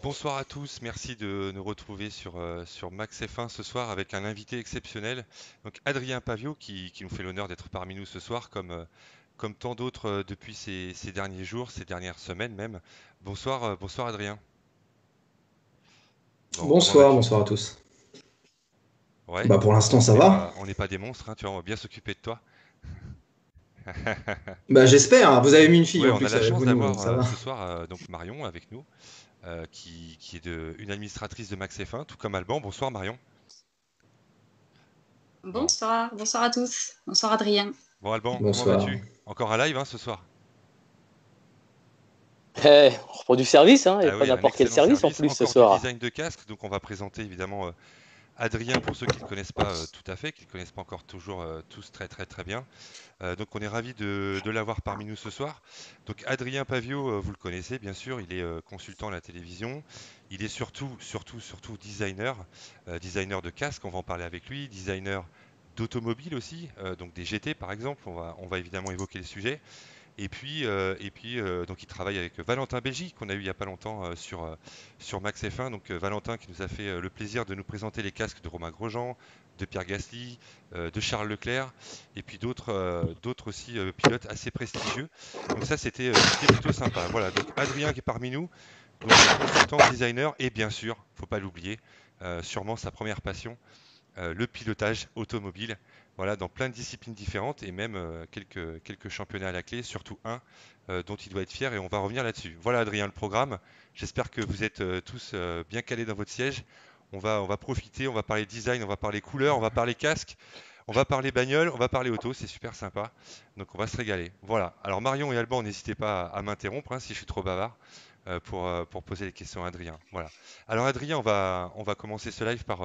Bonsoir à tous, merci de nous retrouver sur Max F1 ce soir avec un invité exceptionnel, donc Adrien Pavio qui nous fait l'honneur d'être parmi nous ce soir comme tant d'autres depuis ces derniers jours, ces dernières semaines même. Bonsoir Adrien. Bon, comment Bonsoir, vas-tu? bonsoir à tous. Ouais, Bah pour l'instant on ça n'est va. on n'est pas des monstres, hein, tu vois, on va bien s'occuper de toi. Bah j'espère, hein. Vous avez mis une fille Ouais, en on a plus la avec chance vous nous, d'avoir donc ça va. ce soir donc Marion avec nous, qui est une administratrice de Max F1, tout comme Alban. Bonsoir Marion. Bon, Bonsoir, bonsoir à tous. Bonsoir Adrien. bon Alban, comment Bonsoir. vas-tu? Encore un live hein, ce soir? On reprend du service, hein, et Ah pas oui, un n'importe quel excellent service en service. plus ce Encore du soir. design de casque. Donc, on va présenter évidemment Adrien pour ceux qui ne le connaissent pas tout à fait, qui ne le connaissent pas encore toujours tous très très très bien. Donc, on est ravi de l'avoir parmi nous ce soir. Donc, Adrien Pavio, vous le connaissez bien sûr, il est consultant à la télévision. Il est surtout designer, designer de casque. On va en parler avec lui, designer d'automobile aussi, donc des GT par exemple. On va évidemment évoquer le sujet. Donc il travaille avec Valentin Belgi, qu'on a eu il n'y a pas longtemps sur Max F1. Donc Valentin qui nous a fait le plaisir de nous présenter les casques de Romain Grosjean, de Pierre Gasly, de Charles Leclerc, et puis d'autres aussi pilotes assez prestigieux. Donc ça c'était plutôt sympa. Voilà, donc Adrien qui est parmi nous, donc consultant, designer, et bien sûr, faut pas l'oublier, sûrement sa première passion, le pilotage automobile, voilà, dans plein de disciplines différentes et même quelques championnats à la clé, surtout un dont il doit être fier et on va revenir là-dessus. Voilà Adrien, le programme. J'espère que vous êtes tous bien calés dans votre siège. On va profiter, on va parler design, on va parler couleur, on va parler casque, on va parler bagnole, on va parler auto, c'est super sympa. Donc on va se régaler. Voilà. Alors Marion et Alban, n'hésitez pas à m'interrompre hein, si je suis trop bavard pour poser les questions à Adrien. Voilà. Alors Adrien, on va commencer ce live par,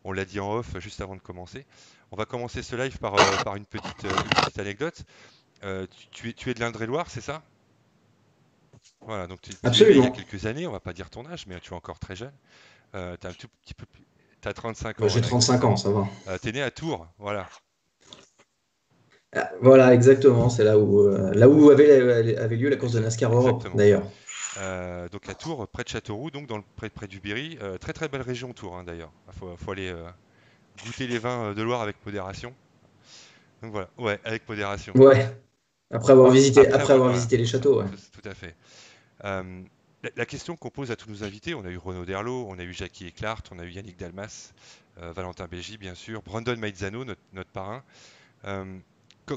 on l'a dit en off juste avant de commencer, on va commencer ce live par une petite anecdote. Tu es de l'Indre-et-Loire, c'est ça? Voilà, donc tu es né il y a Absolument. quelques années, on va pas dire ton âge, mais tu es encore très jeune. T'as un tout petit peu plus... T'as 35 Bah, ans, j'ai voilà, 35 ans, exactement. ça va. T'es né à Tours, voilà. Ah, voilà, exactement. C'est là où avait lieu la course de NASCAR Europe, Exactement. d'ailleurs. Donc à Tours, près de Châteauroux, donc près du Berry. Très très belle région Tours, hein, d'ailleurs. Il faut aller goûter les vins de Loire avec modération. Donc voilà, ouais, avec modération. Ouais. Après, Après avoir voilà, visité les châteaux, ouais. tout à fait. Euh, la question qu'on pose à tous nos invités, on a eu Renaud Derlot, on a eu Jackie Eclart, on a eu Yannick Dalmas, Valentin Belgi, bien sûr, Brandon Maizano, notre parrain. Euh,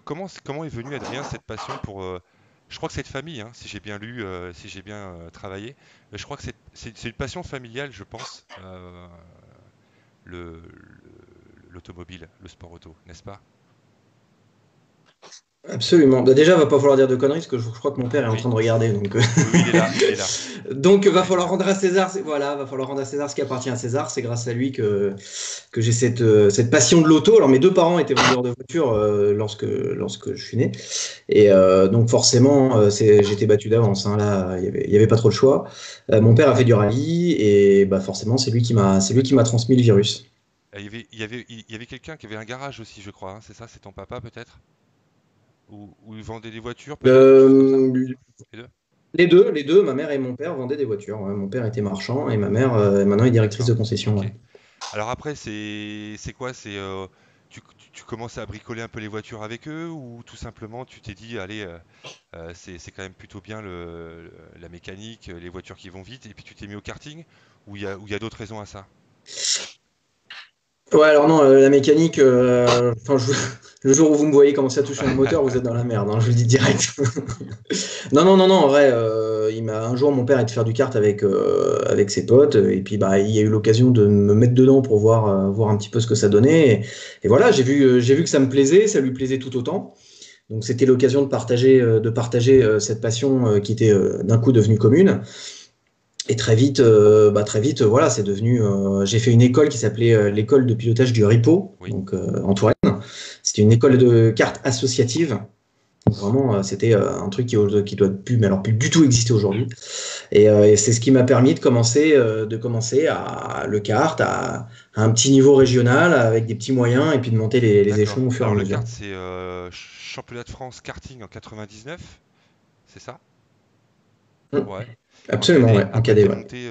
comment est venue, Adrien, cette passion pour... je crois que c'est de famille, hein, si j'ai bien lu, si j'ai bien travaillé. Je crois que c'est une passion familiale, je pense, l'automobile, le sport auto, n'est-ce pas? Absolument. Bah, déjà, va pas falloir dire de conneries, parce que je crois que mon père est en Oui, train de regarder. Donc, oui, oui, il est là, il est là. donc va Il est falloir là. rendre à César, voilà, va falloir rendre à César ce qui appartient à César. C'est grâce à lui que j'ai cette passion de l'auto. Alors, mes deux parents étaient vendeurs de voitures lorsque je suis né. Et donc forcément, j'étais battu d'avance, hein. Là, il y avait pas trop le choix. Mon père a fait du rallye et bah forcément, c'est lui qui m'a transmis le virus. Il y avait quelqu'un qui avait un garage aussi, je crois, hein, c'est ça, c'est ton papa peut-être? Ou il vendait des voitures peut-être, quelque chose comme ça? Euh, Les deux? les deux, ma mère et mon père vendaient des voitures, ouais. Mon père était marchand et ma mère maintenant est directrice D'accord, de concession, ok. ouais. Alors après, c'est quoi? Tu commences à bricoler un peu les voitures avec eux ou tout simplement tu t'es dit, allez, c'est quand même plutôt bien la mécanique, les voitures qui vont vite, et puis tu t'es mis au karting ou il y a d'autres raisons à ça? Ouais, alors non, la mécanique, enfin, le jour où vous me voyez commencer à toucher un moteur, vous êtes dans la merde, hein, je vous le dis direct. Non, non, non, non, en vrai, un jour, mon père était faire du kart avec ses potes, et puis bah, il y a eu l'occasion de me mettre dedans pour voir un petit peu ce que ça donnait. Et voilà, j'ai vu que ça me plaisait, ça lui plaisait tout autant. Donc c'était l'occasion de partager cette passion qui était d'un coup devenue commune. Et très vite, voilà, c'est devenu. J'ai fait une école qui s'appelait l'école de pilotage du RIPO, Oui, donc en Touraine. C'était une école de cartes associative. Donc vraiment, c'était un truc qui doit plus, mais alors plus du tout exister aujourd'hui. Et c'est ce qui m'a permis de commencer à le kart à un petit niveau régional avec des petits moyens et puis de monter les d'accord. échelons au fur et à Alors le mesure. kart, c'est championnat de France karting en 99, c'est ça? Mm. Ouais. Absolument, ouais, en Après, t'es cadet, ouais. monté.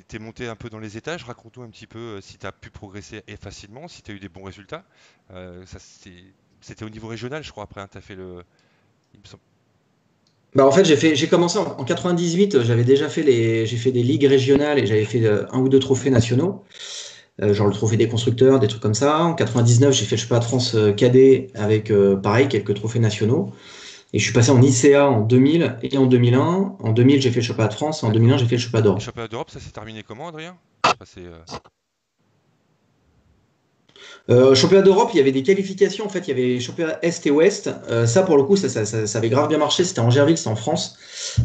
t'es monté un peu dans les étages. Raconte-nous un petit peu si tu as pu progresser et facilement, si tu as eu des bons résultats. C'était au niveau régional, je crois, après, hein, tu as fait le. Il me semble. Bah, en fait, j'ai commencé en 98, j'ai fait des ligues régionales et j'avais fait un ou deux trophées nationaux, genre le trophée des constructeurs, des trucs comme ça. En 99, j'ai fait le championnat de France cadet avec, pareil, quelques trophées nationaux. Et je suis passé en ICA en 2000 et en 2001. En 2000, j'ai fait le championnat de France et en 2001, j'ai fait le championnat Les d'Europe. championnats d'Europe, ça s'est terminé comment, Adrien? Enfin, Championnat d'Europe, il y avait des qualifications. En fait, il y avait championnat Est et Ouest. Ça, pour le coup, ça avait grave bien marché. C'était en Gerville, c'était en France.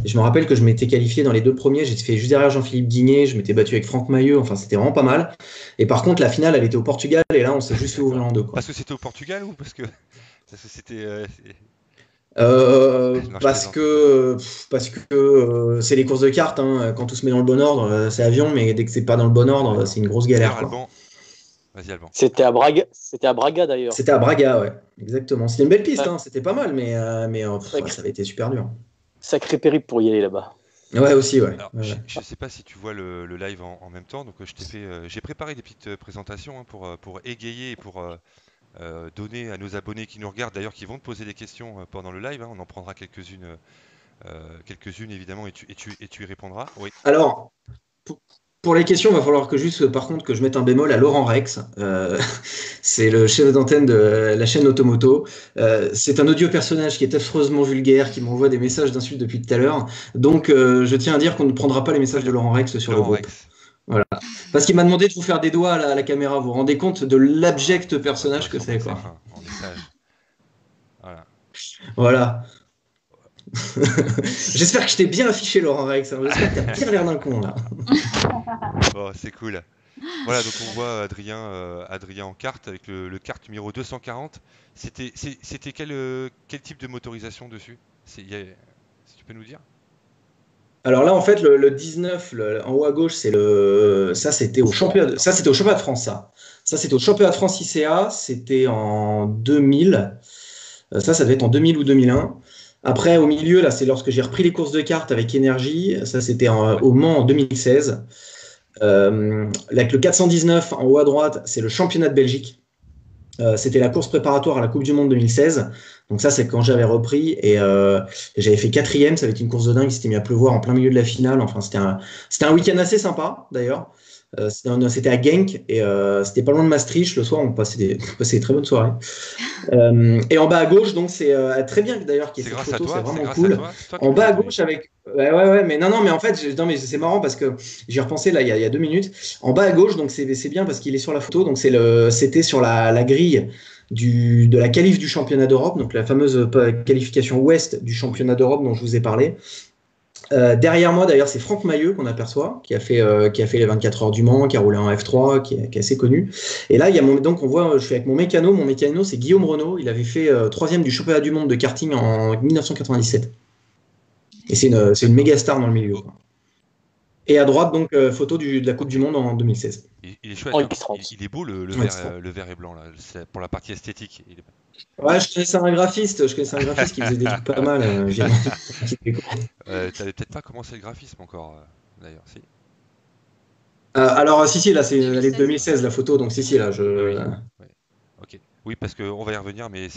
Et je me rappelle que je m'étais qualifié dans les deux premiers. J'étais fait juste derrière Jean-Philippe Guigné. Je m'étais battu avec Franck Mailleux. Enfin, c'était vraiment pas mal. Et par contre, la finale, elle était au Portugal. Et là, on s'est juste fait ouvrir en deux, quoi. Parce que c'était au Portugal ou parce que c'était. Non, je Parce plaisante. que c'est les courses de cartes, hein. Quand tout se met dans le bon ordre, c'est avion. Mais dès que c'est pas dans le bon ordre, D'accord. c'est une grosse galère, D'ailleurs, quoi. Alban. Vas-y, Alban. C'était à Braga d'ailleurs. C'était à Braga, ouais. Exactement. C'était une belle piste, Ouais. hein. C'était pas mal, mais ouais, ça avait été super dur. Sacré périple pour y aller là-bas. Ouais, aussi, ouais. Alors, Ouais, je ouais. ne sais pas si tu vois le live en même temps, donc j'ai préparé des petites présentations, hein, pour égayer et pour donner à nos abonnés qui nous regardent, d'ailleurs, qui vont te poser des questions pendant le live, hein. On en prendra quelques-unes évidemment, et tu y répondras. Oui. Alors, pour, pour les questions, il va falloir que juste, par contre, que je mette un bémol à Laurent Rex. C'est le chef d'antenne de la chaîne Automoto. C'est un audio personnage qui est affreusement vulgaire, qui m'envoie des messages d'insultes depuis tout à l'heure. Donc, je tiens à dire qu'on ne prendra pas les messages de Laurent Rex sur le Laurent groupe. Rex. Voilà. Parce qu'il m'a demandé de vous faire des doigts à la caméra. Vous vous rendez compte de l'abject personnage que c'est, C'est quoi. fin, on est sage. Voilà. Voilà. J'espère que je t'ai bien affiché, Laurent Rex, hein. J'espère que t'as bien l'air d'un con, là. Bon, c'est cool. Voilà, donc on voit Adrien en kart avec le kart numéro 240. C'était quel type de motorisation dessus? Si tu peux nous dire? Alors là, en fait, le 19, en haut à gauche, c'était au championnat, ça c'était au championnat de France, ça. Ça c'était au championnat de France ICA, c'était en 2000. Ça devait être en 2000 ou 2001. Après, au milieu, là, c'est lorsque j'ai repris les courses de cartes avec Énergie. Ça, c'était au Mans en 2016. Avec le 419 en haut à droite, c'est le championnat de Belgique. C'était la course préparatoire à la Coupe du Monde 2016. Donc ça, c'est quand j'avais repris et j'avais fait quatrième. Ça avait été une course de dingue. Il s'était mis à pleuvoir en plein milieu de la finale. Enfin, c'était un week-end assez sympa, d'ailleurs. C'était à Genk et c'était pas loin de Maastricht. Le soir, on passait des très bonnes soirées. Et en bas à gauche, donc c'est très bien d'ailleurs qu'il y ait C'est cette grâce à photo, toi, c'est c'est vraiment grâce à cool. toi. C'est toi qui En me bas à l'as donné. gauche avec. Ouais, mais non, mais en fait, non, mais c'est marrant parce que j'y ai repensé là il y a 2 minutes. En bas à gauche, donc c'est bien parce qu'il est sur la photo. Donc c'était sur la grille de la qualif du championnat d'Europe, donc la fameuse qualification ouest du championnat d'Europe dont je vous ai parlé. Derrière moi, d'ailleurs, c'est Franck Mailleux qu'on aperçoit, qui a fait les 24 heures du Mans, qui a roulé en F3, qui est assez connu. Et là, donc on voit, je suis avec mon mécano. Mon mécano, c'est Guillaume Renaud. Il avait fait troisième du championnat du monde de karting en 1997. Et c'est une méga star dans le milieu, quoi. Et à droite, donc, photo de la Coupe du Monde en 2016. Il est chouette, En hein. X30. Il est beau le Ouais, vert et blanc là. C'est pour la partie esthétique. Ouais, je connaissais un graphiste qui faisait des trucs pas mal. T'avais peut-être pas commencé le graphisme encore, d'ailleurs, si. Alors, si, là, elle est de 2016, la photo, donc si, là, Oui. Ouais. Ok. Oui, parce qu'on va y revenir, mais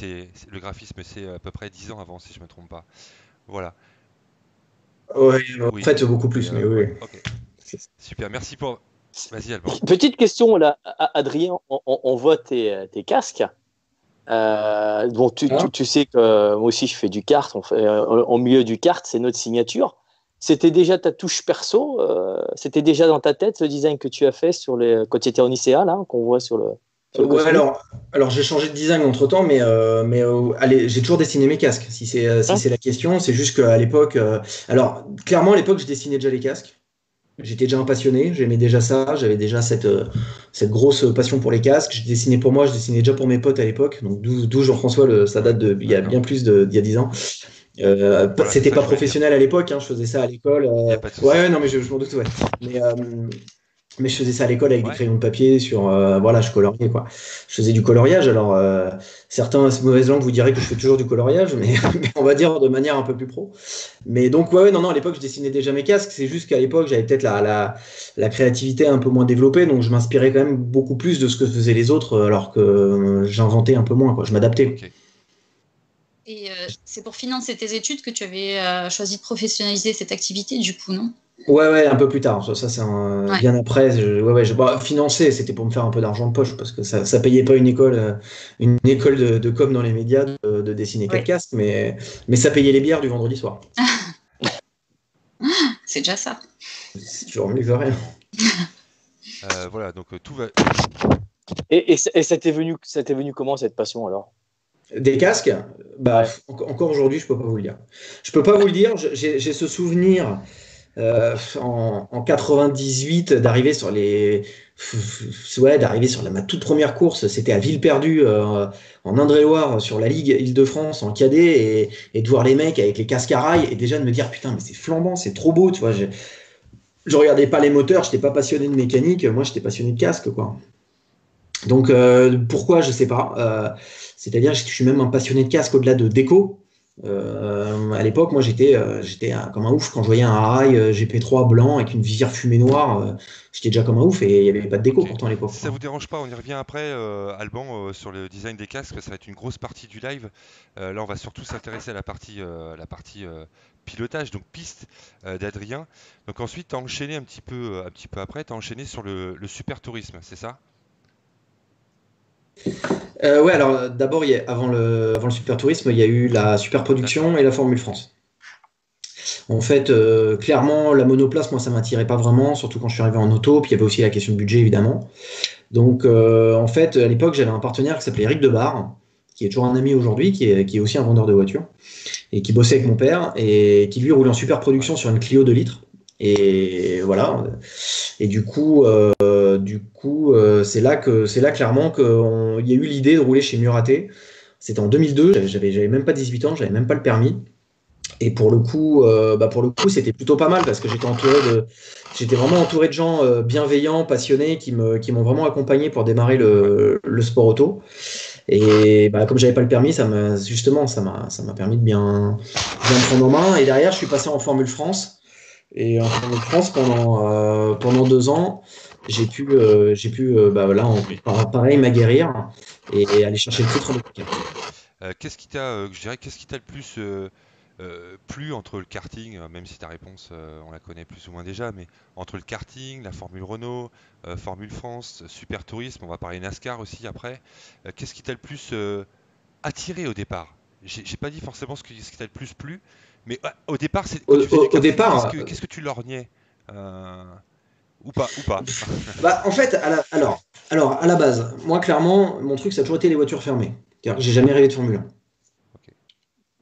le graphisme, c'est à peu près 10 ans avant, si je me trompe pas. Voilà. Ouais, en Oui. fait, beaucoup plus, mais oui. Ouais. Ok. Super. Merci pour. Vas-y, Alban. Petite question là, Adrien, on voit tes casques. Bon, tu sais que moi aussi je fais du kart, au milieu du kart, c'est notre signature. C'était déjà ta touche perso, c'était déjà dans ta tête le design que tu as fait quand tu étais en ICA, là, qu'on voit sur le Ouais, alors j'ai changé de design entre temps, mais allez, j'ai toujours dessiné mes casques. Si c'est la question, c'est juste qu'à l'époque, alors clairement à l'époque, je dessinais déjà les casques. J'étais déjà un passionné, j'aimais déjà ça, j'avais déjà cette grosse passion pour les casques. Je dessinais pour moi, je dessinais déjà pour mes potes à l'époque. Donc d'où Jean-François, ça date il y a bien plus d'il y a 10 ans. Voilà, c'était ça pas que je voulais professionnel à l'époque, hein, je faisais ça à l'école. Y a pas de souci. Ouais, non, mais je m'en doute, ouais. Mais je faisais ça à l'école avec des Ouais. crayons de papier sur, voilà, je coloriais quoi. Je faisais du coloriage. Alors, certains à mauvaise langue vous diraient que je fais toujours du coloriage, mais, mais on va dire de manière un peu plus pro. Mais donc, ouais, ouais, non, non, à l'époque, je dessinais déjà mes casques. C'est juste qu'à l'époque, j'avais peut-être la créativité un peu moins développée, donc je m'inspirais quand même beaucoup plus de ce que faisaient les autres, alors que j'inventais un peu moins, quoi. Je m'adaptais. Ok. Et c'est pour financer tes études que tu avais choisi de professionnaliser cette activité, du coup, non? Ouais, ouais, un peu plus tard. Ça, c'est Ouais. bien après. Ouais, ouais, bah, financer, c'était pour me faire un peu d'argent de poche parce que ça payait pas une école de com dans les médias de dessiner quatre Ouais. casques, mais ça payait les bières du vendredi soir. C'est déjà ça. C'est toujours mieux que rien. Voilà, donc tout va. Et ça t'est venu comment cette passion alors? Des casques, bah, Ouais. encore aujourd'hui, je peux pas vous le dire. Je peux pas vous le dire. J'ai ce souvenir en 98 d'arriver sur d'arriver sur ma toute première course. C'était à Villeperdue, en Indre-et-Loire, sur la Ligue Île-de-France en cadet, et de voir les mecs avec les casques à rails et déjà de me dire putain, mais c'est flambant, c'est trop beau, tu vois. Je regardais pas les moteurs, j'étais pas passionné de mécanique, moi j'étais passionné de casque, quoi. Donc pourquoi, je sais pas. C'est-à-dire que je suis même un passionné de casque au-delà de déco. À l'époque, moi j'étais comme un ouf quand je voyais un rail GP3 blanc avec une visière fumée noire. J'étais déjà comme un ouf et il n'y avait pas de déco Ok. pourtant à l'époque, Si ça quoi. vous dérange pas, on y revient après, Alban, sur le design des casques. Ça va être une grosse partie du live. Là, on va surtout s'intéresser à la partie pilotage, donc piste d'Adrien. Donc ensuite, tu as enchaîné un petit peu après, tu as enchaîné sur le super tourisme, c'est ça? Ouais, alors d'abord, avant le super tourisme, il y a eu la super D'accord. production et la Formule France. En fait, clairement, la monoplace, moi, ça m'attirait pas vraiment, surtout quand je suis arrivé en auto. Puis il y avait aussi la question de budget, évidemment. Donc, en fait, à l'époque, j'avais un partenaire qui s'appelait Eric Debar, qui est toujours un ami aujourd'hui, qui est aussi un vendeur de voitures, et qui bossait avec mon père, et qui lui roulait en super Ouais. production sur une Clio 2 litres. Et voilà. Et c'est là clairement qu'il y a eu l'idée de rouler chez Muraté. C'était en 2002, j'avais même pas 18 ans, j'avais même pas le permis. Et pour le coup, c'était plutôt pas mal parce que j'étais vraiment entouré de gens bienveillants, passionnés, qui m'ont vraiment accompagné pour démarrer Ouais. le sport auto. Et bah, comme j'avais pas le permis, ça m'a permis de bien me prendre en main. Et derrière, je suis passé en Formule France. Et en Formule France, pendant 2 ans, bah, là, pareil, m'aguerrir et aller chercher le titre de piquet. Qu'est-ce qui t'a le plus plu entre le karting, même si ta réponse, on la connaît plus ou moins déjà, mais entre le karting, la Formule Renault, Formule France, Super Tourisme, on va parler NASCAR aussi après. Qu'est-ce qui t'a le plus attiré au départ? J'ai pas dit forcément ce qui t'a le plus plu, mais au départ, Au, quand tu faisais du au- au karting, qu'est-ce départ, que qu'est-ce que tu lorgnais? Euh, ou pas, ou pas. bah, en fait, à la base, moi, clairement, mon truc, ça a toujours été les voitures fermées. C'est-à-dire que j'ai jamais rêvé de Formule 1. Ok.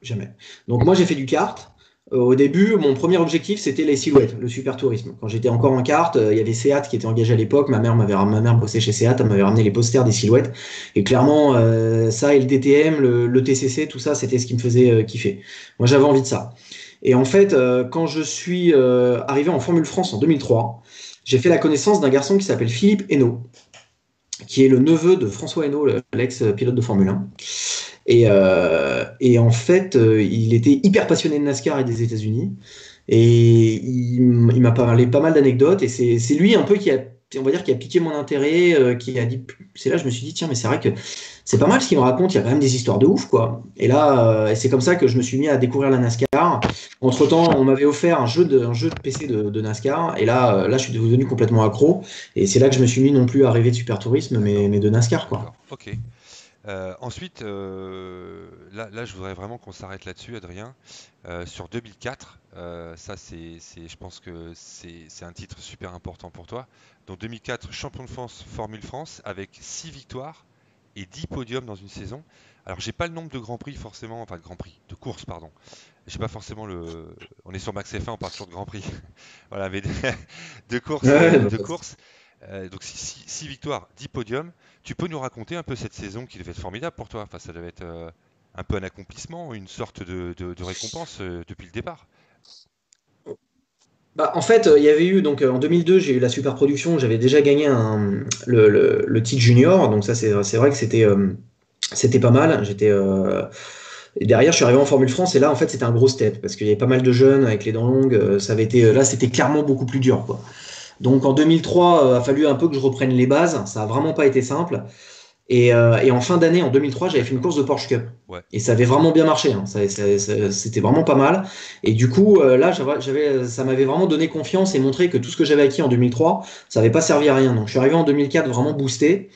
Jamais. Donc moi j'ai fait du kart. Au début, mon premier objectif c'était les silhouettes, le super tourisme. Quand j'étais encore en kart, il y avait Seat qui était engagé à l'époque. Ma mère bossait chez Seat, elle m'avait ramené les posters des silhouettes. Et clairement, ça et le DTM, le TCC, tout ça, c'était ce qui me faisait kiffer. Moi j'avais envie de ça. Et en fait, quand je suis arrivé en Formule France en 2003, j'ai fait la connaissance d'un garçon qui s'appelle Philippe Hainaut, qui est le neveu de François Hainaut, l'ex-pilote de Formule 1. Et en fait, il était hyper passionné de NASCAR et des États-Unis. Et il m'a parlé pas mal d'anecdotes. Et c'est lui un peu on va dire, qui a piqué mon intérêt, qui a dit. C'est là que je me suis dit, tiens, mais c'est vrai que c'est pas mal ce qu'il me raconte. Il y a quand même des histoires de ouf, quoi. Et là, c'est comme ça que je me suis mis à découvrir la NASCAR. Entre-temps, on m'avait offert un jeu de PC de NASCAR. Et là, je suis devenu complètement accro. Et c'est là que je me suis mis non plus à rêver de super tourisme, D'accord, mais de NASCAR, quoi. d'accord, ok. Ensuite, là, je voudrais vraiment qu'on s'arrête là-dessus, Adrien. Sur 2004, ça, je pense que c'est un titre super important pour toi. Donc 2004, champion de France, Formule France, avec 6 victoires et 10 podiums dans une saison. Alors, j'ai pas le nombre de grands prix forcément, enfin de grands prix, de courses, pardon. J'ai pas forcément le. On est sur Max F1, on parle toujours de grands prix. Voilà, mais de courses, Ouais, de courses. Donc 6 victoires, 10 podiums. Tu peux nous raconter un peu cette saison qui devait être formidable pour toi? Enfin, ça devait être un peu un accomplissement, une sorte de récompense depuis le départ. Bah, en fait, il y avait eu, donc en 2002, j'ai eu la super production, j'avais déjà gagné le titre junior, donc ça c'est vrai que c'était pas mal. Et derrière, je suis arrivé en Formule France, et là en fait c'était un gros step, parce qu'il y avait pas mal de jeunes avec les dents longues, ça avait été, là c'était clairement beaucoup plus dur, quoi. Donc en 2003, il a fallu un peu que je reprenne les bases, ça a vraiment pas été simple. Et en fin d'année, en 2003, j'avais fait une course de Porsche Cup. Ouais. Et ça avait vraiment bien marché, hein. C'était vraiment pas mal. Et du coup, là, ça m'avait vraiment donné confiance et montré que tout ce que j'avais acquis en 2003, ça n'avait pas servi à rien. Donc je suis arrivé en 2004 vraiment boosté.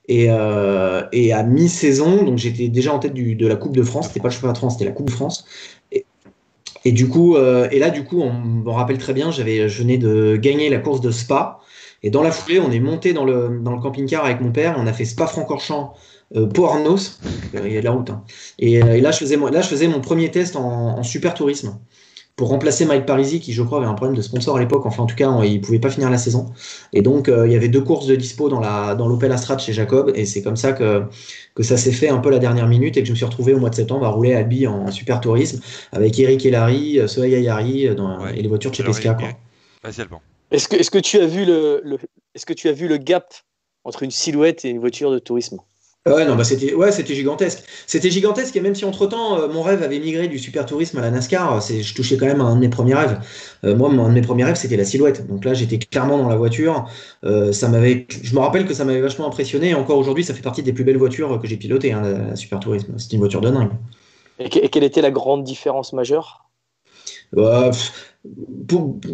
Et à mi-saison, donc j'étais déjà en tête de la Coupe de France. C'était pas le championnat de France, c'était la Coupe de France. Et du coup, et là, du coup, on me rappelle très bien, je venais de gagner la course de Spa. Et dans la foulée, on est monté dans le camping-car avec mon père. On a fait Spa-Francorchamps, Pau Arnos. Il y a de la route, hein. Et là, je faisais mon premier test en super tourisme pour remplacer Mike Parisi, qui, je crois, avait un problème de sponsor à l'époque. Enfin, en tout cas, il pouvait pas finir la saison. Et donc, il y avait 2 courses de dispo dans l'Opel Astra chez Jacob. Et c'est comme ça que ça s'est fait un peu la dernière minute et que je me suis retrouvé au mois de septembre à rouler à Albi en super tourisme avec Eric et Larry, Sohail Ayari et les voitures de chez Pesca, quoi. Vas-y, Alban. Est-ce que tu as vu est-ce que tu as vu le gap entre une silhouette et une voiture de tourisme? Ouais, non, bah c'était gigantesque. C'était gigantesque, et même si entre-temps, mon rêve avait migré du super tourisme à la NASCAR, je touchais quand même à un de mes premiers rêves. Moi, un de mes premiers rêves, c'était la silhouette. Donc là, j'étais clairement dans la voiture. Je me rappelle que ça m'avait vachement impressionné. Et encore aujourd'hui, ça fait partie des plus belles voitures que j'ai pilotées, hein, la super tourisme. C'était une voiture de dingue. Et quelle était la grande différence majeure? Bah,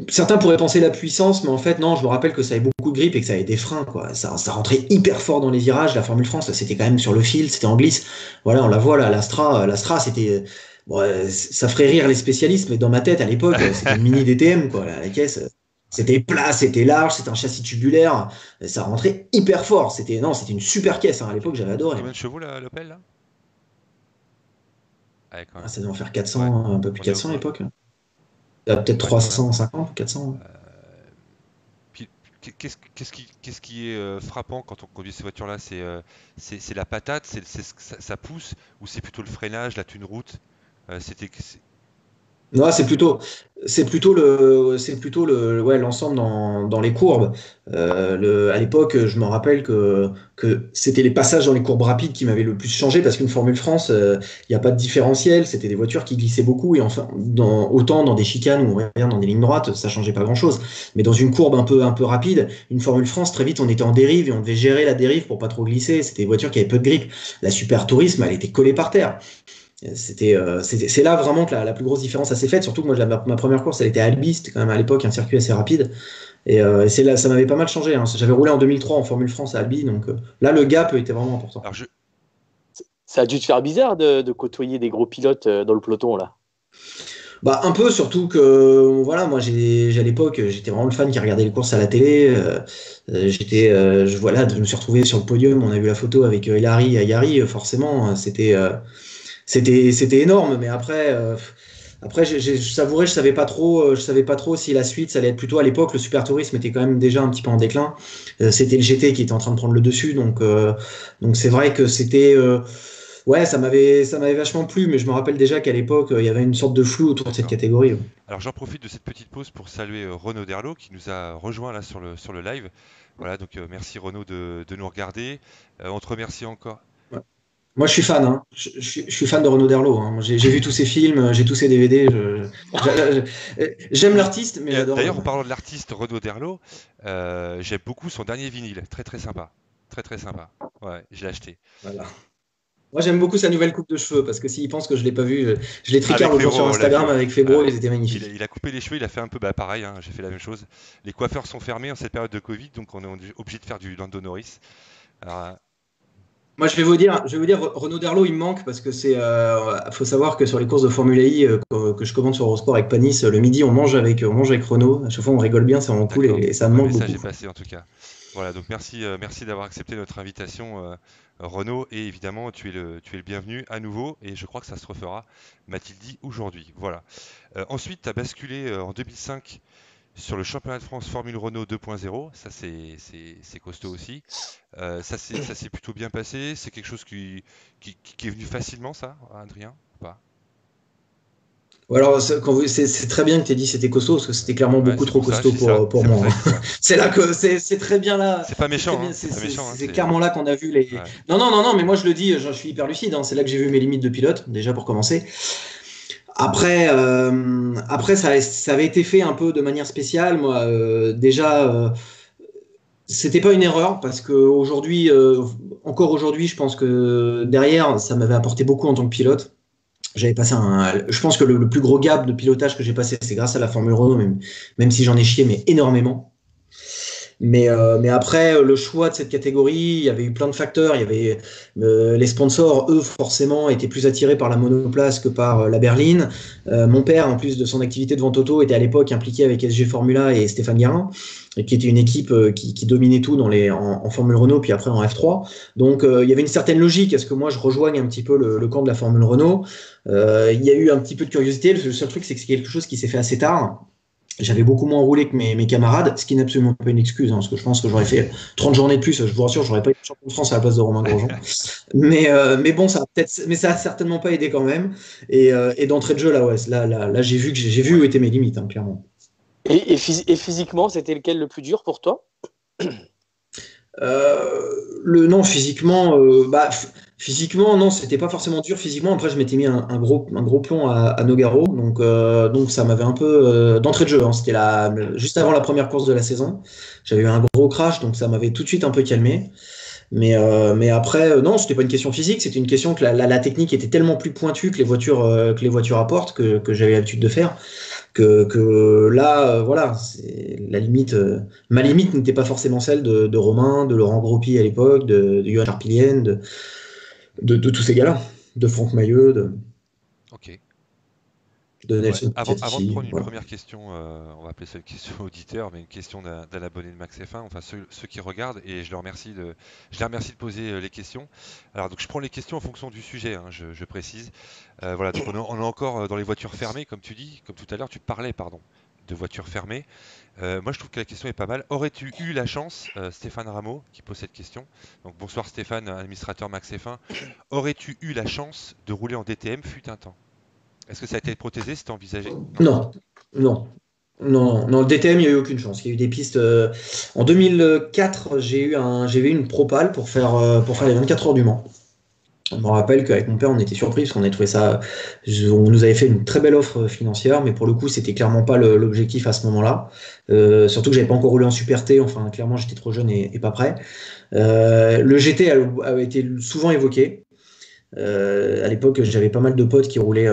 certains pourraient penser la puissance, mais en fait, non, je me rappelle que ça avait beaucoup de grip et que ça avait des freins, quoi. Ça rentrait hyper fort dans les virages. La Formule France, c'était quand même sur le fil, c'était en glisse. Voilà, on la voit là, l'Astra, c'était. Bon, ça ferait rire les spécialistes, mais dans ma tête, à l'époque, c'était une mini DTM, quoi. La caisse, c'était plat, c'était large, c'était un châssis tubulaire. Ça rentrait hyper fort. Non, c'était une super caisse, hein. À l'époque, j'avais adoré. Combien de chevaux l'Opel là? Ouais, quand même. Ça devait en faire 400, Ouais. un peu plus On de est 400 à au- l'époque. Peut-être Ouais, quand même. 350, 400. Puis, qu'est-ce qui est frappant quand on conduit ces voitures-là? C'est la patate, ça pousse, ou c'est plutôt le freinage, la thune route? Non, ouais, l'ensemble dans les courbes. À l'époque, je me rappelle que c'était les passages dans les courbes rapides qui m'avaient le plus changé parce qu'une Formule France, il n'y a pas de différentiel, c'était des voitures qui glissaient beaucoup et enfin, autant dans des chicanes ou rien, dans des lignes droites, ça changeait pas grand-chose. Mais dans une courbe un peu rapide, une Formule France, très vite, on était en dérive et on devait gérer la dérive pour pas trop glisser. C'était des voitures qui avaient peu de grip. La Super Tourisme, elle était collée par terre. C'est là vraiment que la plus grosse différence s'est faite, surtout que moi ma première course elle était à Albi, c'était quand même à l'époque un circuit assez rapide et c'est là ça m'avait pas mal changé, hein. J'avais roulé en 2003 en Formule France à Albi, donc là le gap était vraiment important. Alors Ça a dû te faire bizarre de côtoyer des gros pilotes dans le peloton là. Bah un peu, surtout que voilà, moi à l'époque j'étais vraiment le fan qui regardait les courses à la télé. Je me suis retrouvé sur le podium, on a vu la photo avec Hilary et Ayari, forcément c'était énorme, mais après j'ai savouré, je savais pas trop si la suite ça allait être plutôt. À l'époque le super tourisme était quand même déjà un petit peu en déclin. C'était le GT qui était en train de prendre le dessus, donc c'est vrai que ouais, ça m'avait vachement plu, mais je me rappelle déjà qu'à l'époque il y avait une sorte de flou autour de cette catégorie. Alors j'en profite de cette petite pause pour saluer Renaud Derlot qui nous a rejoint là sur le live. Voilà, donc merci Renaud de nous regarder. On te remercie encore. Moi, je suis fan, hein. Je suis fan de Renaud Derlot, hein. J'ai vu tous ses films, j'ai tous ses DVD. J'aime l'artiste, mais j'adore. D'ailleurs, en parlant de l'artiste Renaud Derlot, j'aime beaucoup son dernier vinyle. Très très sympa. Très très sympa. Ouais, je l'ai acheté. Voilà. Moi, j'aime beaucoup sa nouvelle coupe de cheveux parce que s'il pense que je l'ai pas vu, je l'ai tricard Avec l'autre jour sur Febro, Instagram avec Febro, ils étaient magnifiques. il a coupé les cheveux, il a fait un peu pareil, hein, j'ai fait la même chose. Les coiffeurs sont fermés en cette période de Covid, donc on est obligé de faire du Lando Norris. Alors, Moi, je vais vous dire, Renaud Derlot, il me manque parce que faut savoir que sur les courses de Formule I que je commande sur Eurosport avec Panis, le midi, on mange avec Renaud. À chaque fois, on rigole bien, c'est vraiment cool et ça me manque le message beaucoup. est passé en tout cas. Voilà, donc merci d'avoir accepté notre invitation, Renaud, et évidemment tu es le bienvenu à nouveau, et je crois que ça se refera, m'a-t-il dit aujourd'hui. Voilà. Ensuite, tu as basculé en 2005 sur le championnat de France Formule Renault 2.0, ça c'est costaud aussi. Ça s'est plutôt bien passé, c'est quelque chose qui est venu facilement, ça, Adrien, ou pas? Ou alors, c'est très bien que tu aies dit c'était costaud, parce que c'était clairement Ouais, beaucoup c'est trop pour ça, je costaud dis ça. pour C'est pour moi. ça que je dis ça. C'est là que c'est très bien là. C'est pas C'est très méchant, bien. hein. C'est pas méchant, hein. C'est clairement là qu'on a vu les. Ouais. Non, non, non, non, mais moi je le dis, je suis hyper lucide. Hein. C'est là que j'ai vu mes limites de pilote, déjà pour commencer. Après ça avait été fait un peu de manière spéciale. Moi, c'était pas une erreur parce que aujourd'hui, encore aujourd'hui, je pense que derrière, ça m'avait apporté beaucoup en tant que pilote. J'avais passé je pense que le plus gros gap de pilotage que j'ai passé, c'est grâce à la Formule Renault, même si j'en ai chié, mais énormément. Mais après, le choix de cette catégorie, il y avait eu plein de facteurs. Il y avait les sponsors, eux, forcément, étaient plus attirés par la monoplace que par la berline. Mon père, en plus de son activité de vente auto, était à l'époque impliqué avec SG Formula et Stéphane Guérin, qui était une équipe qui dominait tout en Formule Renault, puis après en F3. Donc, il y avait une certaine logique à ce que moi, je rejoigne un petit peu le camp de la Formule Renault. Il y a eu un petit peu de curiosité. Le seul truc, c'est que c'est quelque chose qui s'est fait assez tard. J'avais beaucoup moins roulé que mes camarades, ce qui n'est absolument pas une excuse, hein, parce que je pense que j'aurais fait 30 journées de plus, je vous rassure, j'aurais pas été champion de France à la place de Romain Grosjean. Mais bon, ça a certainement pas aidé quand même. Et d'entrée de jeu, là, ouais, là j'ai vu où étaient mes limites, hein, clairement. Et physiquement, c'était lequel le plus dur pour toi? Non, physiquement, physiquement, non, c'était pas forcément dur physiquement. Après, je m'étais mis un gros plomb à Nogaro, donc ça m'avait un peu d'entrée de jeu. Hein, c'était juste avant la première course de la saison. J'avais eu un gros crash, donc ça m'avait tout de suite un peu calmé. Mais après, non, c'était pas une question physique, c'était une question que la technique était tellement plus pointue que les voitures apportent que j'avais l'habitude de faire. Que là, voilà, la limite. Ma limite n'était pas forcément celle de Romain, de Laurent Gropi à l'époque, de Johan Charpillion, de tous ces gars-là, de Franck Mailleux, Ok. de Ouais. Nelson Avant de Piatti, prendre une voilà. première question, on va appeler ça une question auditeur, mais une question d'un abonné de Max F1, enfin ceux qui regardent, et je les remercie de poser les questions. Alors donc je prends les questions en fonction du sujet, hein, je précise. Voilà, donc on est encore dans les voitures fermées, comme tu dis, comme tout à l'heure, tu parlais, pardon, de voitures fermées. Moi je trouve que la question est pas mal. Aurais-tu eu la chance, Stéphane Rameau qui pose cette question, donc bonsoir Stéphane, administrateur Max F1, aurais-tu eu la chance de rouler en DTM fut un temps? Est-ce que ça a été prothésé, c'était envisagé? Non. Non, non. Non, non, le DTM, il n'y a eu aucune chance. Il y a eu des pistes. En 2004, j'avais eu une propale pour faire les 24 heures du Mans. Je me rappelle qu'avec mon père, on était surpris parce qu'on avait trouvé ça. On nous avait fait une très belle offre financière, mais pour le coup, c'était clairement pas l'objectif à ce moment-là. Surtout que j'avais pas encore roulé en Super T. Enfin, clairement, j'étais trop jeune et pas prêt. Le GT a été souvent évoqué. À l'époque, j'avais pas mal de potes qui roulaient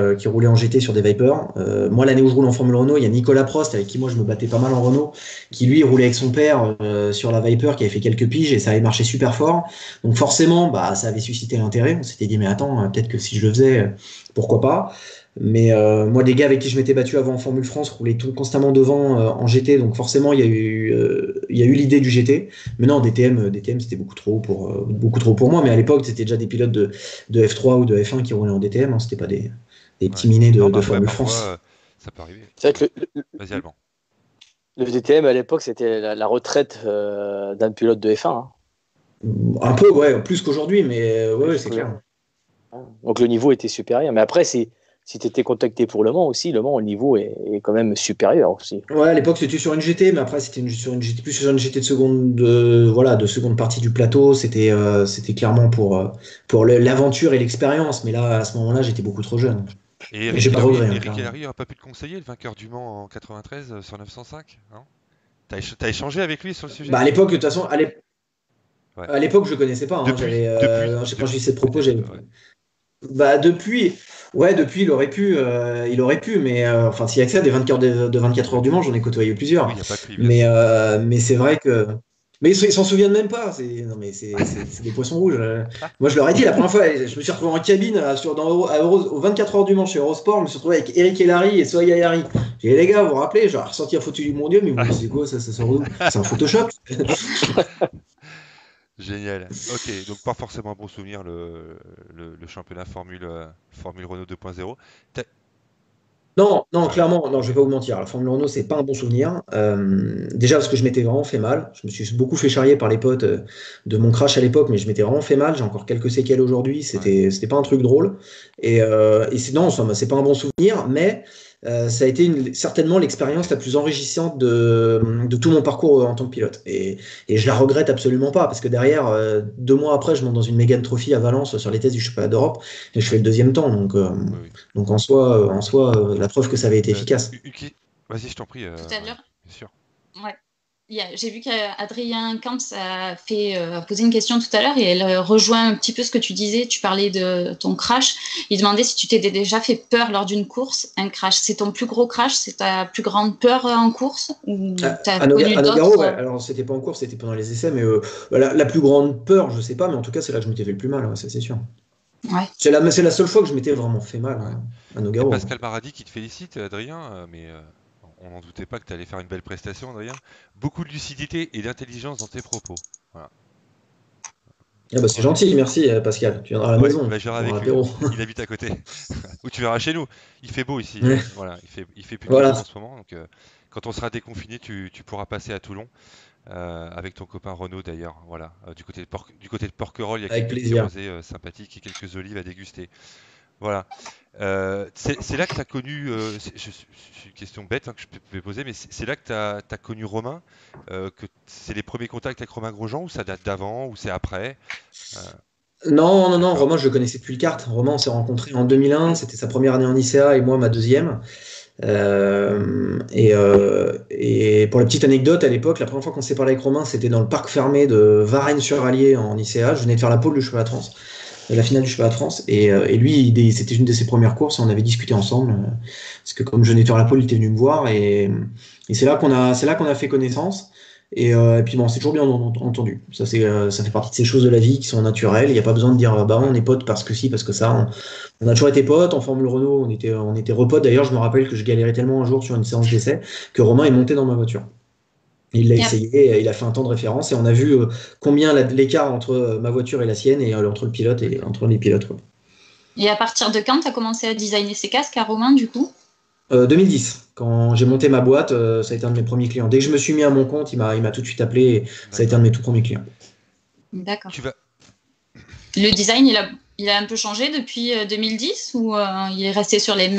en GT sur des Vipers. Moi, l'année où je roule en Formule Renault, il y a Nicolas Prost, avec qui moi je me battais pas mal en Renault, qui lui roulait avec son père sur la Viper, qui avait fait quelques piges et ça avait marché super fort. Donc forcément, ça avait suscité l'intérêt. On s'était dit, mais attends, peut-être que si je le faisais, pourquoi pas. Mais moi, des gars avec qui je m'étais battu avant en Formule France roulaient constamment devant en GT, donc forcément, il y a eu l'idée du GT. Mais non, DTM c'était beaucoup trop pour moi. Mais à l'époque, c'était déjà des pilotes de F3 ou de F1 qui roulaient en DTM, hein, c'était pas des petits Ouais. minets Non, de bah, Formule parfois, France. ça peut arriver. C'est vrai que Vas-y, Alban. le DTM à l'époque, c'était la retraite d'un pilote de F1. Hein. Un peu, ouais, plus qu'aujourd'hui, mais ouais, c'est clair. Donc le niveau était supérieur. Mais après, si tu étais contacté pour Le Mans aussi, Le Mans, le niveau est quand même supérieur aussi. Ouais, à l'époque c'était sur une GT, mais après c'était plus sur une GT de seconde partie du plateau. C'était clairement pour l'aventure et l'expérience. Mais là, à ce moment-là, j'étais beaucoup trop jeune. Et Et j'ai pas de regret. Eric Clairement. Hellary n'aurait pas pu te conseiller, le vainqueur du Mans en 93 sur 905, non? T'as échangé avec lui sur le sujet? Bah à l'époque, de toute façon, Ouais. à l'époque, je connaissais pas. Hein. Depuis, Quand j'ai eu cette propos, peut-être, j'avais. ouais. Bah depuis, il aurait pu, mais enfin s'il y a que ça, de 24 heures du Mans, j'en ai côtoyé Oui, plusieurs. il n'y a pas que lui, bien sûr. Mais c'est vrai que. Mais ils s'en souviennent même pas. Non, mais c'est des poissons rouges. Moi, je leur ai dit la première fois, je me suis retrouvé en cabine aux 24 heures du Mans chez Eurosport, je me suis retrouvé avec Eric Hellary et Soya Yari. J'ai dit, les gars, vous vous rappelez, j'ai ressenti la photo du mon Dieu, mais vous c'est quoi ça sort d'où? C'est un Photoshop. Génial. Ok, donc pas forcément un bon souvenir le championnat Formule Renault 2.0. Non, non, Ça- clairement, non, je vais pas vous mentir. La Formule Renault, c'est pas un bon souvenir. Déjà parce que je m'étais vraiment fait mal. Je me suis beaucoup fait charrier par les potes de mon crash à l'époque, mais je m'étais vraiment fait mal. J'ai encore quelques séquelles aujourd'hui. Ouais. C'était pas un truc drôle. Et c'est non, c'est pas un bon souvenir, mais ça a été certainement l'expérience la plus enrichissante de tout mon parcours en tant que pilote. Et je la regrette absolument pas, parce que derrière, 2 mois après, je monte dans une Mégane Trophy à Valence sur les tests du championnat d'Europe et je fais le deuxième temps. Oui, oui. Donc en soi, la preuve que ça avait été Euh, efficace. Vas-y, je t'en prie. Tout à Ouais, l'heure. bien sûr. Ouais. J'ai vu qu'Adrien Camps a posé une question tout à l'heure et elle rejoint un petit peu ce que tu disais. Tu parlais de ton crash. Il demandait si tu t'étais déjà fait peur lors d'une course. Un crash, c'est ton plus gros crash? C'est ta plus grande peur en course? Ou tu as connu À Nogaro, d'autres? ouais. Alors, c'était pas en cours, c'était pendant les essais, mais la plus grande peur, je sais pas, mais en tout cas, c'est là que je m'étais fait le plus mal, ouais, ça, c'est sûr. Ouais. C'est la seule fois que je m'étais vraiment fait mal Ouais. à Et Nogaro. Pascal Maradi qui te félicite, Adrien, mais on n'en doutait pas que tu allais faire une belle prestation, Adrien. Beaucoup de lucidité et d'intelligence dans tes propos. Voilà. Ah bah, c'est Ouais, gentil, merci Pascal. Tu viendras à la ouais, maison bah, je verrai pour un avec lui. apéro. Il habite à côté. Ou tu verras chez nous. Il fait beau ici. Ouais, Voilà, il fait plutôt beau voilà, en ce moment. Donc, quand on sera déconfiné, tu pourras passer à Toulon avec ton copain Renaud d'ailleurs. Voilà, du côté de Porquerolles, il y a avec quelques petits plaisir. rosés sympathiques et quelques olives à déguster. Voilà. C'est là que tu as connu, c'est une question bête hein, que je peux poser, mais c'est là que tu as connu Romain, que c'est les premiers contacts avec Romain Grosjean, ou ça date d'avant, ou c'est après? Euh, Non, non, non, d'accord. Romain, je le connaissais depuis le kart. Romain, on s'est rencontrés en 2001, c'était sa première année en ICA et moi ma deuxième. Et pour la petite anecdote, à l'époque, la première fois qu'on s'est parlé avec Romain, c'était dans le parc fermé de Varennes-sur-Allier en ICA. Je venais de faire la pole du championnat de France, la finale du championnat de France. Et lui, c'était une de ses premières courses et on avait discuté ensemble. Parce que comme je venais de faire la pole, il était venu me voir et c'est là qu'on a fait connaissance. Et puis bon, c'est toujours bien entendu. Ça fait partie de ces choses de la vie qui sont naturelles. Il n'y a pas besoin de dire bah on est potes parce que si, parce que ça. On a toujours été potes. En Formule Renault, on était repotes. D'ailleurs, je me rappelle que je galérais tellement un jour sur une séance d'essai que Romain est monté dans ma voiture. Il l'a Et à, essayé, il a fait un temps de référence et on a vu combien l'écart entre ma voiture et la sienne et entre le pilote et D'accord. entre les pilotes, quoi. et à partir de quand tu as commencé à designer ces casques à Romain, du coup? 2010, quand j'ai monté ma boîte, ça a été un de mes premiers clients. Dès que je me suis mis à mon compte, il m'a tout de suite appelé et ça a été un D'accord. de mes tout premiers clients. D'accord. Tu vas. Le design, il a un peu changé depuis 2010 ou il est resté sur les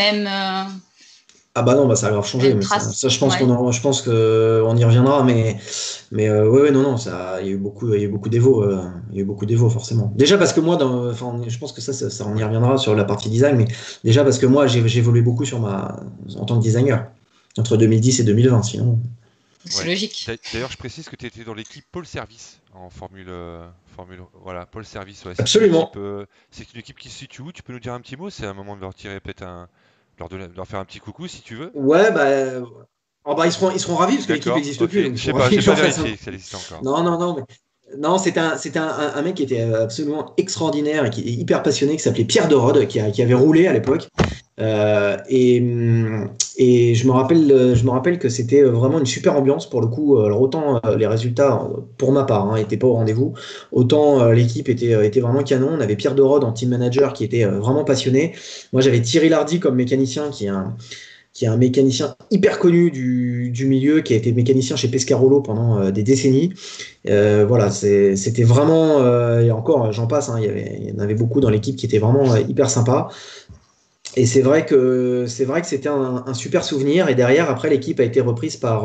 Ah bah non, bah ça a grave changé, mêmes mais traces? je Ouais. je pense que on y reviendra, mais ouais, ouais, non, non, il y a eu il y a eu beaucoup d'évo, il y a eu beaucoup d'évo forcément. Déjà parce que moi, enfin, je pense que on y Ouais. reviendra sur la partie design, mais déjà parce que moi, j'ai évolué beaucoup en tant que designer entre 2010 et 2020, sinon. C'est Ouais. logique. D'ailleurs, je précise que tu étais dans l'équipe Pôle Service en Formule. Voilà, Pôle Service. Ouais. Absolument. C'est une équipe qui se situe où? Tu peux nous dire un petit mot? C'est un moment de leur tirer peut-être leur faire un petit coucou si tu veux. Ouais, bah, oh, bah ils seront ravis parce que l'équipe D'accord, n'existe ok. plus, donc ils Je sais seront pas, ravis j'ai que pas j'en fasse un. vérifié que ça existait encore. Non, non, non, mais non, c'était un mec qui était absolument extraordinaire et qui est hyper passionné, qui s'appelait Pierre Derode, qui avait roulé à l'époque. Et je me rappelle que c'était vraiment une super ambiance pour le coup. Alors autant les résultats, pour ma part, étaient pas au rendez-vous, autant l'équipe était vraiment canon. On avait Pierre Derode en team manager qui était vraiment passionné. Moi, j'avais Thierry Lardy comme mécanicien, qui est un mécanicien hyper connu du milieu, qui a été mécanicien chez Pescarolo pendant des décennies. Voilà, c'était vraiment, et encore, j'en passe, il y en avait beaucoup dans l'équipe qui étaient vraiment hyper sympas. Et c'est vrai que c'était un super souvenir. Et derrière, après, l'équipe a été reprise par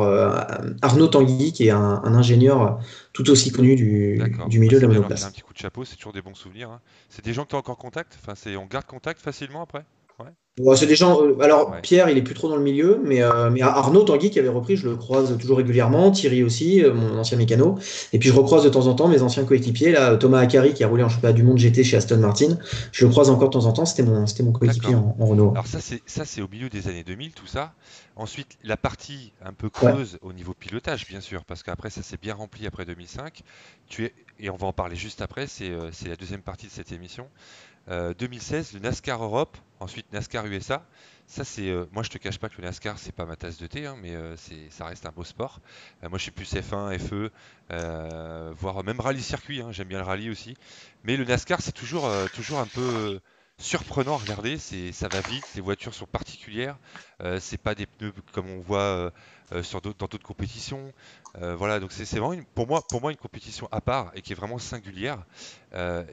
Arnaud Tanguy, qui est un ingénieur tout aussi connu D'accord. du Bah, milieu de c'est la bien de leur tirer un monoplace. petit coup de chapeau, c'est toujours des bons souvenirs, hein. C'est des gens que tu as encore contact? Enfin, on garde contact facilement après? Ouais. Bon, c'est des gens. Alors, Ouais. Pierre, il est plus trop dans le milieu, mais Arnaud Tanguy qui avait repris, je le croise toujours régulièrement. Thierry aussi, mon ancien mécano. Et puis, je recroise de temps en temps mes anciens coéquipiers. Là, Thomas Akari, qui a roulé en championnat du monde GT chez Aston Martin. Je le croise encore de temps en temps. C'était mon coéquipier D'accord. en Renault. Alors ça c'est au milieu des années 2000 tout ça. Ensuite la partie un peu Ouais. creuse au niveau pilotage bien sûr parce qu'après ça s'est bien rempli après 2005. Et on va en parler juste après, c'est la deuxième partie de cette émission. 2016 le NASCAR Europe, ensuite NASCAR USA. Ça c'est moi je te cache pas que le NASCAR c'est pas ma tasse de thé hein, mais ça reste un beau sport. Moi je suis plus F1, FE, voire même rallye circuit hein, j'aime bien le rallye aussi. Mais le NASCAR c'est toujours un peu surprenant à regarder. Ça va vite, les voitures sont particulières. C'est pas des pneus comme on voit dans d'autres compétitions. Voilà, donc c'est vraiment pour moi une compétition à part et qui est vraiment singulière.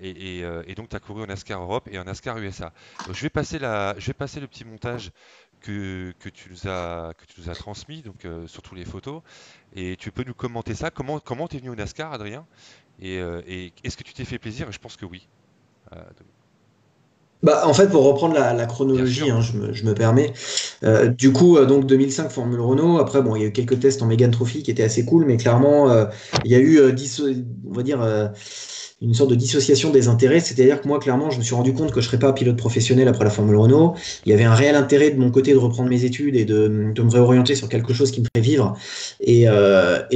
Et donc tu as couru en NASCAR Europe et en NASCAR USA. Donc je vais passer le petit montage que tu nous as transmis, donc sur toutes les photos. Et tu peux nous commenter ça. Comment t'es venu au NASCAR, Adrien? Et est-ce que tu t'es fait plaisir? Et je pense que oui. Donc, Bah, en fait, pour reprendre la bien chronologie, sûr. hein, je me permets. Du coup, donc 2005 Formule Renault. Après, bon, il y a eu quelques tests en Mégane Trophy qui étaient assez cool, mais clairement, il y a eu, on va dire, une sorte de dissociation des intérêts. C'est-à-dire que moi, clairement, je me suis rendu compte que je serais pas pilote professionnel après la Formule Renault. Il y avait un réel intérêt de mon côté de reprendre mes études et de me réorienter sur quelque chose qui me ferait vivre. Et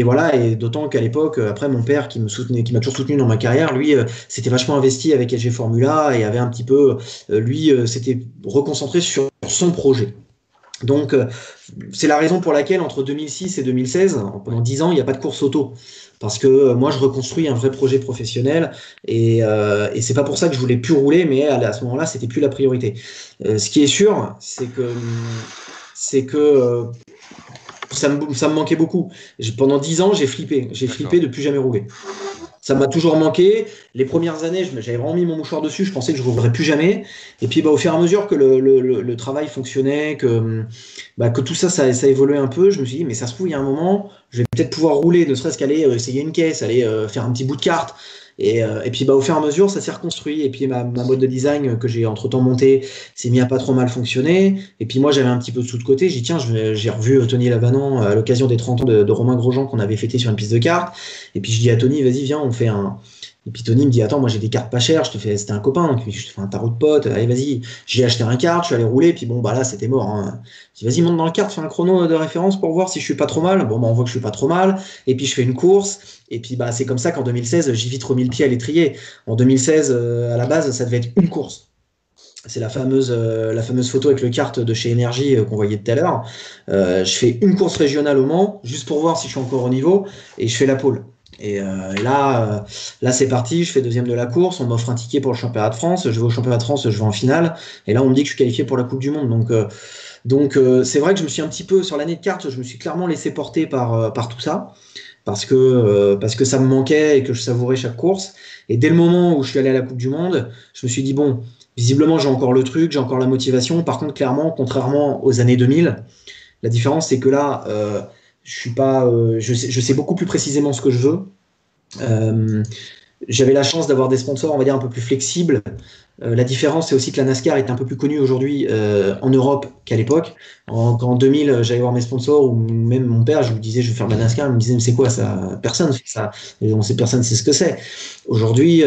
voilà. Et d'autant qu'à l'époque, après, mon père qui me soutenait, qui m'a toujours soutenu dans ma carrière, lui, s'était vachement investi avec LG Formula et avait un petit peu lui s'était reconcentré sur son projet. Donc, c'est la raison pour laquelle entre 2006 et 2016, pendant Ouais. 10 ans, il n'y a pas de course auto. Parce que moi, je reconstruis un vrai projet professionnel et c'est pas pour ça que je voulais plus rouler, mais à ce moment-là, c'était plus la priorité. Ce qui est sûr, c'est que ça me manquait beaucoup. Pendant 10 ans, j'ai flippé. J'ai D'accord. flippé de plus jamais rouler. Ça m'a toujours manqué. Les premières années, j'avais vraiment mis mon mouchoir dessus. Je pensais que je ne roulerais plus jamais. Et puis, bah, au fur et à mesure que le travail fonctionnait, que tout ça, ça évoluait un peu, je me suis dit, mais ça se trouve, il y a un moment, je vais peut-être pouvoir rouler, ne serait-ce qu'aller essayer une caisse, aller faire un petit bout de carte. Et puis, bah, au fur et à mesure, ça s'est reconstruit. Et puis, ma boîte de design que j'ai entre-temps montée s'est mis à pas trop mal fonctionner. Et puis, moi, j'avais un petit peu de sous de côté. J'ai dit, tiens, j'ai revu Tony Lavanant à l'occasion des 30 ans de Romain Grosjean qu'on avait fêté sur une piste de kart. Et puis je dis à Tony, vas-y, viens, on fait un. Et puis Tony me dit, attends, moi j'ai des cartes pas chères, c'était un copain, donc je te fais un tarot de pote, allez, vas-y. J'ai acheté un kart, je suis allé rouler, puis bon, bah là, c'était mort. Hein. Je dis, vas-y, monte dans le kart, fais un chrono de référence pour voir si je suis pas trop mal. Bon, bah on voit que je suis pas trop mal. Et puis je fais une course. Et puis bah c'est comme ça qu'en 2016, j'ai vite remis le pied à l'étrier. En 2016, à la base, ça devait être une course. C'est la fameuse photo avec le kart de chez Énergie qu'on voyait tout à l'heure. Je fais une course régionale au Mans, juste pour voir si je suis encore au niveau, et je fais la pole. Là, c'est parti, je fais deuxième de la course, on m'offre un ticket pour le championnat de France, je vais au championnat de France, je vais en finale, et là on me dit que je suis qualifié pour la Coupe du Monde. Donc c'est vrai que je me suis un petit peu, sur l'année de kart, je me suis clairement laissé porter par tout ça, parce que ça me manquait et que je savourais chaque course. Et dès le moment où je suis allé à la Coupe du Monde, je me suis dit, bon, visiblement j'ai encore le truc, j'ai encore la motivation. Par contre, clairement, contrairement aux années 2000, la différence c'est que là, je suis pas, je sais beaucoup plus précisément ce que je veux. Euh, J'avais la chance d'avoir des sponsors, on va dire, un peu plus flexibles. La différence, c'est aussi que la NASCAR est un peu plus connue aujourd'hui en Europe qu'à l'époque. En 2000, j'allais voir mes sponsors ou même mon père, je lui disais, je vais faire de la NASCAR. Il me disait, mais c'est quoi ça? Personne fait ça. Et on sait, personne sait ce que c'est. Aujourd'hui,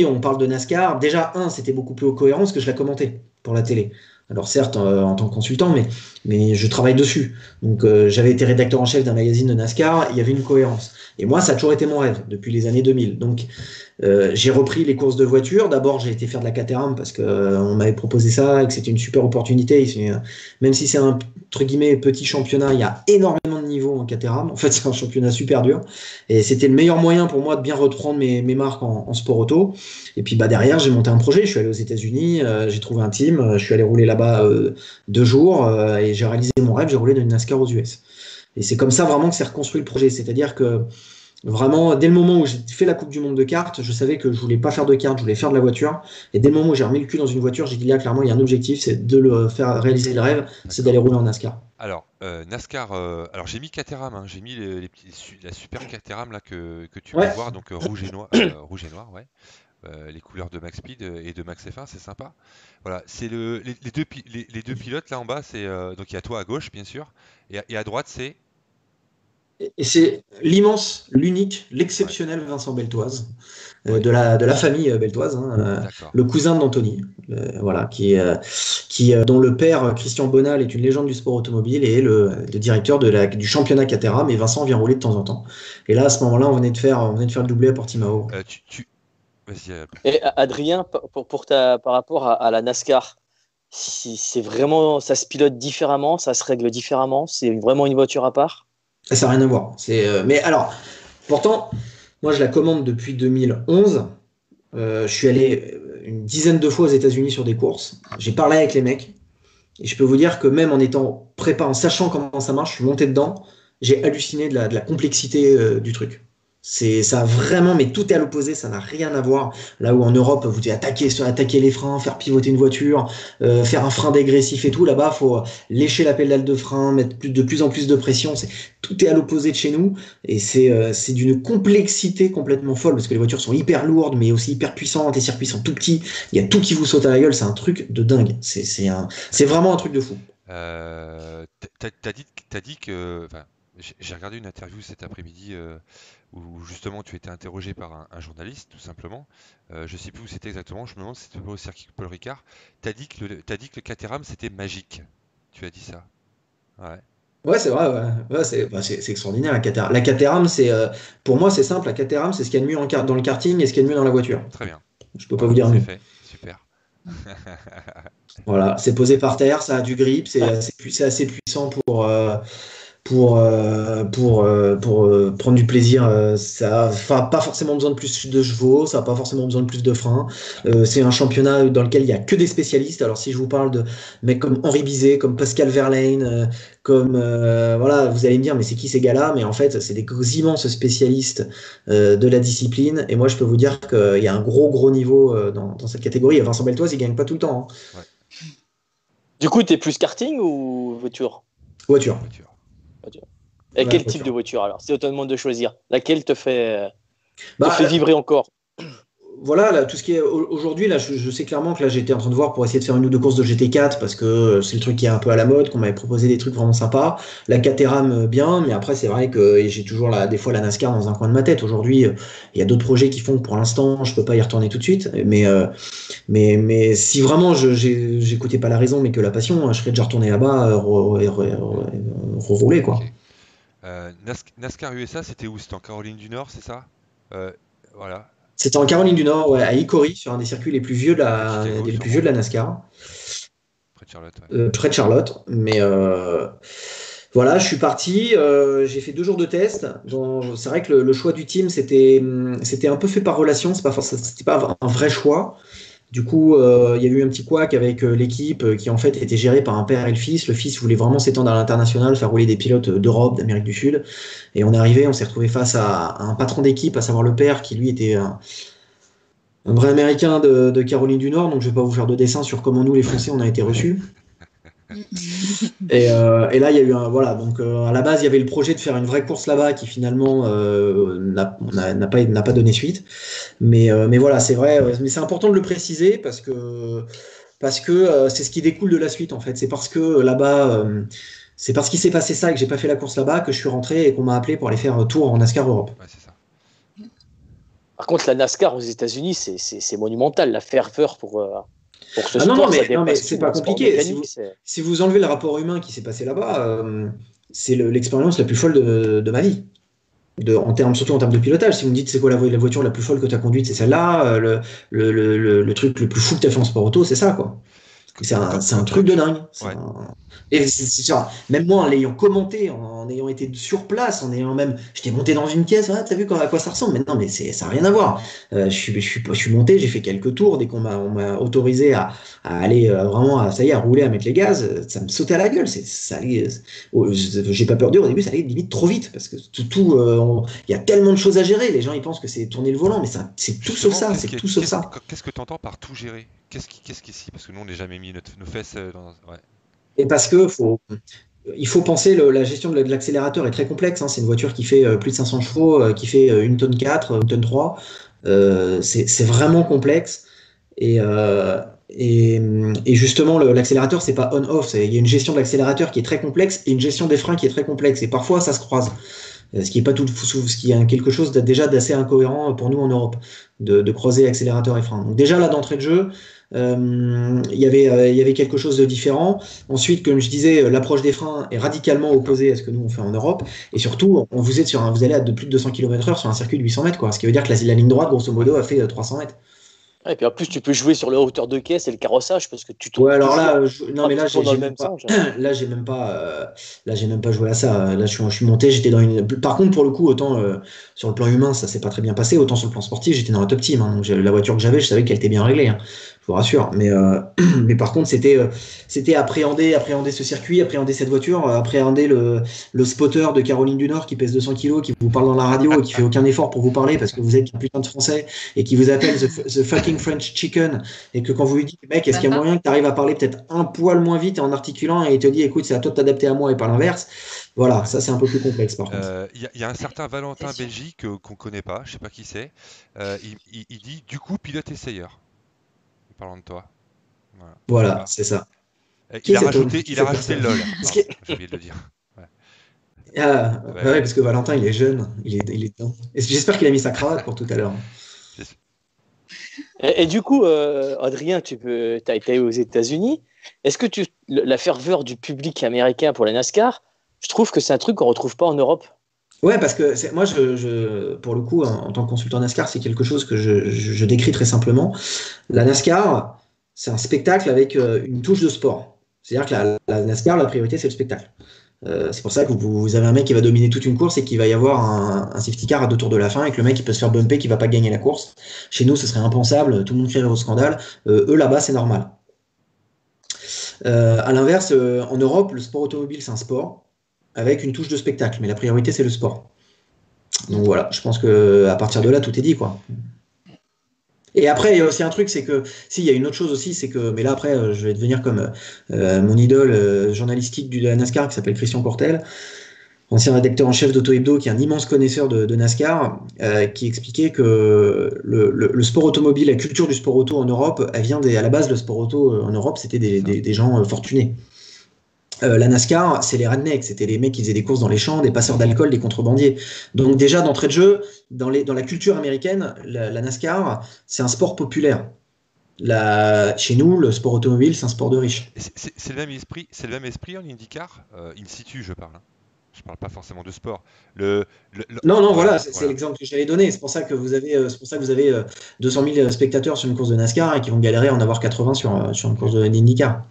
on parle de NASCAR. Déjà, c'était beaucoup plus cohérent parce que je la commentais pour la télé. Alors certes, en tant que consultant, mais je travaille dessus. Donc j'avais été rédacteur en chef d'un magazine de NASCAR, il y avait une cohérence. Et moi, ça a toujours été mon rêve depuis les années 2000. Donc j'ai repris les courses de voiture. D'abord, j'ai été faire de la Caterham parce que on m'avait proposé ça et que c'était une super opportunité. Même si c'est un entre guillemets petit championnat, il y a énormément de niveaux en Caterham. En fait, c'est un championnat super dur. Et c'était le meilleur moyen pour moi de bien reprendre mes marques en sport auto. Et puis bah derrière, j'ai monté un projet. Je suis allé aux États-Unis, j'ai trouvé un team, je suis allé rouler là-bas 2 jours et j'ai réalisé mon rêve. J'ai roulé dans une NASCAR aux US. Et c'est comme ça vraiment que s'est reconstruit le projet. C'est-à-dire que vraiment, dès le moment où j'ai fait la Coupe du Monde de kart, je savais que je voulais pas faire de kart, je voulais faire de la voiture. Et dès le moment où j'ai remis le cul dans une voiture, j'ai dit là, clairement, il y a un objectif, c'est de le faire réaliser le rêve, c'est d'aller D'accord. rouler en NASCAR. Alors, NASCAR, alors j'ai mis Caterham, hein, j'ai mis la super Caterham là que tu peux Ouais, voir, donc rouge et noir, ouais. Les couleurs de Max Speed et de Max F1, c'est sympa. Voilà, c'est les deux pilotes là en bas, c'est donc il y a toi à gauche bien sûr, et à droite c'est et c'est l'immense, l'unique, ouais, l'exceptionnel Vincent Beltoise, ouais, de la famille Beltoise, hein, d'accord. le cousin d'Anthony, voilà, dont le père Christian Bonal est une légende du sport automobile et est le directeur du championnat Caterham. Et Vincent vient rouler de temps en temps. Et là, à ce moment-là, on venait de faire le doublé à Portimao. Vas-y, Et Adrien, par rapport à la NASCAR, si c'est vraiment, ça se pilote différemment, ça se règle différemment, c'est vraiment une voiture à part. Ça n'a rien à voir. Mais alors, pourtant, moi, je la commande depuis 2011. Je suis allé une dizaine de fois aux États-Unis sur des courses. J'ai parlé avec les mecs. Et je peux vous dire que même en étant prépa, en sachant comment ça marche, je suis monté dedans, j'ai halluciné de la complexité du truc. Ça a vraiment, mais tout est à l'opposé, ça n'a rien à voir. Là où en Europe, vous devez attaquer les freins, faire pivoter une voiture, faire un frein dégressif et tout. Là-bas, faut lécher la pédale de frein, mettre de plus en plus de pression. Tout est à l'opposé de chez nous. Et c'est d'une complexité complètement folle parce que les voitures sont hyper lourdes, mais aussi hyper puissantes. Les circuits sont tout petits. Il y a tout qui vous saute à la gueule. C'est un truc de dingue. C'est vraiment un truc de fou. T'as dit que. Enfin, j'ai regardé une interview cet après-midi où justement tu étais interrogé par un journaliste, tout simplement. Je sais plus où c'était exactement, je me demande si c'était pas au circuit Paul Ricard. T'as dit que le Caterham c'était magique. Tu as dit ça. Ouais. Ouais, c'est vrai, ouais. Ouais, c'est extraordinaire la Caterham. La Caterham, pour moi, c'est simple. La Caterham, c'est ce qu'il y a de mieux dans le karting et ce qu'il y a de mieux dans la voiture. Très bien. Je peux pas vous dire mieux. C'est fait, super. Voilà, c'est posé par terre, ça a du grip, c'est assez puissant pour prendre du plaisir. Ça n'a pas forcément besoin de plus de chevaux, ça n'a pas forcément besoin de plus de freins. C'est un championnat dans lequel il n'y a que des spécialistes. Alors si je vous parle de mecs comme Henri Bizet, comme Pascal Verlaine, voilà, vous allez me dire mais c'est qui ces gars-là? Mais en fait c'est des immenses spécialistes de la discipline. Et moi je peux vous dire qu'il y a un gros niveau dans cette catégorie. Et Vincent Beltoise il gagne pas tout le temps. Hein. Ouais. Du coup, t'es plus karting ou voiture? Voiture. Et quel type de voiture alors? Si on te demande de choisir, laquelle te fait vibrer encore? Voilà, là, tout ce qui est aujourd'hui, là, je sais clairement que là, j'étais en train de voir pour essayer de faire une ou deux courses de GT4 parce que c'est le truc qui est un peu à la mode, qu'on m'avait proposé des trucs vraiment sympas. La Caterham, bien, mais après, c'est vrai que j'ai toujours des fois la NASCAR dans un coin de ma tête. Aujourd'hui, il y a d'autres projets qui font que pour l'instant, je peux pas y retourner tout de suite. Mais si vraiment j'écoutais pas la raison, mais que la passion, je serais déjà retourné là-bas, rerouler, quoi. Okay. NASCAR USA, c'était où? C'était en Caroline du Nord, c'est ça? Voilà. C'était en Caroline du Nord, ouais, à Hickory, sur un des circuits les plus vieux de la NASCAR. Près de Charlotte. Ouais. Près de Charlotte. Mais voilà, je suis parti. J'ai fait 2 jours de test. C'est vrai que le choix du team, c'était un peu fait par relation. C'était pas un vrai choix. Du coup, il y a eu un petit couac avec l'équipe qui en fait était gérée par un père et le fils. Le fils voulait vraiment s'étendre à l'international, faire rouler des pilotes d'Europe, d'Amérique du Sud. Et on s'est retrouvé face à un patron d'équipe, à savoir le père, qui lui était un vrai Américain de Caroline du Nord. Donc je vais pas vous faire de dessin sur comment nous les Français on a été reçus. Et là, il y a eu voilà. Donc à la base, il y avait le projet de faire une vraie course là-bas qui finalement n'a pas donné suite. Mais voilà, c'est vrai. Mais c'est important de le préciser parce que c'est ce qui découle de la suite en fait. C'est parce que là-bas, c'est parce qu'il s'est passé ça et que j'ai pas fait la course là-bas que je suis rentré et qu'on m'a appelé pour aller faire un tour en NASCAR Europe. Ouais, c'est ça. Par contre, la NASCAR aux États-Unis, c'est monumental. La ferveur pour ce sport. Non, mais c'est pas compliqué. Si vous enlevez le rapport humain qui s'est passé là-bas, c'est l'expérience la plus folle de ma vie. Surtout en termes de pilotage. Si vous me dites c'est quoi la voiture la plus folle que tu as conduite, c'est celle-là. Le truc le plus fou que tu as fait en sport auto, c'est ça, quoi. C'est un truc de dingue. Ouais. Et c'est sûr, même moi en l'ayant commenté, en ayant été sur place, j'étais monté dans une pièce, t'as vu à quoi ça ressemble? Mais non, mais ça n'a rien à voir. Je suis monté, j'ai fait quelques tours dès qu'on m'a autorisé à aller vraiment ça y est, à rouler, à mettre les gaz, ça me sautait à la gueule. J'ai pas peur de dire, au début ça allait limite trop vite parce que il y a tellement de choses à gérer. Les gens ils pensent que c'est tourner le volant, mais c'est tout sauf ça. C'est tout sauf ça. Qu'est-ce que tu entends par tout gérer? Qu'est-ce qui est si? Parce que nous on n'a jamais mis nos fesses dans. Ouais. Et parce que il faut penser, la gestion de l'accélérateur est très complexe. Hein. C'est une voiture qui fait plus de 500 chevaux, qui fait 1 tonne 4, 1 tonne 3. C'est vraiment complexe. Et justement, l'accélérateur, c'est pas on-off. Il y a une gestion de l'accélérateur qui est très complexe et une gestion des freins qui est très complexe. Et parfois, ça se croise. Ce qui est quelque chose déjà d'assez incohérent pour nous en Europe, de croiser accélérateur et frein. Donc déjà, là, d'entrée de jeu, il y avait quelque chose de différent. Ensuite, comme je disais, l'approche des freins est radicalement opposée à ce que nous on fait en Europe. Et surtout, vous allez à plus de 200 km/h sur un circuit de 800 mètres, quoi. Ce qui veut dire que la ligne droite, grosso modo, a fait 300 mètres. Et puis en plus, tu peux jouer sur la hauteur de caisse et le carrossage parce que tu tournes. Ouais, alors là, non, mais là, dans j'ai le même même pas, sens. là, j'ai même pas joué à ça. Là, je suis monté, j'étais dans une. Par contre, pour le coup, autant sur le plan humain, ça s'est pas très bien passé, autant sur le plan sportif, j'étais dans la top team. Hein. Donc, la voiture que j'avais, je savais qu'elle était bien réglée. Hein, je vous rassure. Mais par contre, c'était appréhender ce circuit, appréhender cette voiture, appréhender le spotter de Caroline du Nord qui pèse 200 kilos, qui vous parle dans la radio et qui fait aucun effort pour vous parler parce que vous êtes un putain de français et qui vous appelle the fucking French chicken. Et que quand vous lui dites, mec, est-ce qu'il y a moyen que tu arrives à parler peut-être un poil moins vite et en articulant et il te dit, écoute, c'est à toi de t'adapter à moi et pas l'inverse. Voilà, ça c'est un peu plus complexe par contre. Il y a un certain Valentin Belgique qu'on connaît pas, je sais pas qui c'est. Il dit, du coup, pilote essayeur. En parlant de toi. Voilà, c'est ça. Il a rajouté le LOL. J'ai oublié de le dire. Ah, ouais, parce que Valentin, il est jeune, il est dedans. Et j'espère qu'il a mis sa cravate pour tout à l'heure. Et du coup, Adrien, tu as été aux États-Unis. Est-ce que la ferveur du public américain pour la NASCAR, je trouve que c'est un truc qu'on retrouve pas en Europe. Ouais, parce que moi, pour le coup, en tant que consultant NASCAR, c'est quelque chose que je décris très simplement. La NASCAR, c'est un spectacle avec une touche de sport. C'est-à-dire que la NASCAR, la priorité, c'est le spectacle. C'est pour ça que vous avez un mec qui va dominer toute une course et qu'il va y avoir un safety car à 2 tours de la fin et que le mec il peut se faire bumper, qui va pas gagner la course. Chez nous, ce serait impensable, tout le monde crierait au scandale. Eux, là-bas, c'est normal. À l'inverse, en Europe, le sport automobile, c'est un sport avec une touche de spectacle, mais la priorité, c'est le sport. Donc voilà, je pense que à partir de là, tout est dit, quoi. Et après, il y a aussi un truc, c'est que, il y a une autre chose aussi, c'est que, mais là après, je vais devenir comme mon idole journalistique de la NASCAR qui s'appelle Christian Courtel, ancien rédacteur en chef d'Auto Hebdo, qui est un immense connaisseur de NASCAR, qui expliquait que le sport automobile, la culture du sport auto en Europe, elle vient à la base, le sport auto en Europe, c'était des gens fortunés. La NASCAR, c'est les rednecks, c'était les mecs qui faisaient des courses dans les champs, des passeurs d'alcool, des contrebandiers. Donc déjà, d'entrée de jeu, dans la culture américaine, la NASCAR, c'est un sport populaire. Chez nous, le sport automobile, c'est un sport de riches. C'est le même esprit en IndyCar, in situ, je parle. Je parle pas forcément de sport. Non, voilà, c'est l'exemple que j'avais donné. C'est pour ça que vous avez 200 000 spectateurs sur une course de NASCAR et qui vont galérer à en avoir 80 sur une course d'IndyCar.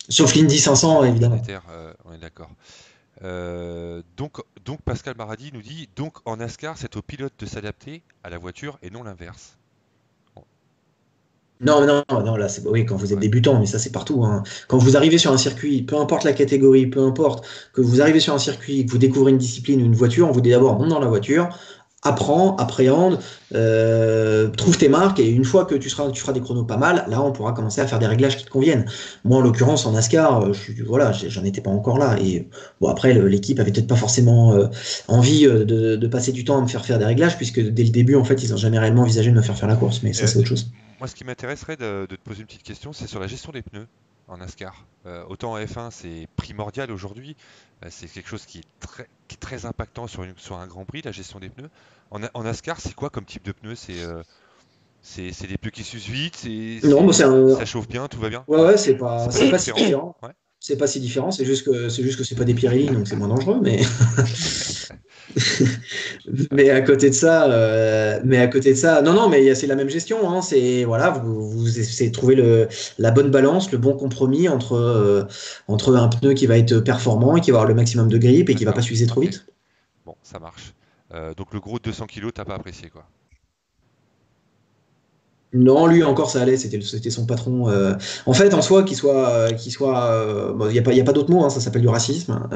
Sauf l'Indy 500, évidemment. On est d'accord. Donc Pascal Maradi nous dit, donc en NASCAR, c'est au pilote de s'adapter à la voiture et non l'inverse. Non, là, oui, quand vous êtes débutant, mais ça, c'est partout. Hein. Quand vous arrivez sur un circuit, peu importe la catégorie, peu importe que vous arrivez sur un circuit, que vous découvrez une discipline ou une voiture, on vous dit d'abord, monte dans la voiture, apprends, appréhende, trouve tes marques, et une fois que tu feras des chronos pas mal, là, on pourra commencer à faire des réglages qui te conviennent. Moi, en l'occurrence, en NASCAR, j'en étais pas encore là. Et bon, après, l'équipe avait peut-être pas forcément envie de passer du temps à me faire des réglages, puisque dès le début, en fait, ils n'ont jamais réellement envisagé de me faire la course. Mais ça, c'est autre chose. Moi, ce qui m'intéresserait de te poser une petite question, c'est sur la gestion des pneus en NASCAR. Autant en F1, c'est primordial aujourd'hui. C'est quelque chose qui est très impactant sur un Grand Prix, la gestion des pneus. En NASCAR, c'est quoi comme type de pneus? C'est des pneus qui s'usent vite, ça chauffe bien, tout va bien? Ouais, c'est pas si différent. Ouais. C'est pas si différent, c'est juste que c'est pas des Pirelli, donc c'est moins dangereux, mais mais à côté de ça, non, mais c'est la même gestion. Hein, c'est voilà, vous essayez de trouver la bonne balance, le bon compromis entre un pneu qui va être performant et qui va avoir le maximum de grippe et qui va pas s'user trop vite. Bon, ça marche. Donc le gros de 200 kg, t'as pas apprécié, quoi? Non, lui encore ça allait, c'était son patron. En fait, en soi, qu'il soit, il y a pas d'autre mot, hein, ça s'appelle du racisme.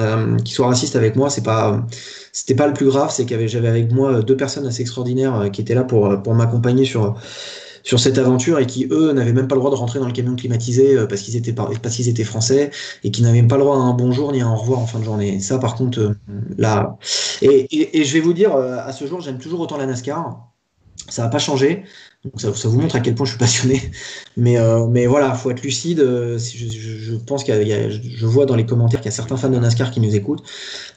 Qu'il soit raciste avec moi, c'était pas le plus grave, c'est j'avais avec moi 2 personnes assez extraordinaires qui étaient là pour m'accompagner sur cette aventure et qui eux n'avaient même pas le droit de rentrer dans le camion climatisé parce qu'ils étaient français et qui n'avaient même pas le droit à un bonjour ni à un au revoir en fin de journée. Ça, par contre, là, et je vais vous dire, à ce jour, j'aime toujours autant la NASCAR. Ça n'a pas changé. Donc ça vous montre à quel point je suis passionné. Mais voilà, faut être lucide. Je pense je vois dans les commentaires qu'il y a certains fans de NASCAR qui nous écoutent.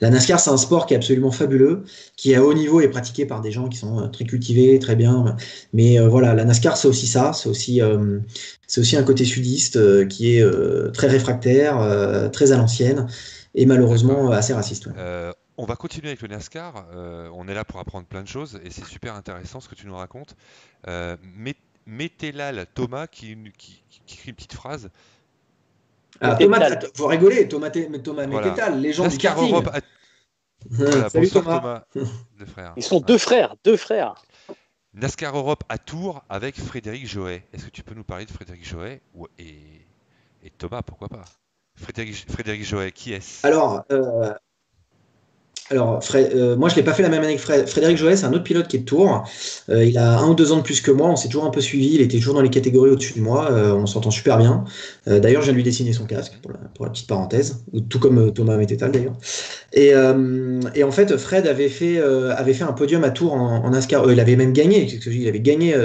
La NASCAR, c'est un sport qui est absolument fabuleux, qui à haut niveau est pratiqué par des gens qui sont très cultivés, très bien. Mais voilà, la NASCAR, c'est aussi ça. C'est aussi un côté sudiste qui est très réfractaire, très à l'ancienne et malheureusement assez raciste. Ouais. On va continuer avec le NASCAR. On est là pour apprendre plein de choses et c'est super intéressant ce que tu nous racontes. Mais Métellal Thomas qui écrit une petite phrase. Thomas, faut rigoler, Thomas Voilà. Mététal, légende du NASCAR karting. Europe. Voilà, Salut bonsoir Thomas. Thomas, deux frères. Ils sont Ouais. deux frères. NASCAR Europe à Tours avec Frédéric Joët. Est-ce que tu peux nous parler de Frédéric Joët et Thomas, pourquoi pas? Frédéric Joët, qui est-ce? Moi, je l'ai pas fait la même année que Frédéric Joët, c'est un autre pilote qui est de Tours. Il a 1 ou 2 ans de plus que moi. On s'est toujours un peu suivi. Il était toujours dans les catégories au-dessus de moi. On s'entend super bien. D'ailleurs, je viens de lui dessiner son casque pour la petite parenthèse, tout comme Thomas Mététal d'ailleurs. Et en fait, Fred avait fait un podium à Tours en NASCAR. Il avait même gagné. Il avait gagné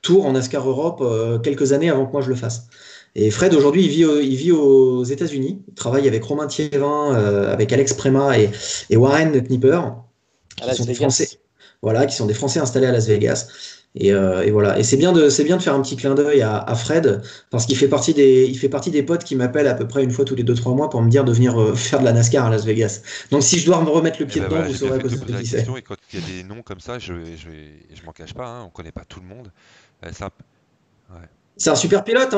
Tours en NASCAR Europe quelques années avant que moi je le fasse. Et Fred, aujourd'hui, il vit aux États-Unis. Il travaille avec Romain Thiévin, avec Alex Prema et Warren Knipper, qui sont des Français. Voilà, qui sont des Français installés à Las Vegas. Et voilà. Et c'est bien de faire un petit clin d'œil à Fred, parce qu'il fait partie des potes qui m'appellent à peu près une fois tous les 2-3 mois pour me dire de venir faire de la NASCAR à Las Vegas. Donc si je dois me remettre le pied dedans, vous saurez à quoi ça peut qui c'est. Et quand il y a des noms comme ça, je m'en cache pas, hein, on connaît pas tout le monde. Ouais. C'est un super pilote,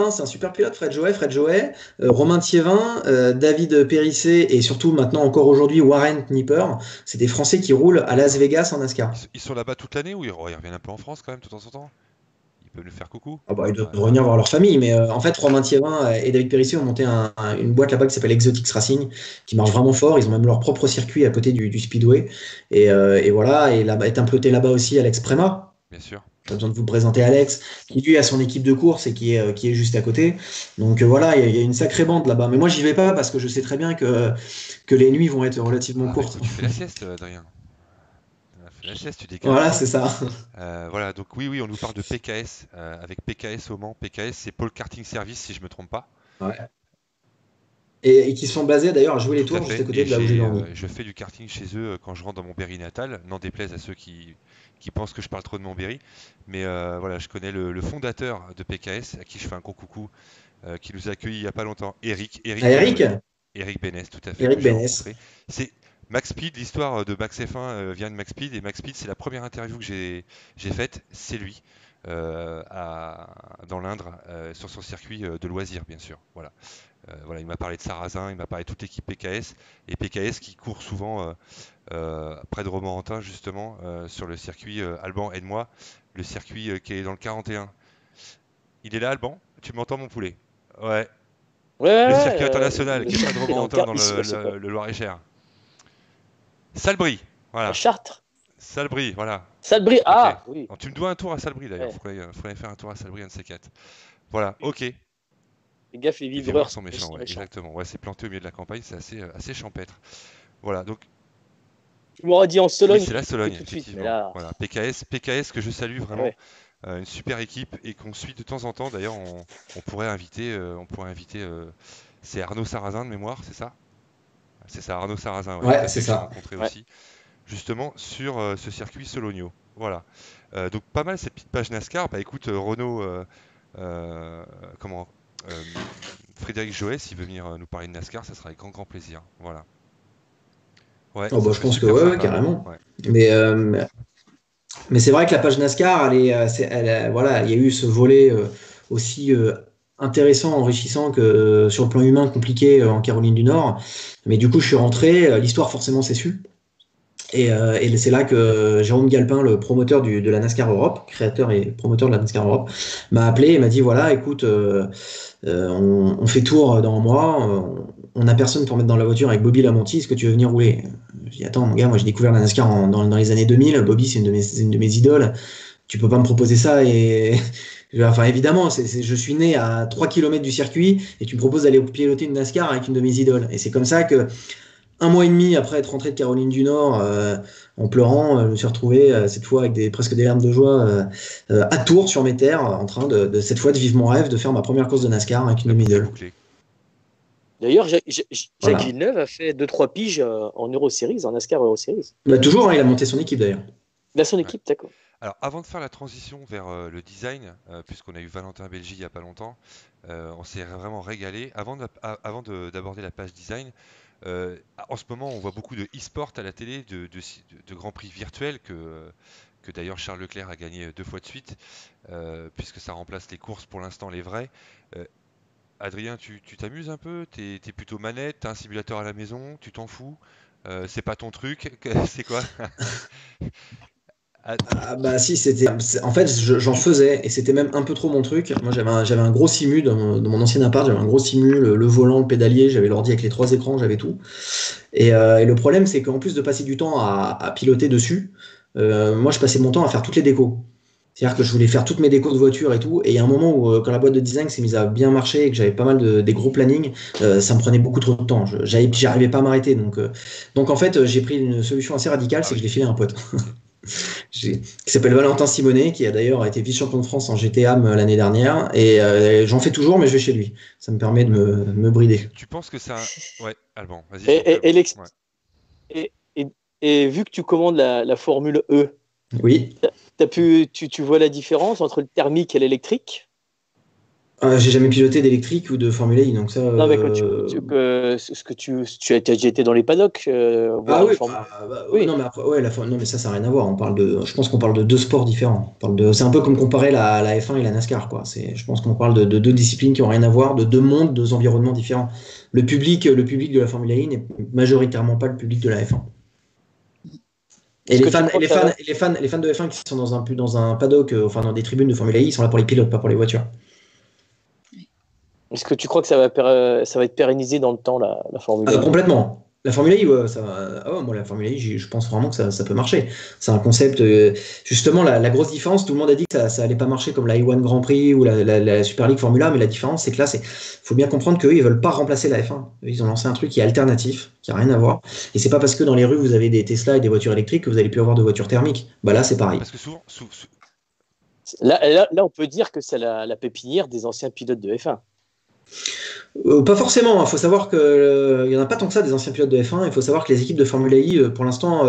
Fred Joët, Romain Thiévin, David Périssé et surtout maintenant encore aujourd'hui Warren Knipper. C'est des Français qui roulent à Las Vegas en NASCAR. Ils sont là-bas toute l'année ou ils reviennent un peu en France quand même de temps en temps? Ils peuvent nous faire coucou? Ils doivent revenir voir leur famille, mais en fait Romain Thiévin et David Périssé ont monté une boîte là-bas qui s'appelle Exotics Racing, qui marche vraiment fort. Ils ont même leur propre circuit à côté du Speedway. Et voilà, et là est implanté là-bas aussi Alex Prema. Bien sûr. Pas besoin de vous présenter Alex, qui lui a son équipe de course et qui est juste à côté. Donc voilà, il y a une sacrée bande là-bas. Mais moi, j'y vais pas parce que je sais très bien que les nuits vont être relativement courtes. Tu fais la sieste, Adrien. La sieste, tu décales. Voilà, c'est ça. Voilà, donc oui, on nous parle de PKS, avec PKS au Mans. PKS, c'est Paul Karting Service, si je me trompe pas. Ouais. Et qui sont basés d'ailleurs à jouer les tours juste à côté de là où j'ai grandi. Je fais du karting chez eux quand je rentre dans mon Berry natal, n'en déplaise à ceux qui pensent que je parle trop de mon Berry. Mais voilà, je connais le fondateur de PKS, à qui je fais un gros coucou, qui nous a accueillis il n'y a pas longtemps, Eric Bénès, tout à fait. Eric Bénès. C'est Max Speed, l'histoire de Max F1 vient de Max Speed, et Max Speed, c'est la première interview que j'ai faite, c'est lui, dans l'Indre, sur son circuit de loisirs, bien sûr. Voilà. Voilà, il m'a parlé de Sarrazin, il m'a parlé de toute l'équipe PKS, et PKS qui court souvent près de Romorantin, justement, sur le circuit Alban Aide-moi, le circuit qui est dans le 41. Il est là, Alban? Tu m'entends, mon poulet? Ouais. Le circuit international qui est près de Romorantin dans le Loir-et-Cher. Salbris, voilà. Chartres. Salbris, voilà. Salbris, okay. ah oui. Alors, tu me dois un tour à Salbris d'ailleurs, il faudrait faire un tour à Salbris, un de ces quatre. Voilà, ok. Fais gaffe, les vivreurs sont méchants, ouais, exactement. Ouais, c'est planté au milieu de la campagne, c'est assez champêtre. Voilà, donc. Tu m'aurais dit en Sologne. Oui, c'est la Sologne, tout de suite, effectivement. mais là... Voilà, PKS que je salue vraiment. Ouais. Une super équipe et qu'on suit de temps en temps. D'ailleurs, on pourrait inviter, c'est Arnaud Sarrazin de mémoire, c'est ça? C'est ça, Arnaud Sarrazin. Ouais, c'est ça. Rencontré aussi, justement sur ce circuit Sologno. Voilà. Donc pas mal cette petite page NASCAR. Bah écoute, Renaud, Frédéric Joët, s'il veut venir nous parler de NASCAR, ça sera avec grand plaisir. Voilà. Ouais, je pense que ouais, carrément. Ouais. Mais c'est vrai que la page NASCAR, voilà, il y a eu ce volet aussi intéressant, enrichissant que sur le plan humain compliqué en Caroline du Nord. Mais du coup, je suis rentré, l'histoire forcément s'est su. Et c'est là que Jérôme Galpin, le promoteur de la NASCAR Europe, créateur et promoteur de la NASCAR Europe, m'a appelé et m'a dit voilà, écoute, on fait tour dans un mois, on n'a personne pour mettre dans la voiture avec Bobby Lamonti, est-ce que tu veux venir rouler? Je dis attends mon gars, moi j'ai découvert la NASCAR dans les années 2000, Bobby c'est une de mes idoles, tu peux pas me proposer ça et... Enfin évidemment, je suis né à 3 km du circuit et tu me proposes d'aller piloter une NASCAR avec une de mes idoles. Et c'est comme ça que 1 mois et demi après être rentré de Caroline du Nord, en pleurant, je me suis retrouvé cette fois avec presque des larmes de joie à Tours sur mes terres, en train de cette fois de vivre mon rêve, de faire ma première course de NASCAR avec une de mes idoles. D'ailleurs, Jacques Villeneuve a fait 2-3 piges en Euroseries, en NASCAR Euroseries. Toujours, hein, il a monté son équipe d'ailleurs. Il a son équipe, d'accord. Alors, avant de faire la transition vers le design, puisqu'on a eu Valentin Belgi il n'y a pas longtemps, on s'est vraiment régalé. Avant d'aborder la page design, en ce moment, on voit beaucoup de e-sport à la télé, de grands prix virtuels que d'ailleurs Charles Leclerc a gagné 2 fois de suite, puisque ça remplace les courses pour l'instant, les vraies. Adrien, tu t'amuses un peu? T'es plutôt manette, t'as un simulateur à la maison, tu t'en fous? C'est pas ton truc? C'est quoi? Ah, Ah, bah si, en fait, j'en faisais, et c'était même un peu trop mon truc. Moi, j'avais un gros simu dans mon ancien appart, j'avais un gros simu, le volant, le pédalier, j'avais l'ordi avec les 3 écrans, j'avais tout. Et le problème, c'est qu'en plus de passer du temps à piloter dessus, moi, je passais mon temps à faire toutes les décos. C'est-à-dire que je voulais faire toutes mes décos de voiture et tout. Et il y a un moment où, quand la boîte de design s'est mise à bien marcher et que j'avais pas mal des gros plannings, ça me prenait beaucoup trop de temps. J'arrivais pas à m'arrêter. Donc en fait, j'ai pris une solution assez radicale, ah c'est que oui. je l'ai filé à un pote. Qui s'appelle Valentin Simonet, qui a d'ailleurs été vice-champion de France en GTAM l'année dernière. Et j'en fais toujours, mais je vais chez lui. Ça me permet de me brider. Tu penses que ça... Ouais, Alban, vas-y. Et, l'ex- Ouais. et, et- et vu que tu commandes la Formule E, Oui. tu vois la différence entre le thermique et l'électrique? J'ai jamais piloté d'électrique ou de Formule I, donc ça. Non, mais tu as déjà été dans les paddocks, voir Ah la oui, Formule. ouais, Oui. non, mais après, ouais, non, mais ça n'a rien à voir. Je pense qu'on parle de deux sports différents. C'est un peu comme comparer la F1 et la NASCAR, quoi. Je pense qu'on parle de deux disciplines qui ont rien à voir, de deux mondes, deux environnements différents. Le public de la Formule 1 n'est majoritairement pas le public de la F1. Et Est-ce les que tu fans, crois et les que ça fans, va- et les fans de F1 qui sont dans un paddock, enfin dans des tribunes de Formule 1, ils sont là pour les pilotes, pas pour les voitures. Est-ce que tu crois que ça va être pérennisé dans le temps, la Formule 1? Complètement. La Formule I, ouais, moi, la Formule I, je pense vraiment que ça peut marcher. C'est un concept. Justement, la grosse différence, tout le monde a dit que ça allait pas marcher comme la I1 Grand Prix ou la Super League Formula, mais la différence, c'est que là, faut bien comprendre qu'eux, ils veulent pas remplacer la F1. Eux, ils ont lancé un truc qui est alternatif, qui a rien à voir. Et c'est pas parce que dans les rues, vous avez des Tesla et des voitures électriques que vous allez plus avoir de voitures thermiques. Bah là, c'est pareil. Parce que souvent... Là, on peut dire que c'est la pépinière des anciens pilotes de F1. Pas forcément. Il faut savoir qu'il n'y en a pas tant que ça des anciens pilotes de F1. Il faut savoir que les équipes de Formule I, pour l'instant,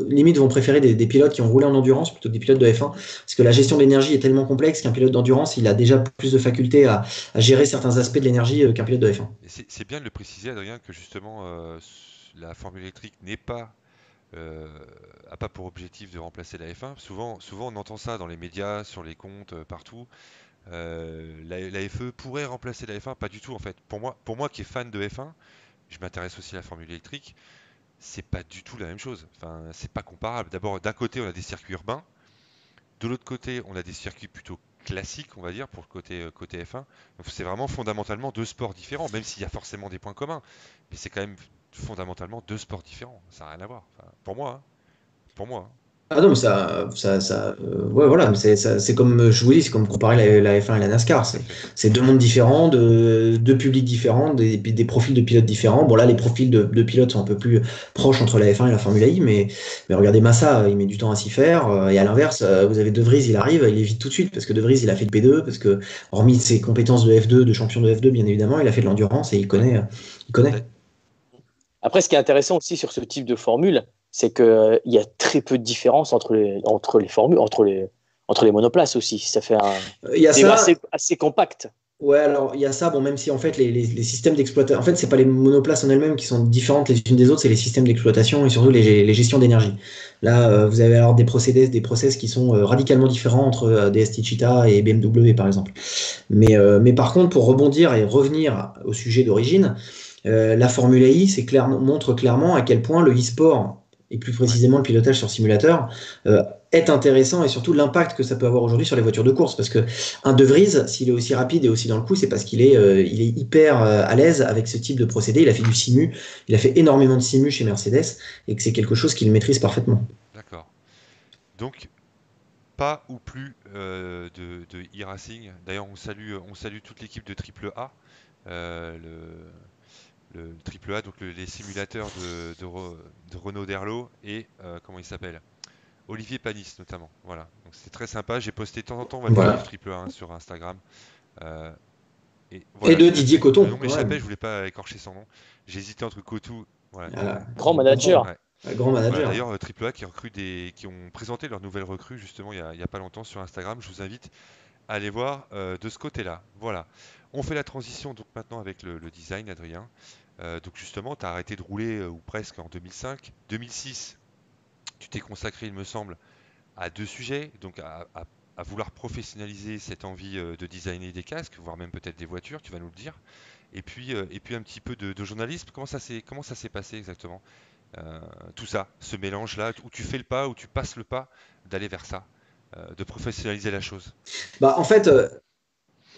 limite vont préférer des pilotes qui ont roulé en endurance plutôt que des pilotes de F1. Parce que la gestion de l'énergie est tellement complexe qu'un pilote d'endurance, il a déjà plus de facultés à gérer certains aspects de l'énergie qu'un pilote de F1. C'est bien de le préciser, Adrien, que justement, la formule électrique n'est pas... a pas pour objectif de remplacer la F1. Souvent, on entend ça dans les médias, sur les comptes, partout. La FE pourrait remplacer la F1, pas du tout en fait. Pour moi qui est fan de F1, je m'intéresse aussi à la formule électrique. C'est pas du tout la même chose. Enfin, c'est pas comparable. D'abord, d'un côté, on a des circuits urbains. De l'autre côté, on a des circuits plutôt classiques, on va dire, pour le côté F1. Donc, c'est vraiment fondamentalement deux sports différents, même s'il y a forcément des points communs. Mais c'est quand même fondamentalement deux sports différents. Ça n'a rien à voir. Enfin, pour moi, hein. Pour moi, hein. Ah non, mais ouais, voilà, mais c'est comme, je vous dis, c'est comme comparer la F1 et la NASCAR. Tout à fait. C'est deux mondes différents, deux publics différents, des profils de pilotes différents. Bon, là, les profils de pilotes sont un peu plus proches entre la F1 et la Formule I, mais regardez Massa, il met du temps à s'y faire. Et à l'inverse, vous avez De Vries, il arrive, il est vite tout de suite, parce que De Vries, il a fait de P2, parce que, hormis ses compétences de F2, de champion de F2, bien évidemment, il a fait de l'endurance et il connaît. Après, ce qui est intéressant aussi sur ce type de formule, c'est qu'il y a très peu de différence entre les formules, entre les monoplaces aussi. Ça fait un Il y a débat ça. assez compact. Ouais, alors il y a ça, bon, même si en fait les systèmes d'exploitation, en fait, c'est pas les monoplaces en elles-mêmes qui sont différentes les unes des autres, c'est les systèmes d'exploitation et surtout les gestions d'énergie. Là, vous avez alors des process qui sont radicalement différents entre DST Cheetah et BMW par exemple. Mais par contre, pour rebondir et revenir au sujet d'origine, la Formule I montre clairement à quel point le e-sport, et plus précisément le pilotage sur simulateur, est intéressant et surtout l'impact que ça peut avoir aujourd'hui sur les voitures de course. Parce que un De Vries, s'il est aussi rapide et aussi dans le coup, c'est parce qu'il est hyper à l'aise avec ce type de procédé. Il a fait du simu, il a fait énormément de simu chez Mercedes et que c'est quelque chose qu'il maîtrise parfaitement. D'accord. Donc, pas ou plus de e-racing. D'ailleurs, on salue toute l'équipe de Triple A, le Triple A, donc les simulateurs de Renaud Derlot et comment il s'appelle? Olivier Panis notamment. Voilà. Donc c'est très sympa. J'ai posté de temps en temps, on va Voilà. parler du Triple A hein, sur Instagram. Et Et de Didier Coton. Le nom m'échappait, je voulais pas écorcher son nom. J'hésitais entre Cotou. Voilà. Grand manager. Ouais. Un grand manager. Voilà, d'ailleurs, Triple A qui ont présenté leur nouvelle recrue justement il y a pas longtemps sur Instagram. Je vous invite à aller voir de ce côté-là. Voilà. On fait la transition donc maintenant avec le design, Adrien. Donc justement, tu as arrêté de rouler ou presque en 2005. 2006, tu t'es consacré, il me semble, à deux sujets, donc à vouloir professionnaliser cette envie de designer des casques, voire même peut-être des voitures, tu vas nous le dire, et puis un petit peu de journalisme. Comment ça s'est passé exactement? Tout ça, ce mélange-là, où tu fais le pas, où tu passes le pas, d'aller vers ça, de professionnaliser la chose. Bah, en fait,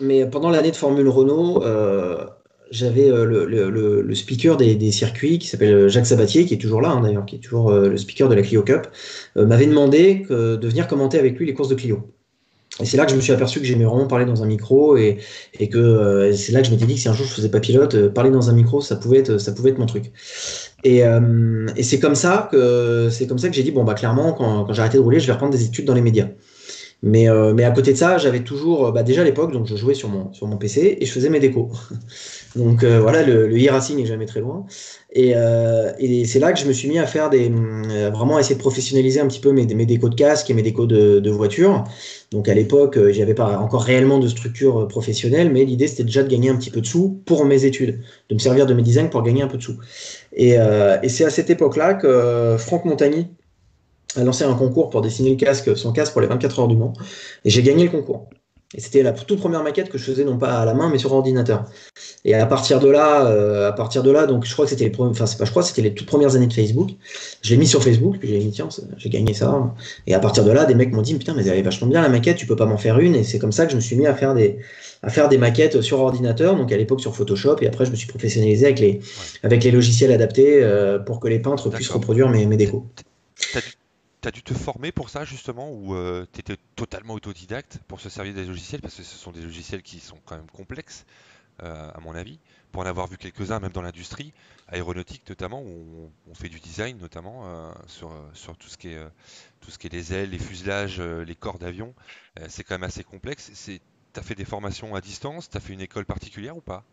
mais pendant l'année de Formule Renault, j'avais le speaker des circuits qui s'appelle Jacques Sabatier, qui est toujours là hein, d'ailleurs, qui est toujours le speaker de la Clio Cup, m'avait demandé de venir commenter avec lui les courses de Clio. Et c'est là que je me suis aperçu que j'aimais vraiment parler dans un micro et que c'est là que je m'étais dit que si un jour je faisais pas pilote, parler dans un micro, ça pouvait être mon truc. Et c'est comme ça que j'ai dit bon bah clairement quand j'ai arrêté de rouler, je vais reprendre des études dans les médias. Mais à côté de ça, j'avais toujours bah, déjà à l'époque, donc je jouais sur mon PC et je faisais mes décos. Donc voilà, le e-racing n'est jamais très loin. Et c'est là que je me suis mis à faire vraiment essayer de professionnaliser un petit peu mes décos de casque et mes décos de voiture. Donc à l'époque, j'avais pas encore réellement de structure professionnelle, mais l'idée c'était déjà de gagner un petit peu de sous pour mes études, de me servir de mes designs pour gagner un peu de sous. Et c'est à cette époque-là que Franck Montagny a lancé un concours pour dessiner son casque pour les 24 heures du Mans. Et j'ai gagné le concours. Et c'était la toute première maquette que je faisais non pas à la main mais sur ordinateur. Et à partir de là, donc je crois que c'était c'était les toutes premières années de Facebook. Je l'ai mis sur Facebook, puis j'ai dit tiens, j'ai gagné ça. Et à partir de là, des mecs m'ont dit putain mais elle est vachement bien la maquette, tu peux pas m'en faire une. Et c'est comme ça que je me suis mis à faire des maquettes sur ordinateur, donc à l'époque sur Photoshop. Et après je me suis professionnalisé avec les logiciels adaptés pour que les peintres puissent reproduire mes décos. T'as dû te former pour ça justement ou tu étais totalement autodidacte pour se servir des logiciels parce que ce sont des logiciels qui sont quand même complexes à mon avis, pour en avoir vu quelques-uns même dans l'industrie aéronautique notamment où on fait du design notamment sur tout ce qui est les ailes, les fuselages, les corps d'avion, c'est quand même assez complexe. T'as fait des formations à distance, t'as fait une école particulière ou pas?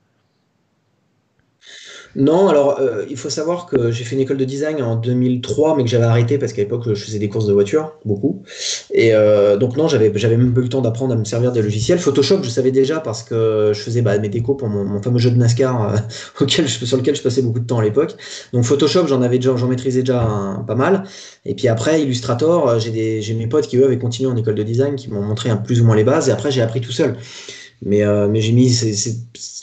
Non, alors il faut savoir que j'ai fait une école de design en 2003, mais que j'avais arrêté parce qu'à l'époque je faisais des courses de voiture, beaucoup. Et donc non, j'avais même pas eu le temps d'apprendre à me servir des logiciels. Photoshop, je savais déjà parce que je faisais mes décos pour mon fameux jeu de NASCAR sur lequel je passais beaucoup de temps à l'époque. Donc Photoshop, j'en maîtrisais déjà pas mal. Et puis après Illustrator, j'ai mes potes qui eux avaient continué en école de design, qui m'ont montré plus ou moins les bases. Et après j'ai appris tout seul. Mais j'ai mis,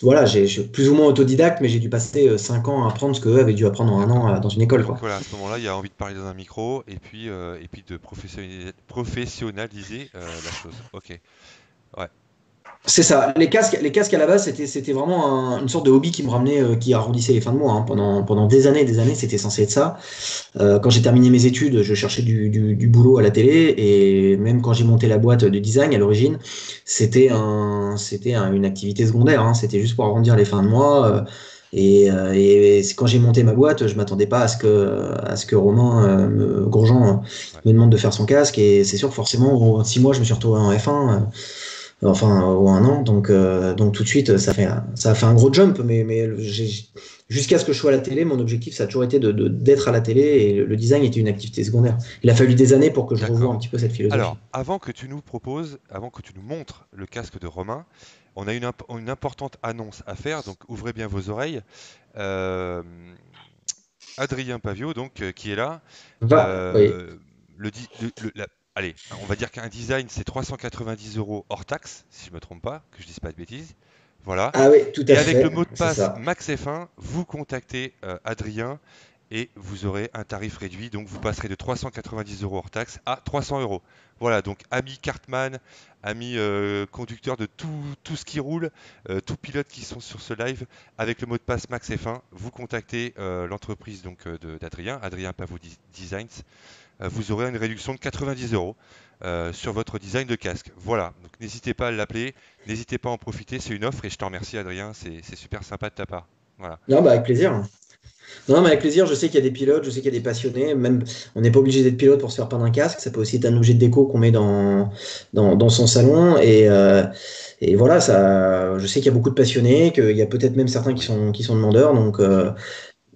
voilà, j'ai plus ou moins autodidacte, mais j'ai dû passer 5 ans à apprendre ce qu'eux avaient dû apprendre en un an dans une école, quoi. Voilà, à ce moment-là, il y a envie de parler dans un micro et puis de professionnaliser la chose. Ok, ouais, C'est ça. Les casques à la base, c'était vraiment une sorte de hobby qui me ramenait, qui arrondissait les fins de mois. Hein. Pendant des années, c'était censé être ça. Quand j'ai terminé mes études, je cherchais du boulot à la télé et même quand j'ai monté la boîte de design à l'origine, c'était une activité secondaire. Hein. C'était juste pour arrondir les fins de mois. Et quand j'ai monté ma boîte, je m'attendais pas à ce que Romain Grosjean ouais. me demande de faire son casque. Et c'est sûr que forcément, en 6 mois, je me suis retrouvé en F1. Enfin, ou un an, donc tout de suite, ça a fait un gros jump, mais jusqu'à ce que je sois à la télé, mon objectif, ça a toujours été d'être à la télé, et le design était une activité secondaire. Il a fallu des années pour que je revoie un petit peu cette philosophie. Alors, avant que tu nous montres le casque de Romain, on a une importante annonce à faire, donc ouvrez bien vos oreilles. Euh, Adrien Pavio, donc, qui est là. Oui. Le, di- le- la- Allez, on va dire qu'un design, c'est 390 € hors taxe, si je me trompe pas, que je dise pas de bêtises. Voilà. Ah oui, tout à Et fait. avec le mot de C'est passe ça. MaxF1, vous contactez Adrien et vous aurez un tarif réduit. Donc vous passerez de 390 € hors taxe à 300 €. Voilà, donc ami Cartman, ami conducteur de tout ce qui roule, tout pilote qui sont sur ce live, avec le mot de passe MaxF1, vous contactez l'entreprise donc d'Adrien, Adrien Pavot Designs. Vous aurez une réduction de 90 € sur votre design de casque. Voilà, donc n'hésitez pas à l'appeler, n'hésitez pas à en profiter, c'est une offre et je te remercie Adrien, c'est super sympa de ta part. Voilà. Non, avec plaisir. Non, mais avec plaisir, je sais qu'il y a des pilotes, je sais qu'il y a des passionnés, même on n'est pas obligé d'être pilote pour se faire peindre un casque, ça peut aussi être un objet de déco qu'on met dans son salon, et voilà, je sais qu'il y a beaucoup de passionnés, qu'il y a peut-être même certains qui sont demandeurs,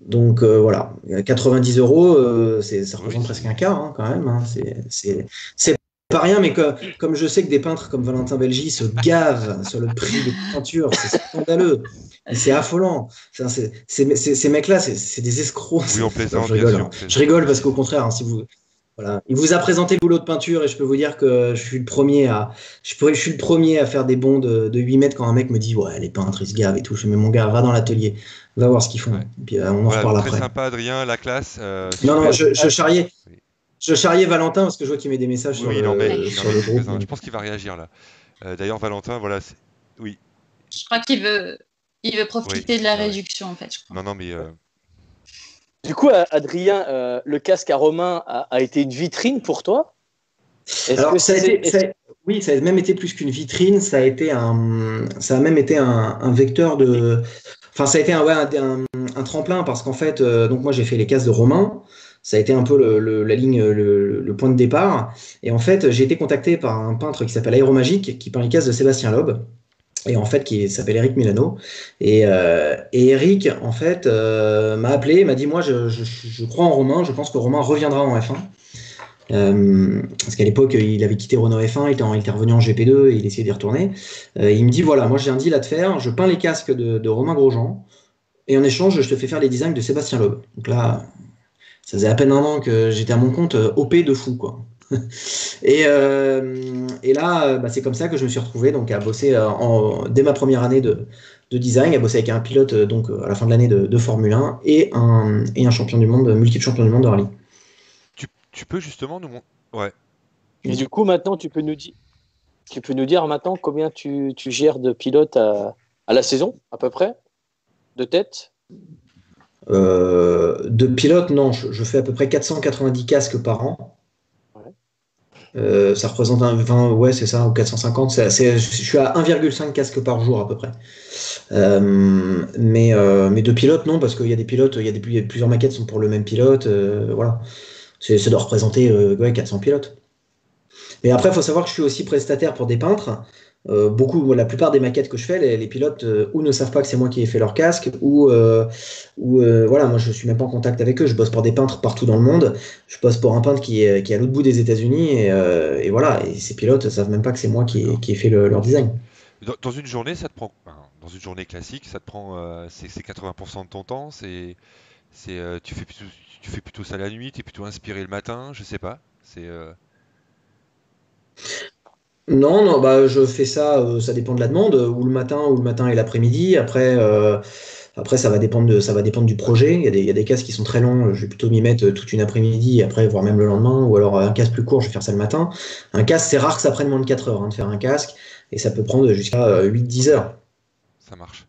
donc voilà, 90 €, ça représente presque un quart quand même, hein, c'est pas rien, mais comme je sais que des peintres comme Valentin Belgy se gavent sur le prix des peintures, c'est scandaleux. Et c'est affolant. Enfin, ces mecs-là, c'est des escrocs. Oui, on plaisante, Je rigole. bien sûr. Je rigole parce qu'au contraire, si vous Voilà. Il vous a présenté le boulot de peinture et je peux vous dire que je suis le premier à faire des bonds de 8 mètres quand un mec me dit ouais les peintres ils se gavent et tout. Je dis mais mon gars va dans l'atelier, va voir ce qu'ils font. Ouais. Et puis on en Voilà, reparle donc très après. sympa, Adrien, la classe, Non, super. Oui, je charriais Valentin parce que je vois qu'il met des messages oui, sur oui, il en met, Ouais. il en sur met le groupe. quelques-uns. Je pense qu'il va réagir là. D'ailleurs, Valentin, voilà, oui, Je crois il veut oui, profiter de la ouais, ouais. réduction, en fait, je crois. Non, non, mais Du coup, Adrien, le casque à Romain a été une vitrine pour toi? Est-ce que Alors c'est oui, ça a même été plus qu'une vitrine, ça a même été un vecteur de, enfin ça a été un tremplin parce qu'en fait, donc moi j'ai fait les cases de Romain, ça a été un peu la ligne, le point de départ, et en fait j'ai été contacté par un peintre qui s'appelle Aéromagique qui peint les cases de Sébastien Loeb. Et en fait, qui s'appelle Eric Milano. Et Eric, en fait, m'a appelé, m'a dit, moi, je crois en Romain, je pense que Romain reviendra en F1. Parce qu'à l'époque, il avait quitté Renault F1, il était revenu en GP2 et il essayait d'y retourner. Il me dit voilà, moi j'ai un deal à te faire, je peins les casques de Romain Grosjean et en échange, je te fais faire les designs de Sébastien Loeb. Donc là, ça faisait à peine un an que j'étais à mon compte, OP de fou, quoi. Et là, c'est comme ça que je me suis retrouvé donc, à bosser dès ma première année de design, à bosser avec un pilote donc, à la fin de l'année de Formule 1 et un champion du monde, multiple champion du monde de rallye. tu peux justement nous montrer. Ouais. Et du coup, maintenant, tu peux nous dire maintenant combien tu gères de pilotes à la saison, à peu près, de tête? De pilote, non, je fais à peu près 490 casques par an. Ouais. Ça représente un 20, ouais, c'est ça, ou 450. Je suis à 1,5 casques par jour à peu près. Mais de pilote, non, parce qu'il y a des pilotes, il y a plusieurs maquettes sont pour le même pilote. Voilà. Ça doit représenter ouais, 400 pilotes. Mais après, il faut savoir que je suis aussi prestataire pour des peintres. La plupart des maquettes que je fais, les pilotes ou ne savent pas que c'est moi qui ai fait leur casque, voilà, moi je suis même pas en contact avec eux. Je bosse pour des peintres partout dans le monde. Je bosse pour un peintre qui est à l'autre bout des États-Unis et voilà. Et ces pilotes ne savent même pas que c'est moi qui ai fait leur design. Dans une journée, ça te prend. Dans une journée classique, ça te prend. C'est 80% de ton temps. Tu fais plutôt ça la nuit. Tu es plutôt inspiré le matin. Je sais pas. Non, non, je fais ça, ça dépend de la demande, ou le matin et l'après-midi. Après, ça va dépendre du projet. Il y a des casques qui sont très longs, je vais plutôt m'y mettre toute une après-midi, après, voire même le lendemain, ou alors un casque plus court, je vais faire ça le matin. Un casque, c'est rare que ça prenne moins de 4 heures de faire un casque, et ça peut prendre jusqu'à 8-10 heures. Ça marche.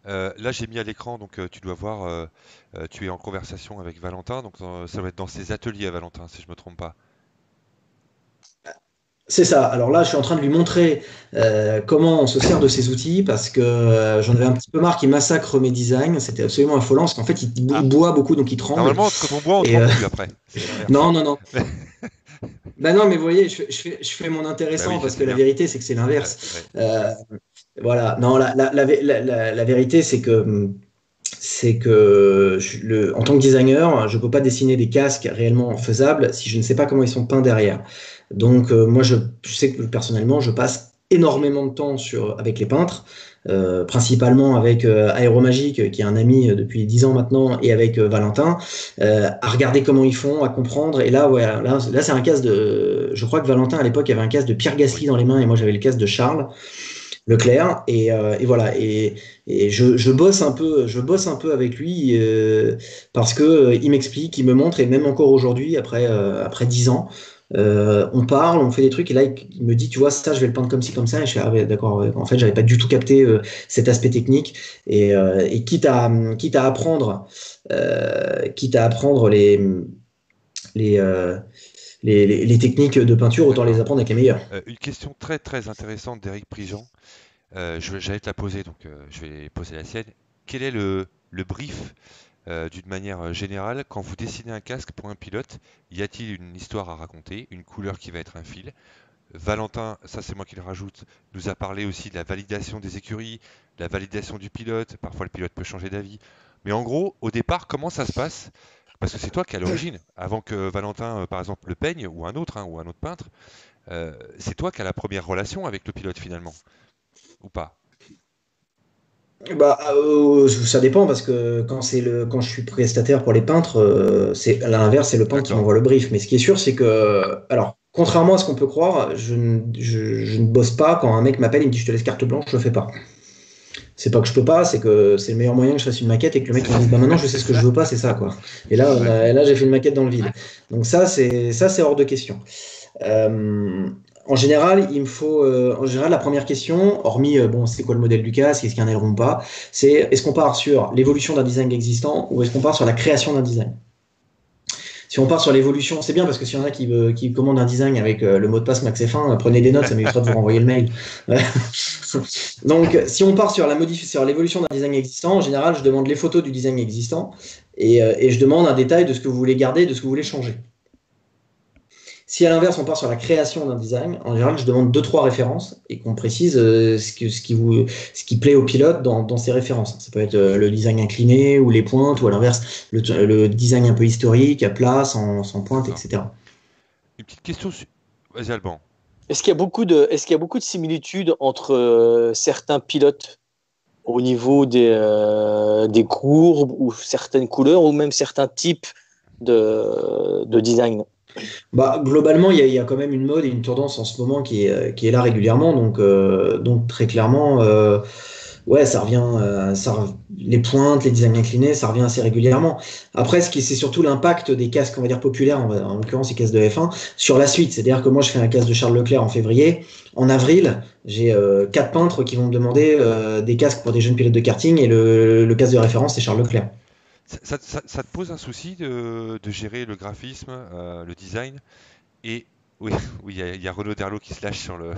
Là, j'ai mis à l'écran, donc tu dois voir. Tu es en conversation avec Valentin. Donc ça doit être dans ses ateliers à Valentin, si je me trompe pas. C'est ça. Alors là, je suis en train de lui montrer comment on se sert de ces outils parce que j'en avais un petit peu marre qu'il massacre mes designs. C'était absolument affolant parce qu'en fait, il boit beaucoup, donc il tremble. Normalement, quand on boit, on Et, tremble plus après. C'est l'inverse. non, non, non. Ben non, mais vous voyez, je fais mon Bah intéressant oui, je parce sais que la bien. vérité, c'est que c'est Ouais, l'inverse. ouais. Voilà. Non, la vérité, c'est que en tant que designer, je ne peux pas dessiner des casques réellement faisables si je ne sais pas comment ils sont peints derrière. Donc, moi, je sais que personnellement, je passe énormément de temps avec les peintres, principalement avec Aéromagique, qui est un ami depuis 10 ans maintenant, et avec Valentin, à regarder comment ils font, à comprendre. Et là, voilà, là c'est un casque de. Je crois que Valentin, à l'époque, avait un casque de Pierre Gasly Oui. dans les mains, et moi, j'avais le casque de Charles Leclerc. Et voilà. Et je bosse un peu avec lui parce que il m'explique, il me montre, et même encore aujourd'hui, après 10 ans. On parle, on fait des trucs, et là il me dit, tu vois, ça je vais le peindre comme ci, comme ça, et je fais, ah ouais, d'accord, ouais. En fait, j'avais pas du tout capté cet aspect technique, et quitte à apprendre les, euh, les techniques de peinture, autant les D'accord. apprendre avec les meilleurs. Une question très très intéressante d'Éric Prigent. J'allais te la poser, donc je vais poser la sienne. Quel est le brief d'une manière générale quand vous dessinez un casque pour un pilote? Y a-t-il une histoire à raconter, une couleur qui va être un fil? Valentin, ça c'est moi qui le rajoute, nous a parlé aussi de la validation des écuries, de la validation du pilote. Parfois le pilote peut changer d'avis. Mais en gros, au départ, comment ça se passe? Parce que c'est toi qui es à l'origine. Avant que Valentin, par exemple, le peigne, ou un autre, hein, ou un autre peintre, c'est toi qui as la première relation avec le pilote finalement, ou pas? Ça dépend parce que quand je suis prestataire pour les peintres, c'est à l'inverse, c'est le peintre qui m'envoie le brief. Mais ce qui est sûr, c'est que, alors, contrairement à ce qu'on peut croire, je ne bosse pas quand un mec m'appelle, il me dit je te laisse carte blanche, je le fais pas. C'est pas que je peux pas, c'est que c'est le meilleur moyen que je fasse une maquette et que le mec me dise bah maintenant je sais ce que je veux pas, c'est ça quoi. Et là, là j'ai fait une maquette dans le vide. Donc ça c'est hors de question. En général, il me faut, la première question, hormis c'est quoi le modèle du casque, est-ce qu'il y a un aileron ou pas, c'est est-ce qu'on part sur l'évolution d'un design existant ou est-ce qu'on part sur la création d'un design. Si on part sur l'évolution, c'est bien parce que s'il y en a qui commandent un design avec le mot de passe Max F1, prenez des notes, ça m'évitera de vous renvoyer le mail. Donc, si on part sur l'évolution d'un design existant, en général, je demande les photos du design existant et je demande un détail de ce que vous voulez garder, de ce que vous voulez changer. Si à l'inverse, on part sur la création d'un design, en général, je demande 2-3 références et qu'on précise ce qui plaît au pilote dans ces références. Ça peut être le design incliné ou les pointes, ou à l'inverse, le design un peu historique, à plat, sans pointe, etc. Une petite question. Vas-y, Alban. Est-ce qu'il y a beaucoup de similitudes entre certains pilotes au niveau des courbes ou certaines couleurs ou même certains types de design? Globalement, il y a quand même une mode et une tendance en ce moment qui est là régulièrement. Donc très clairement, ça revient. Les pointes, les designs inclinés, ça revient assez régulièrement. Après, c'est surtout l'impact des casques, on va dire populaires, en l'occurrence les casques de F1, sur la suite. C'est-à-dire que moi, je fais un casque de Charles Leclerc en février. En avril, j'ai 4 peintres qui vont me demander des casques pour des jeunes pilotes de karting et le casque de référence, c'est Charles Leclerc. Ça te pose un souci de gérer le graphisme, le design et oui, il y a Renaud Derlot qui se lâche sur le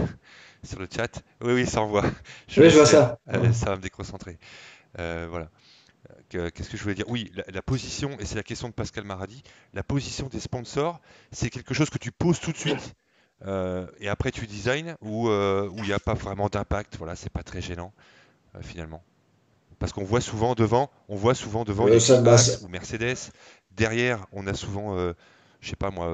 chat. Oui, ça envoie. Je vois ça. Ça va me déconcentrer. Voilà. Qu'est-ce que je voulais dire? Oui, la position, et c'est la question de Pascal Maradi, la position des sponsors, c'est quelque chose que tu poses tout de suite et après tu designs où il n'y a pas vraiment d'impact. Voilà, c'est pas très gênant finalement. Parce qu'on voit souvent devant, Max ou Mercedes. Derrière, on a souvent, je sais pas moi,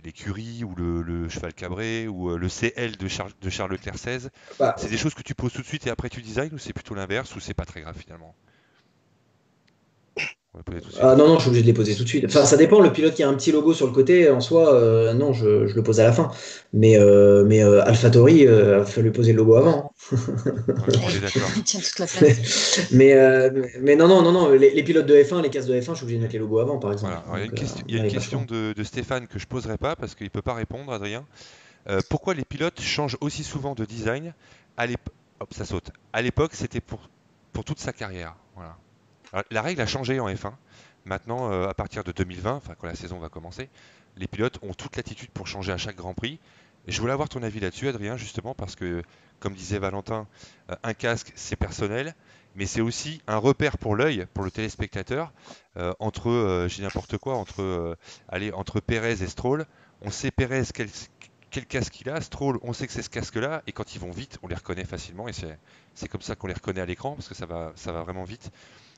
l'écurie ou le cheval cabré ou le CL de Charles Leclerc 16. C'est des choses que tu poses tout de suite et après tu designs ou c'est plutôt l'inverse ou c'est pas très grave finalement? Non, je suis obligé de les poser tout de suite. Enfin, ça dépend. Le pilote qui a un petit logo sur le côté, en soi, non, je le pose à la fin. Mais AlphaTauri, il faut lui poser le logo avant. On est d'accord. Il tient toute la place. mais non. Les pilotes de F1, les casques de F1, je suis obligé de mettre les logos avant, par exemple. Voilà. Alors, il y a une question de Stéphane que je poserai pas parce qu'il peut pas répondre, Adrien. Pourquoi les pilotes changent aussi souvent de design Hop, ça saute. À l'époque, c'était pour toute sa carrière. Voilà. Alors, la règle a changé en F1. Maintenant, à partir de 2020, enfin quand la saison va commencer, les pilotes ont toute l'attitude pour changer à chaque Grand Prix. Et je voulais avoir ton avis là-dessus, Adrien, justement, parce que, comme disait Valentin, un casque, c'est personnel, mais c'est aussi un repère pour l'œil, pour le téléspectateur, j'ai n'importe quoi, entre Pérez et Stroll. On sait Pérez quel casque il a, Stroll, on sait que c'est ce casque-là, et quand ils vont vite, on les reconnaît facilement, et c'est comme ça qu'on les reconnaît à l'écran, parce que ça va vraiment vite.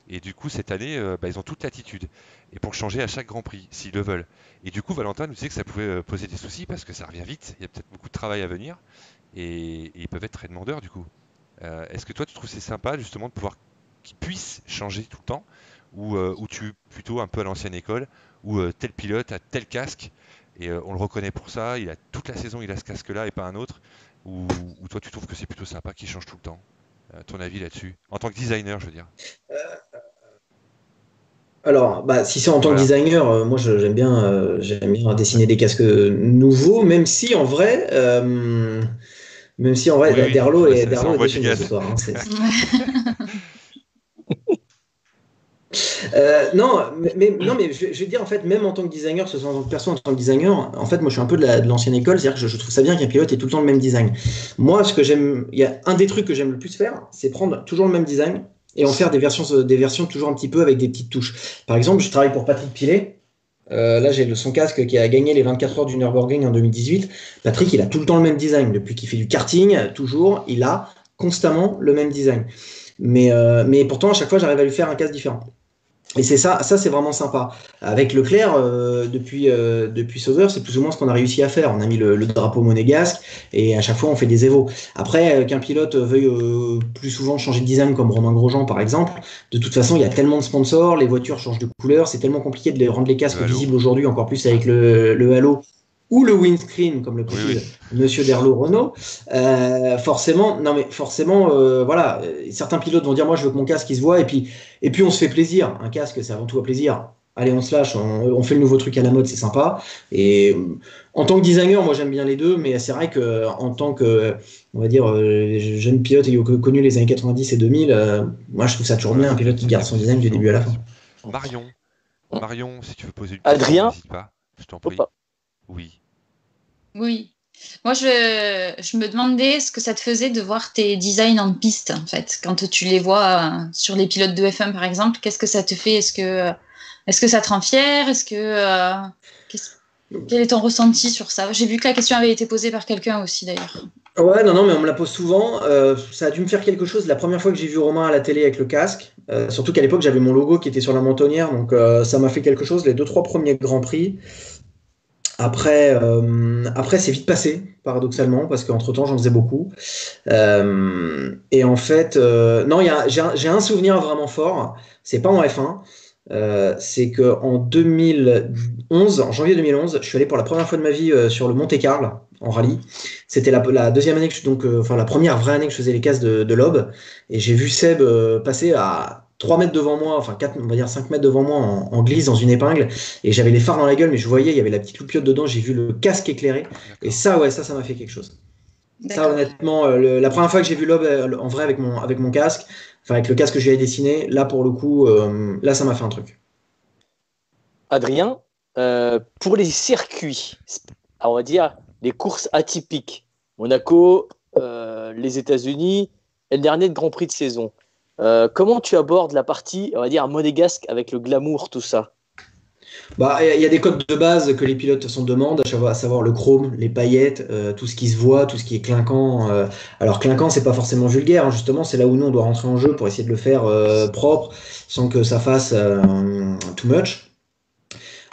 Et du coup, cette année, ils ont toute l'attitude. Et pour changer à chaque Grand Prix, s'ils le veulent. Et du coup, Valentin nous disait que ça pouvait poser des soucis parce que ça revient vite. Il y a peut-être beaucoup de travail à venir. Et ils peuvent être très demandeurs du coup. Est-ce que toi, tu trouves c'est sympa justement de pouvoir qu'ils puissent changer tout le temps? Ou tu plutôt un peu à l'ancienne école, où tel pilote a tel casque et on le reconnaît pour ça. Il a toute la saison, il a ce casque-là et pas un autre. Ou toi, tu trouves que c'est plutôt sympa qu'il change tout le temps? Ton avis là-dessus? En tant que designer, je veux dire. Alors, si c'est en tant que designer, moi j'aime bien dessiner des casques nouveaux, même si en vrai, Derlot est déchaîné ce soir. Non, mais je vais te dire en fait, même en tant que designer, ce soit en tant que perso, en tant que designer, en fait, moi je suis un peu de l'ancienne école, c'est-à-dire que je trouve ça bien qu'un pilote ait tout le temps le même design. Moi, il y a un des trucs que j'aime le plus faire, c'est prendre toujours le même design et en faire des versions toujours un petit peu avec des petites touches. Par exemple, je travaille pour Patrick Pilet. Là, j'ai son casque qui a gagné les 24 heures du Nürburgring en 2018. Patrick, il a tout le temps le même design. Depuis qu'il fait du karting, toujours, il a constamment le même design. Mais pourtant, à chaque fois, j'arrive à lui faire un casque différent. Et c'est ça c'est vraiment sympa. Avec Leclerc, depuis Sauber, c'est plus ou moins ce qu'on a réussi à faire. On a mis le drapeau monégasque et à chaque fois on fait des évos. Après, qu'un pilote veuille plus souvent changer de design comme Romain Grosjean par exemple, de toute façon il y a tellement de sponsors, les voitures changent de couleur, c'est tellement compliqué de rendre les casques visibles aujourd'hui, encore plus avec le halo ou le windscreen, comme le précise Monsieur Derlot Renault, forcément, voilà, certains pilotes vont dire moi je veux que mon casque il se voit, et puis on se fait plaisir. Un casque, c'est avant tout un plaisir. Allez, on se lâche, on fait le nouveau truc à la mode, c'est sympa. Et en tant que designer, moi j'aime bien les deux, mais c'est vrai que en tant que, on va dire, jeune pilote ayant connu les années 90 et 2000, moi je trouve ça toujours bien un pilote qui garde son design du début à la fin. Marion, si tu veux poser une question, Adrien, n'hésite pas, je t'en prie. Oui. Oui. Moi, je me demandais ce que ça te faisait de voir tes designs en piste, en fait. Quand tu les vois sur les pilotes de F1, par exemple, qu'est-ce que ça te fait? Est-ce que ça te rend fier? Quel est ton ressenti sur ça? J'ai vu que la question avait été posée par quelqu'un aussi, d'ailleurs. Ouais, non, mais on me la pose souvent. Ça a dû me faire quelque chose la première fois que j'ai vu Romain à la télé avec le casque. Surtout qu'à l'époque, j'avais mon logo qui était sur la mentonnière. Donc, ça m'a fait quelque chose les 2-3 premiers Grands Prix. Après, c'est vite passé, paradoxalement, parce qu'entre-temps, j'en faisais beaucoup. Et en fait, non, j'ai un souvenir vraiment fort. C'est pas en F1. C'est qu'en 2011, en janvier 2011, je suis allé pour la première fois de ma vie sur le Monte-Carlo en rallye. C'était la deuxième année la première vraie année que je faisais les casques de Lob. Et j'ai vu Seb passer à 3 mètres devant moi, enfin 4, on va dire 5 mètres devant moi en glisse dans une épingle. Et j'avais les phares dans la gueule, mais je voyais, il y avait la petite loupiote dedans. J'ai vu le casque éclairé. Et ça, ouais, ça m'a fait quelque chose. Ça, honnêtement, la première fois que j'ai vu Lob en vrai avec mon casque, enfin avec le casque que je lui ai dessiné, là pour le coup, là ça m'a fait un truc. Adrien, pour les circuits, on va dire les courses atypiques, Monaco, les États-Unis et le dernier Grand Prix de saison, comment tu abordes la partie, on va dire, monégasque avec le glamour, tout ça? Bah, il y a des codes de base que les pilotes de toute façon demandent, à savoir le chrome, les paillettes, tout ce qui se voit, tout ce qui est clinquant. Alors clinquant, c'est pas forcément vulgaire, hein, justement, c'est là où nous on doit rentrer en jeu pour essayer de le faire propre, sans que ça fasse too much.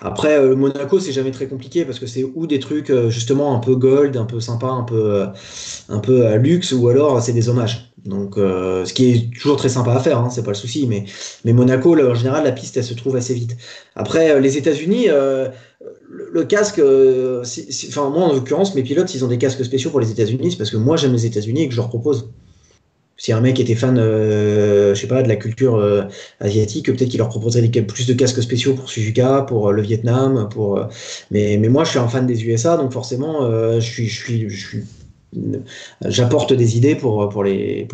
Après, le Monaco, c'est jamais très compliqué parce que c'est ou des trucs justement un peu gold, un peu sympa, un peu à luxe, ou alors c'est des hommages. Donc, ce qui est toujours très sympa à faire, hein, c'est pas le souci. Mais Monaco, là, en général, la piste, elle se trouve assez vite. Après, les États-Unis, le casque, enfin moi en l'occurrence, mes pilotes, s'ils ont des casques spéciaux pour les États-Unis, c'est parce que moi j'aime les États-Unis et que je leur propose. Si un mec était fan, je sais pas, de la culture asiatique, peut-être qu'il leur proposerait plus de casques spéciaux pour Suzuka, pour le Vietnam, mais moi je suis un fan des USA, donc forcément j'apporte des idées pour les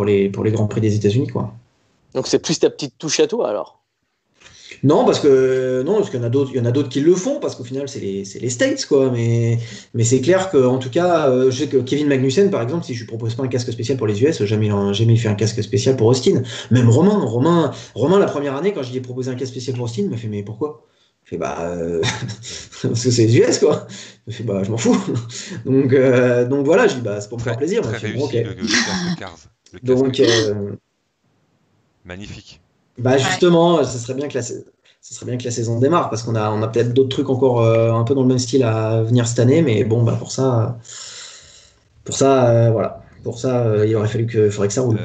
Grands Prix des États-Unis, quoi. Donc c'est plus ta petite touche à toi alors? Non, parce qu'il y en a d'autres qui le font, parce qu'au final, c'est les States, quoi. Mais c'est clair qu'en tout cas, je sais que Kevin Magnussen, par exemple, si je lui propose pas un casque spécial pour les US, jamais il fait un casque spécial pour Austin. Même Romain, la première année, quand je lui ai proposé un casque spécial pour Austin, il m'a fait, mais pourquoi? Je fais, parce que c'est les US, quoi. Il m'a fait, je m'en fous. Donc voilà, je dis, c'est pour me faire plaisir. Très réussi, okay. le casque Cars. Donc, magnifique. Justement, ce serait bien que la saison démarre, parce qu'on a peut-être d'autres trucs encore un peu dans le même style à venir cette année, mais bon, pour ça, voilà. Pour ça, il faudrait que ça roule.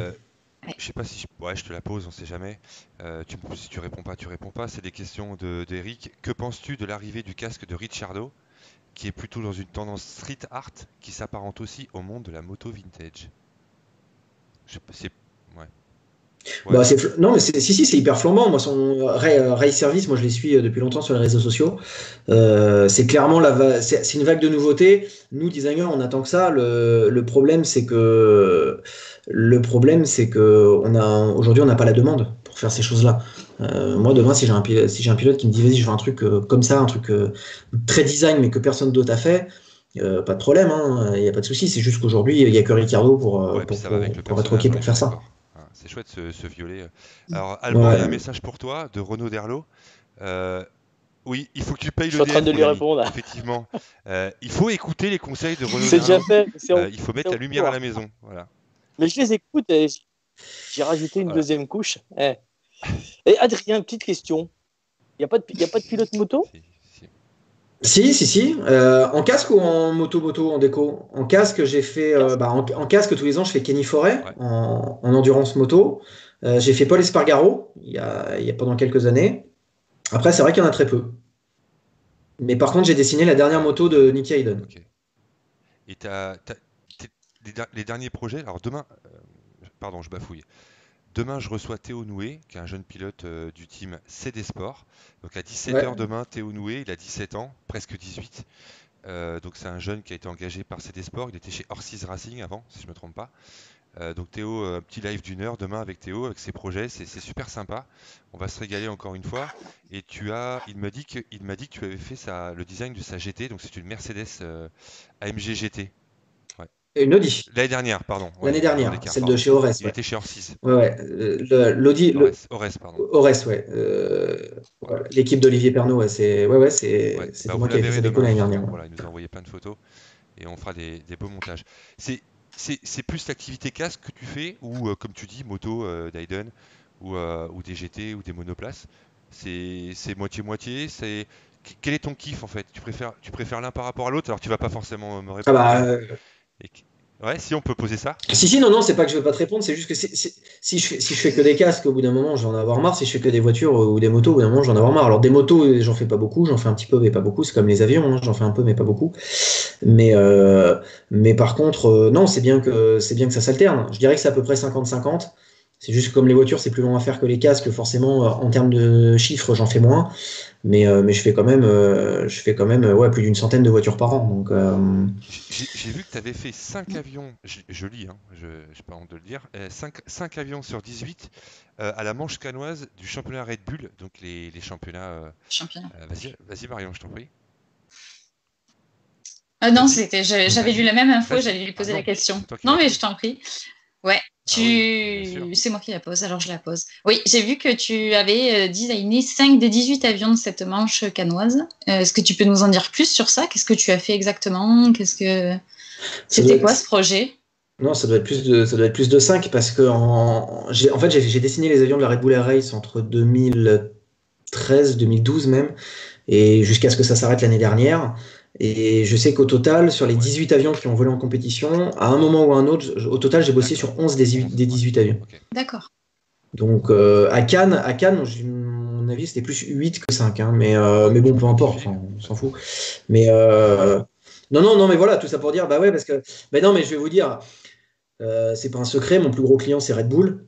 Je sais pas si je te la pose, on sait jamais. Si tu réponds pas. C'est des questions d'Eric. Que penses-tu de l'arrivée du casque de Ricciardo, qui est plutôt dans une tendance street art, qui s'apparente aussi au monde de la moto vintage? Non, mais c'est hyper flambant. Moi, son Race Service, moi je les suis depuis longtemps sur les réseaux sociaux. C'est clairement c'est une vague de nouveautés. Nous, designers, on attend que ça. Le problème, c'est que aujourd'hui, on n'a pas la demande pour faire ces choses-là. Moi, demain, si j'ai un pilote qui me dit, vas-y, je veux un truc comme ça, un truc très design, mais que personne d'autre a fait. Pas de problème, il n'y a pas de souci. C'est juste qu'aujourd'hui, il n'y a que Ricciardo pour être OK pour faire ça. C'est chouette ce violet. Alors, Alban, il y a un message pour toi de Renaud Derlot. Oui, il faut que tu payes le Je suis en train de lui répondre. Effectivement. Il faut écouter les conseils de Renaud C'est déjà Derlot. fait. Il faut mettre la lumière à la maison. Voilà. Mais je les écoute et j'ai rajouté une deuxième couche. Et Adrien, petite question. Il n'y a pas de pilote moto? Si. En casque ou en moto, en déco? En casque, j'ai fait. En casque, tous les ans, je fais Kenny Forêt Ouais. en endurance moto. J'ai fait Paul Espargaro il y a pendant quelques années. Après, c'est vrai qu'il y en a très peu. Mais par contre, j'ai dessiné la dernière moto de Nicky Hayden. Ok. Et les derniers projets. Alors demain, pardon, je bafouille. Demain, je reçois Théo Noué, qui est un jeune pilote du team CD Sport. Donc à 17h Ouais. demain, Théo Noué, il a 17 ans, presque 18. Donc c'est un jeune qui a été engagé par CD Sport. Il était chez Orsis Racing avant, si je ne me trompe pas. Donc Théo, un petit live d'1 heure demain avec Théo, avec ses projets, c'est super sympa. On va se régaler encore une fois. Et il m'a dit que tu avais fait le design de sa GT, donc c'est une Mercedes AMG GT. Ouais. Et une Audi. L'année dernière, pardon. Ouais, L'année dernière, celle pardon. de chez Ores. Il était chez Orsis. Ouais. L'Audi. Ores, pardon. Ores, ouais. Voilà. L'équipe d'Olivier Pernaut, ouais, c'était Bah, moi vous qui la ai fait verrez sa déco demain, l'année justement. dernière. Voilà, il nous a envoyé plein de photos et on fera des beaux montages. C'est plus l'activité casque que tu fais ou, comme tu dis, moto d'Aiden ou des GT ou des monoplaces. C'est moitié-moitié. Quel est ton kiff en fait? Tu préfères l'un par rapport à l'autre? Alors tu vas pas forcément me Ah répondre. bah, Ouais, si on peut poser ça. si, non, c'est pas que je veux pas te répondre, c'est juste que si je fais que des casques, au bout d'un moment, j'en ai avoir marre. Si je fais que des voitures ou des motos, au bout d'un moment, j'en ai avoir marre. Alors, des motos, j'en fais pas beaucoup, j'en fais un petit peu, mais pas beaucoup. C'est comme les avions, hein, j'en fais un peu, mais pas beaucoup. Mais par contre, non, c'est bien que ça s'alterne. Je dirais que c'est à peu près 50-50. C'est juste que comme les voitures, c'est plus long à faire que les casques, forcément, en termes de chiffres, j'en fais moins. Mais je fais quand même ouais, plus d'une centaine de voitures par an. Donc, J'ai vu que tu avais fait 5 avions, je lis, hein, je n'ai pas honte de le dire, 5 avions sur 18 à la manche canoise du championnat Red Bull, donc les championnats. Championnat. Vas-y Marion, je t'en prie. Non, Vas-y. j'avais lu la même info, Vas-y. j'allais lui poser Ah non, la question. c'est toi qui Non, l'as mais posée. je t'en prie. Ouais, Ah oui, bien sûr. c'est moi qui la pose, alors je la pose. Oui, j'ai vu que tu avais designé 5 des 18 avions de cette manche canoise. Est-ce que tu peux nous en dire plus sur ça? Qu'est-ce que tu as fait exactement? C'était quoi ce projet? Non, ça doit être plus de 5 parce que en fait, j'ai dessiné les avions de la Red Bull Air Race entre 2013, 2012 même, et jusqu'à ce que ça s'arrête l'année dernière. Et je sais qu'au total, sur les 18 avions qui ont volé en compétition, à un moment ou à un autre, au total, j'ai bossé sur 11 des 18 avions. Ok. D'accord. Donc à Cannes, mon avis, c'était plus 8 que 5, hein, mais bon, peu importe, enfin, on s'en fout. Mais non, mais voilà, tout ça pour dire, bah ouais, parce que, bah non, mais je vais vous dire, c'est pas un secret, mon plus gros client, c'est Red Bull.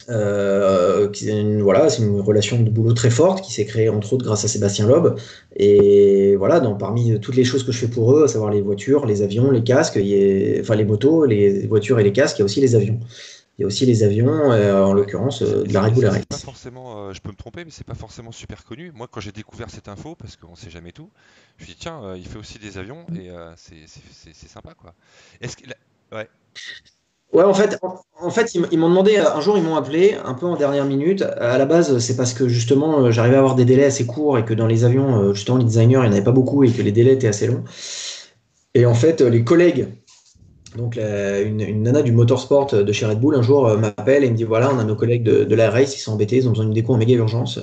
Voilà, c'est une relation de boulot très forte qui s'est créée entre autres grâce à Sébastien Loeb. Et voilà, parmi toutes les choses que je fais pour eux, à savoir les voitures, les avions, les casques, enfin les motos, les voitures et les casques, il y a aussi les avions. Il y a aussi les avions, en l'occurrence, de la Red Bull Air C'est pas Race. forcément, je peux me tromper, mais c'est pas forcément super connu. Moi, quand j'ai découvert cette info, parce qu'on sait jamais tout, je me suis dit tiens, il fait aussi des avions et c'est sympa quoi. Est-ce que ouais. Ouais, en fait, ils m'ont demandé, un jour, ils m'ont appelé un peu en dernière minute. À la base, c'est parce que justement, j'arrivais à avoir des délais assez courts et que dans les avions, justement, les designers, il n'y en avait pas beaucoup et que les délais étaient assez longs. Et en fait, les collègues, donc une nana du motorsport de chez Red Bull, un jour m'appelle et me dit, voilà, on a nos collègues de la race, ils sont embêtés, ils ont besoin d'une déco en méga urgence.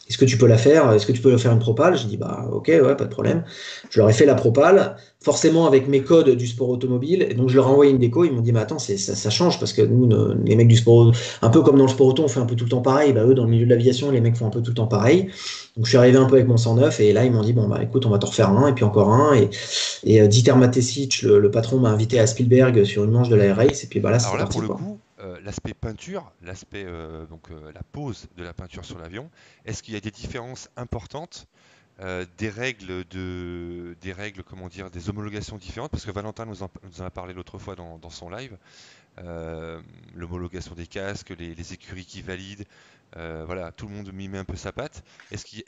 Est-ce que tu peux la faire? Est-ce que tu peux leur faire une propale? J'ai dit, bah ok, ouais, pas de problème. Je leur ai fait la propale, forcément avec mes codes du sport automobile. Et donc je leur ai envoyé une déco. Ils m'ont dit, mais attends, ça change parce que nous, les mecs du sport, un peu comme dans le sport auto, on fait un peu tout le temps pareil. Bah, eux, dans le milieu de l'aviation, les mecs font un peu tout le temps pareil. Donc je suis arrivé un peu avec mon 109 et là, ils m'ont dit, bon, bah écoute, on va t'en refaire un et puis encore un. Et Dieter Matesic, le patron, m'a invité à Spielberg sur une manche de la Air Race. Et puis bah là, c'est Alors là, parti, pour le quoi. coup, l'aspect peinture, la pose de la peinture sur l'avion, est-ce qu'il y a des différences importantes, des règles, comment dire, des homologations différentes? Parce que Valentin nous en a parlé l'autre fois dans son live. L'homologation des casques, les écuries qui valident, voilà, tout le monde y met un peu sa patte. Est-ce qu'il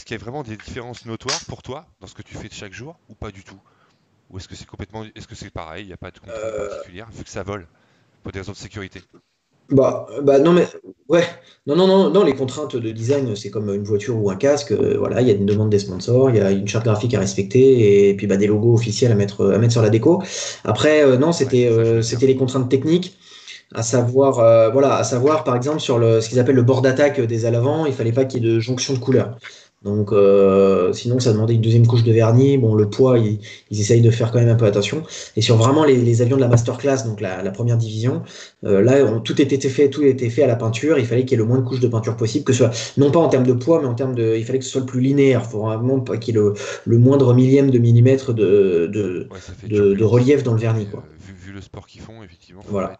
y a vraiment des différences notoires pour toi dans ce que tu fais de chaque jour ou pas du tout? Ou est-ce que c'est pareil, il n'y a pas de contrainte particulière vu que ça vole pour des raisons de sécurité? Non, mais ouais, non, les contraintes de design, c'est comme une voiture ou un casque. Voilà, il y a une demande des sponsors, il y a une charte graphique à respecter et puis bah, des logos officiels à mettre sur la déco. Après, non, Ouais, c'est ça, je veux dire. c'était les contraintes techniques, à savoir par exemple sur ce qu'ils appellent le bord d'attaque des ailes avant, il fallait pas qu'il y ait de jonction de couleurs. Donc, sinon, ça demandait une deuxième couche de vernis. Bon, le poids, ils essayent de faire quand même un peu attention. Et sur vraiment les avions de la masterclass, donc la première division, là, tout était fait à la peinture. Il fallait qu'il y ait le moins de couches de peinture possible, que ce soit, non pas en termes de poids, mais en termes il fallait que ce soit le plus linéaire. Il faut vraiment pas qu'il y ait le moindre millième de millimètre de relief dans le vernis, quoi. Vu le sport qu'ils font, effectivement, Voilà.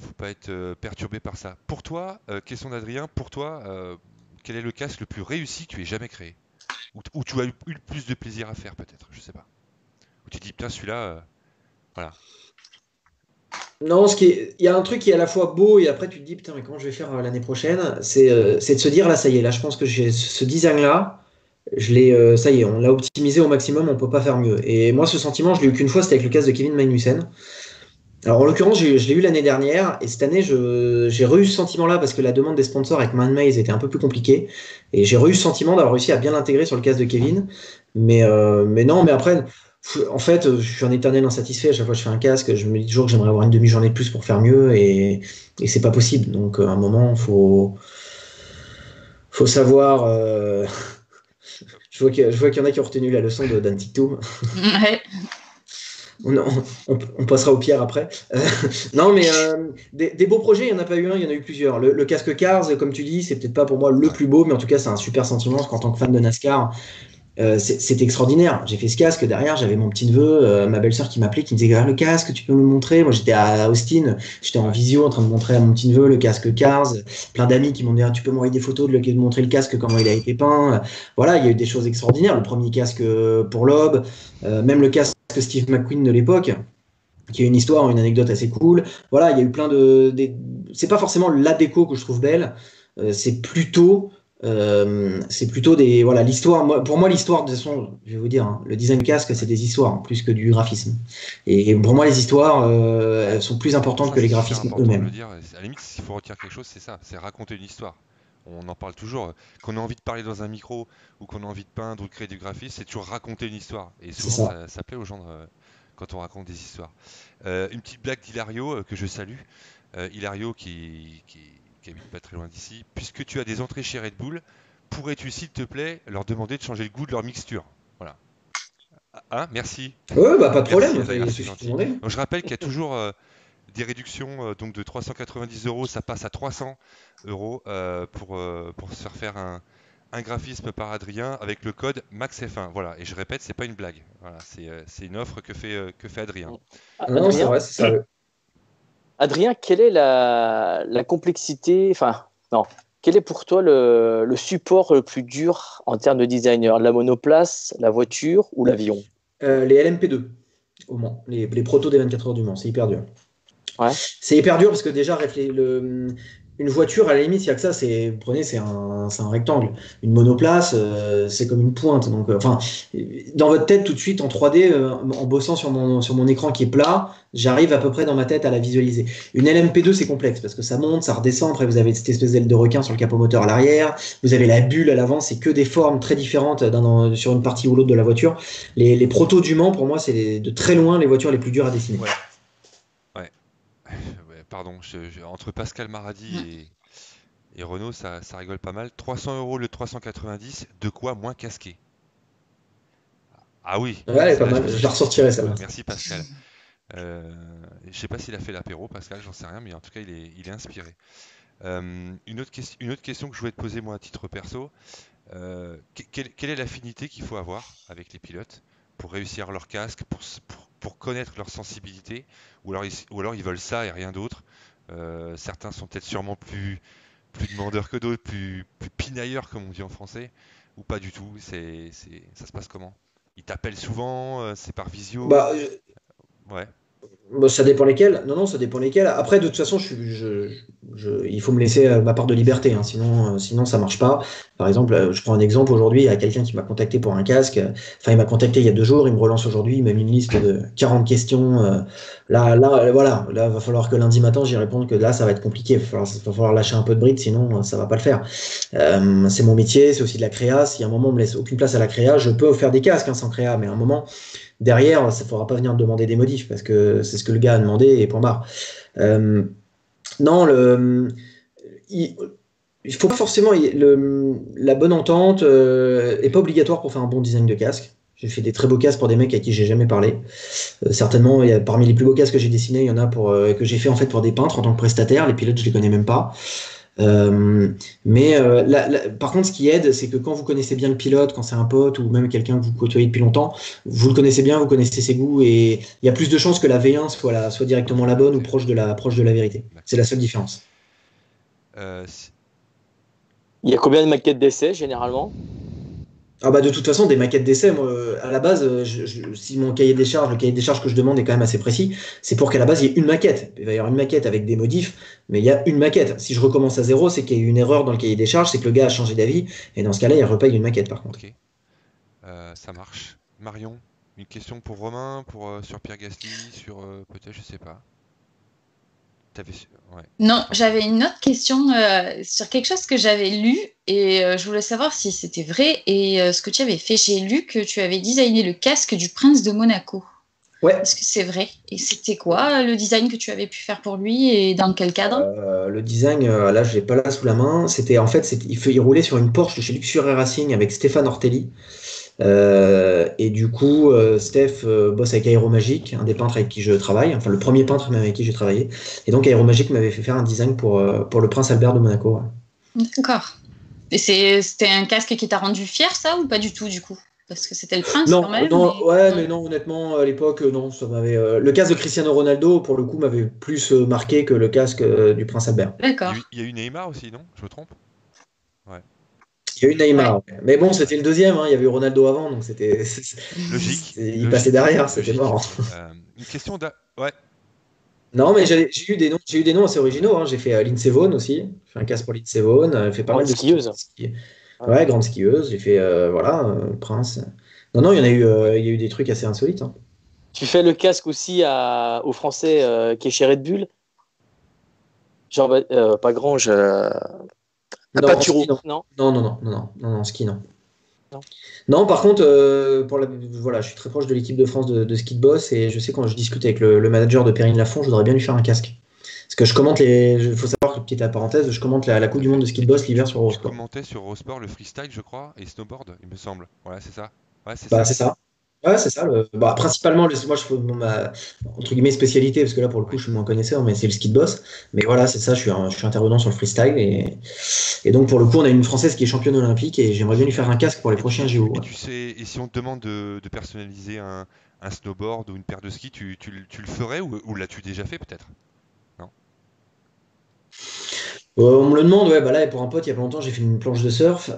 Faut pas être perturbé par ça. Pour toi, question d'Adrien, pour toi, quel est le casque le plus réussi que tu aies jamais créé? Où tu as eu le plus de plaisir à faire, peut-être, je sais pas. Où tu te dis, putain, celui-là, voilà. Non, il y a un truc qui est à la fois beau et après tu te dis, putain, mais comment je vais faire l'année prochaine? C'est de se dire, là, ça y est, là, je pense que j'ai ce design-là, ça y est, on l'a optimisé au maximum, on peut pas faire mieux. Et moi, ce sentiment, je l'ai eu qu'une fois, c'était avec le casque de Kevin Magnussen. Alors, en l'occurrence, je l'ai eu l'année dernière, et cette année, j'ai re-eu ce sentiment-là parce que la demande des sponsors avec MindMaze était un peu plus compliquée. Et j'ai re-eu ce sentiment d'avoir réussi à bien l'intégrer sur le casque de Kevin. Mais non, mais après, en fait, je suis un éternel insatisfait. À chaque fois que je fais un casque, je me dis toujours que j'aimerais avoir une demi-journée de plus pour faire mieux, et c'est pas possible. Donc, à un moment, faut savoir. Je vois qu'il y en a qui ont retenu la leçon de Dan Tiktoum. Ouais. On passera aux pierres après. Non, mais des beaux projets, il n'y en a pas eu un, il y en a eu plusieurs. Le casque Cars, comme tu dis, c'est peut-être pas pour moi le plus beau, mais en tout cas, c'est un super sentiment parce qu'en tant que fan de NASCAR, c'est extraordinaire. J'ai fait ce casque, derrière, j'avais mon petit neveu, ma belle-sœur qui m'appelait, qui me disait, ah, le casque, tu peux me le montrer? Moi, j'étais à Austin, j'étais en visio en train de montrer à mon petit neveu le casque Cars. Plein d'amis qui m'ont dit, ah, tu peux m'envoyer des photos de montrer le casque, comment il a été peint. Voilà, il y a eu des choses extraordinaires. Le premier casque pour l'Aube, même le casque Steve McQueen de l'époque, qui a une histoire, une anecdote assez cool. Voilà, il y a eu plein c'est pas forcément la déco que je trouve belle, c'est plutôt l'histoire. Pour moi, l'histoire, de toute façon, je vais vous dire, hein, le design casque, c'est des histoires hein, plus que du graphisme. Et pour moi, les histoires, elles sont plus importantes Ça, que les c'est super graphismes important de le eux-mêmes. dire. À la limite, s'il faut retirer quelque chose, c'est ça, c'est raconter une histoire. On en parle toujours. Qu'on ait envie de parler dans un micro ou qu'on a envie de peindre ou de créer du graphisme, c'est toujours raconter une histoire. Et C'est souvent, ça. ça plaît aux gens quand on raconte des histoires. Une petite blague d'Hilario que je salue. Hilario qui habite pas très loin d'ici. Puisque tu as des entrées chez Red Bull, pourrais-tu, s'il te plaît, leur demander de changer le goût de leur mixture? Voilà. Hein, merci. Ouais, bah pas de Merci, problème, Adrien, il c'est suffit de gentil. demander. Donc, je rappelle qu'il y a toujours des réductions donc de 390 euros, ça passe à 300 euros pour se faire un graphisme par Adrien avec le code MAXF1. Voilà, et je répète, c'est pas une blague. Voilà, c'est une offre que fait Adrien. Non, c'est Adrien, vrai, c'est sérieux. Adrien, quelle est la complexité, enfin, non, quel est pour toi le support le plus dur en termes de designer? La monoplace, la voiture ou l'avion? Les LMP2 au Mans, les protos des 24 heures du Mans, c'est hyper dur. Ouais. C'est hyper dur parce que déjà, une voiture, à la limite, il y a que ça, vous prenez, c'est un rectangle. Une monoplace, c'est comme une pointe. Donc, enfin, dans votre tête, tout de suite, en 3D, en bossant sur mon écran qui est plat, j'arrive à peu près dans ma tête à la visualiser. Une LMP2, c'est complexe parce que ça monte, ça redescend. Après, vous avez cette espèce d'aile de requin sur le capot moteur à l'arrière. Vous avez la bulle à l'avant. C'est que des formes très différentes sur une partie ou l'autre de la voiture. Les protos du Mans, pour moi, c'est de très loin les voitures les plus dures à dessiner. Ouais. Ouais, pardon, entre Pascal Maradi et Renault, ça rigole pas mal. 300 euros le 390, de quoi moins casqué. Ah oui, Ouais, elle est pas celle-là, je me mal. Je suis la fait. ressortirai, celle-là. Merci Pascal. Je sais pas s'il a fait l'apéro, Pascal, j'en sais rien, mais en tout cas, il est inspiré. Une autre question que je voulais te poser, moi, à titre perso, quelle est l'affinité qu'il faut avoir avec les pilotes pour réussir leur casque, pour connaître leur sensibilité, ou alors ils veulent ça et rien d'autre. Certains sont peut-être sûrement plus demandeurs que d'autres, plus pinailleurs, comme on dit en français, ou pas du tout. Ça se passe comment? Ils t'appellent souvent, c'est par visio? Bah, Ouais. Bah, ça dépend lesquels. Non, non, ça dépend lesquels. Après, de toute façon, il faut me laisser ma part de liberté, hein, sinon ça marche pas. Par exemple, je prends un exemple. Aujourd'hui, il y a quelqu'un qui m'a contacté pour un casque. Enfin, il m'a contacté il y a 2 jours. Il me relance aujourd'hui. Il m'a mis une liste de 40 questions. Voilà. Là, il va falloir que lundi matin, j'y réponde que là, ça va être compliqué. Va falloir lâcher un peu de bride, sinon ça va pas le faire. C'est mon métier, c'est aussi de la créa. Si à un moment on me laisse aucune place à la créa, je peux faire des casques hein, sans créa, mais à un moment. Derrière, ça ne faudra pas venir me demander des modifs parce que c'est ce que le gars a demandé et point barre. Non, il faut pas forcément la bonne entente est pas obligatoire pour faire un bon design de casque. J'ai fait des très beaux casques pour des mecs à qui j'ai jamais parlé. Certainement, parmi les plus beaux casques que j'ai dessinés, il y en a que j'ai fait en fait pour des peintres en tant que prestataire. Les pilotes, je les connais même pas. Par contre, ce qui aide, c'est que quand vous connaissez bien le pilote, quand c'est un pote ou même quelqu'un que vous côtoyez depuis longtemps, vous le connaissez bien, vous connaissez ses goûts et il y a plus de chances que la V1 soit directement la bonne ou proche de la vérité. C'est la seule différence. Si- Il y a combien de maquettes d'essai généralement? Ah bah de toute façon, des maquettes d'essai, moi, à la base, si mon cahier des charges, le cahier des charges que je demande est quand même assez précis, c'est pour qu'à la base, il y ait une maquette. Il va y avoir une maquette avec des modifs, mais il y a une maquette. Si je recommence à zéro, c'est qu'il y a eu une erreur dans le cahier des charges, c'est que le gars a changé d'avis, et dans ce cas-là, il repaye une maquette par contre. Ok, ça marche. Marion, une question pour Romain, sur Pierre Gasly, peut-être, je sais pas. Ouais. Non, j'avais une autre question sur quelque chose que j'avais lu et je voulais savoir si c'était vrai et ce que tu avais fait. J'ai lu que tu avais designé le casque du prince de Monaco. Ouais. Est-ce que c'est vrai? Et c'était quoi le design que tu avais pu faire pour lui et dans quel cadre? Le design, là, je l'ai pas là sous la main. Il roulait sur une Porsche de chez Luxury Racing avec Stéphane Ortelli. Et du coup, Steph bosse avec Aéromagique, un des peintres avec qui je travaille, enfin le premier peintre même avec qui j'ai travaillé. Et donc Aéromagique m'avait fait faire un design pour le Prince Albert de Monaco. Ouais. D'accord. Et c'était un casque qui t'a rendu fier, ça, ou pas du tout, du coup? Parce que c'était le prince Non, quand même. non, ouais, Non. mais non, honnêtement, à l'époque, non, ça m'avait. Le casque de Cristiano Ronaldo, pour le coup, m'avait plus marqué que le casque du Prince Albert. D'accord. Il y a eu Neymar aussi, non? Je me trompe? Ouais. Il y a eu Neymar, Ouais. ouais. Mais bon, c'était le deuxième, hein, il y avait eu Ronaldo avant, donc Logique. il passait derrière, c'était logique. marrant. Une question de... Ouais. Non, mais j'ai eu des noms assez originaux. Hein. J'ai fait Lindsey Vonn aussi. J'ai fait un casque pour Lindsey Vonn. J'ai fait pas Grande mal de skieuse. Ouais, grande skieuse. J'ai fait, voilà, Prince. Non, non, il y a eu des trucs assez insolites. Hein. Tu fais le casque aussi aux Français qui est chez Red Bull? Genre, pas Grange, Non, pas en Turo, ski, non. non? Non, non, non, non, non, non, non, en ski, non. Non. Non, par contre, voilà, je suis très proche de l'équipe de France de ski de boss et je sais quand je discute avec le manager de Perrine Lafont, je voudrais bien lui faire un casque. Parce que je commente il faut savoir que, petite parenthèse, je commente la Coupe du Monde de ski de boss l'hiver sur Je Eurosport. commentais sur Eurosport le freestyle, je crois, et snowboard, il me semble. Ouais, c'est ça. Ouais, c'est Bah, ça. c'est ça. Ouais, c'est ça. Principalement, moi, je fais ma entre guillemets spécialité, parce que là, pour le coup, Oui. je suis moins connaisseur, mais c'est le ski de boss. Mais voilà, c'est ça, je suis intervenant sur le freestyle. Et donc, pour le coup, on a une Française qui est championne olympique et j'aimerais bien lui faire un casque pour les prochains JO. Et Ouais. tu sais, et si on te demande de personnaliser un snowboard ou une paire de skis, tu le ferais ou l'as-tu déjà fait peut-être? Non? On me le demande, ouais, bah là, pour un pote, il y a pas longtemps, j'ai fait une planche de surf.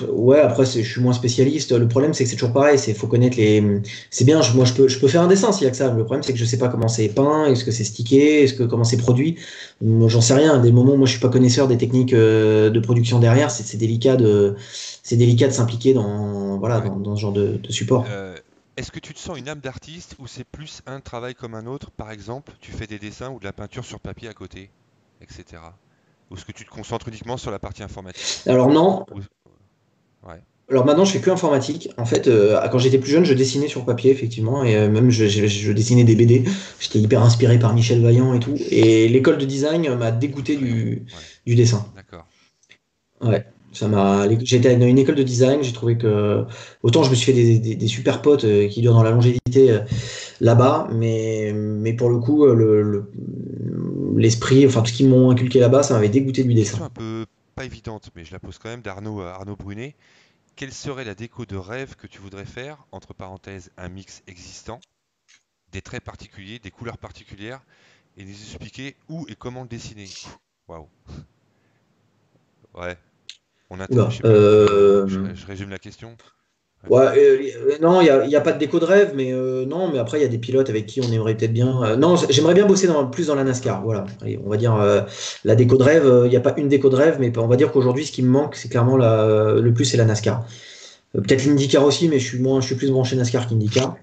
Ouais, après, je suis moins spécialiste. Le problème, c'est que c'est toujours pareil, faut connaître les. C'est bien, moi, je peux faire un dessin s'il y a que ça. Le problème, c'est que je sais pas comment c'est peint, est-ce que c'est stické, comment c'est produit. Moi, j'en sais rien. Des moments, moi, je suis pas connaisseur des techniques de production derrière. C'est délicat de s'impliquer voilà, Ouais. dans ce genre de support. Est-ce que tu te sens une âme d'artiste ou c'est plus un travail comme un autre? Par exemple, tu fais des dessins ou de la peinture sur papier à côté, etc. Ou est-ce que tu te concentres uniquement sur la partie informatique? Alors non, Ouais. alors maintenant, je fais que informatique. En fait, quand j'étais plus jeune, je dessinais sur papier, effectivement, et même je dessinais des BD. J'étais hyper inspiré par Michel Vaillant et tout. Et l'école de design m'a dégoûté du dessin. D'accord. Ouais, j'étais dans une école de design. J'ai trouvé que autant je me suis fait des super potes qui durent dans la longévité là-bas, mais pour le coup, l'esprit, enfin tout ce qu'ils m'ont inculqué là-bas, ça m'avait dégoûté du Une dessin. question un peu pas évidente, mais je la pose quand même Arnaud Brunet. Quelle serait la déco de rêve que tu voudrais faire, entre parenthèses, un mix existant, des traits particuliers, des couleurs particulières, et nous expliquer où et comment le dessiner? Waouh. Ouais. Je Oula. sais pas, je résume la question. Ouais. Ouais, non, il y a pas de déco de rêve, mais non, mais après, il y a des pilotes avec qui on aimerait peut-être bien. Non, j'aimerais bien bosser plus dans la NASCAR. Voilà. Allez, on va dire la déco de rêve, il n'y a pas une déco de rêve, mais on va dire qu'aujourd'hui, ce qui me manque, c'est clairement le plus, c'est la NASCAR. Peut-être l'IndyCar aussi, mais je suis plus branché NASCAR qu'IndyCar.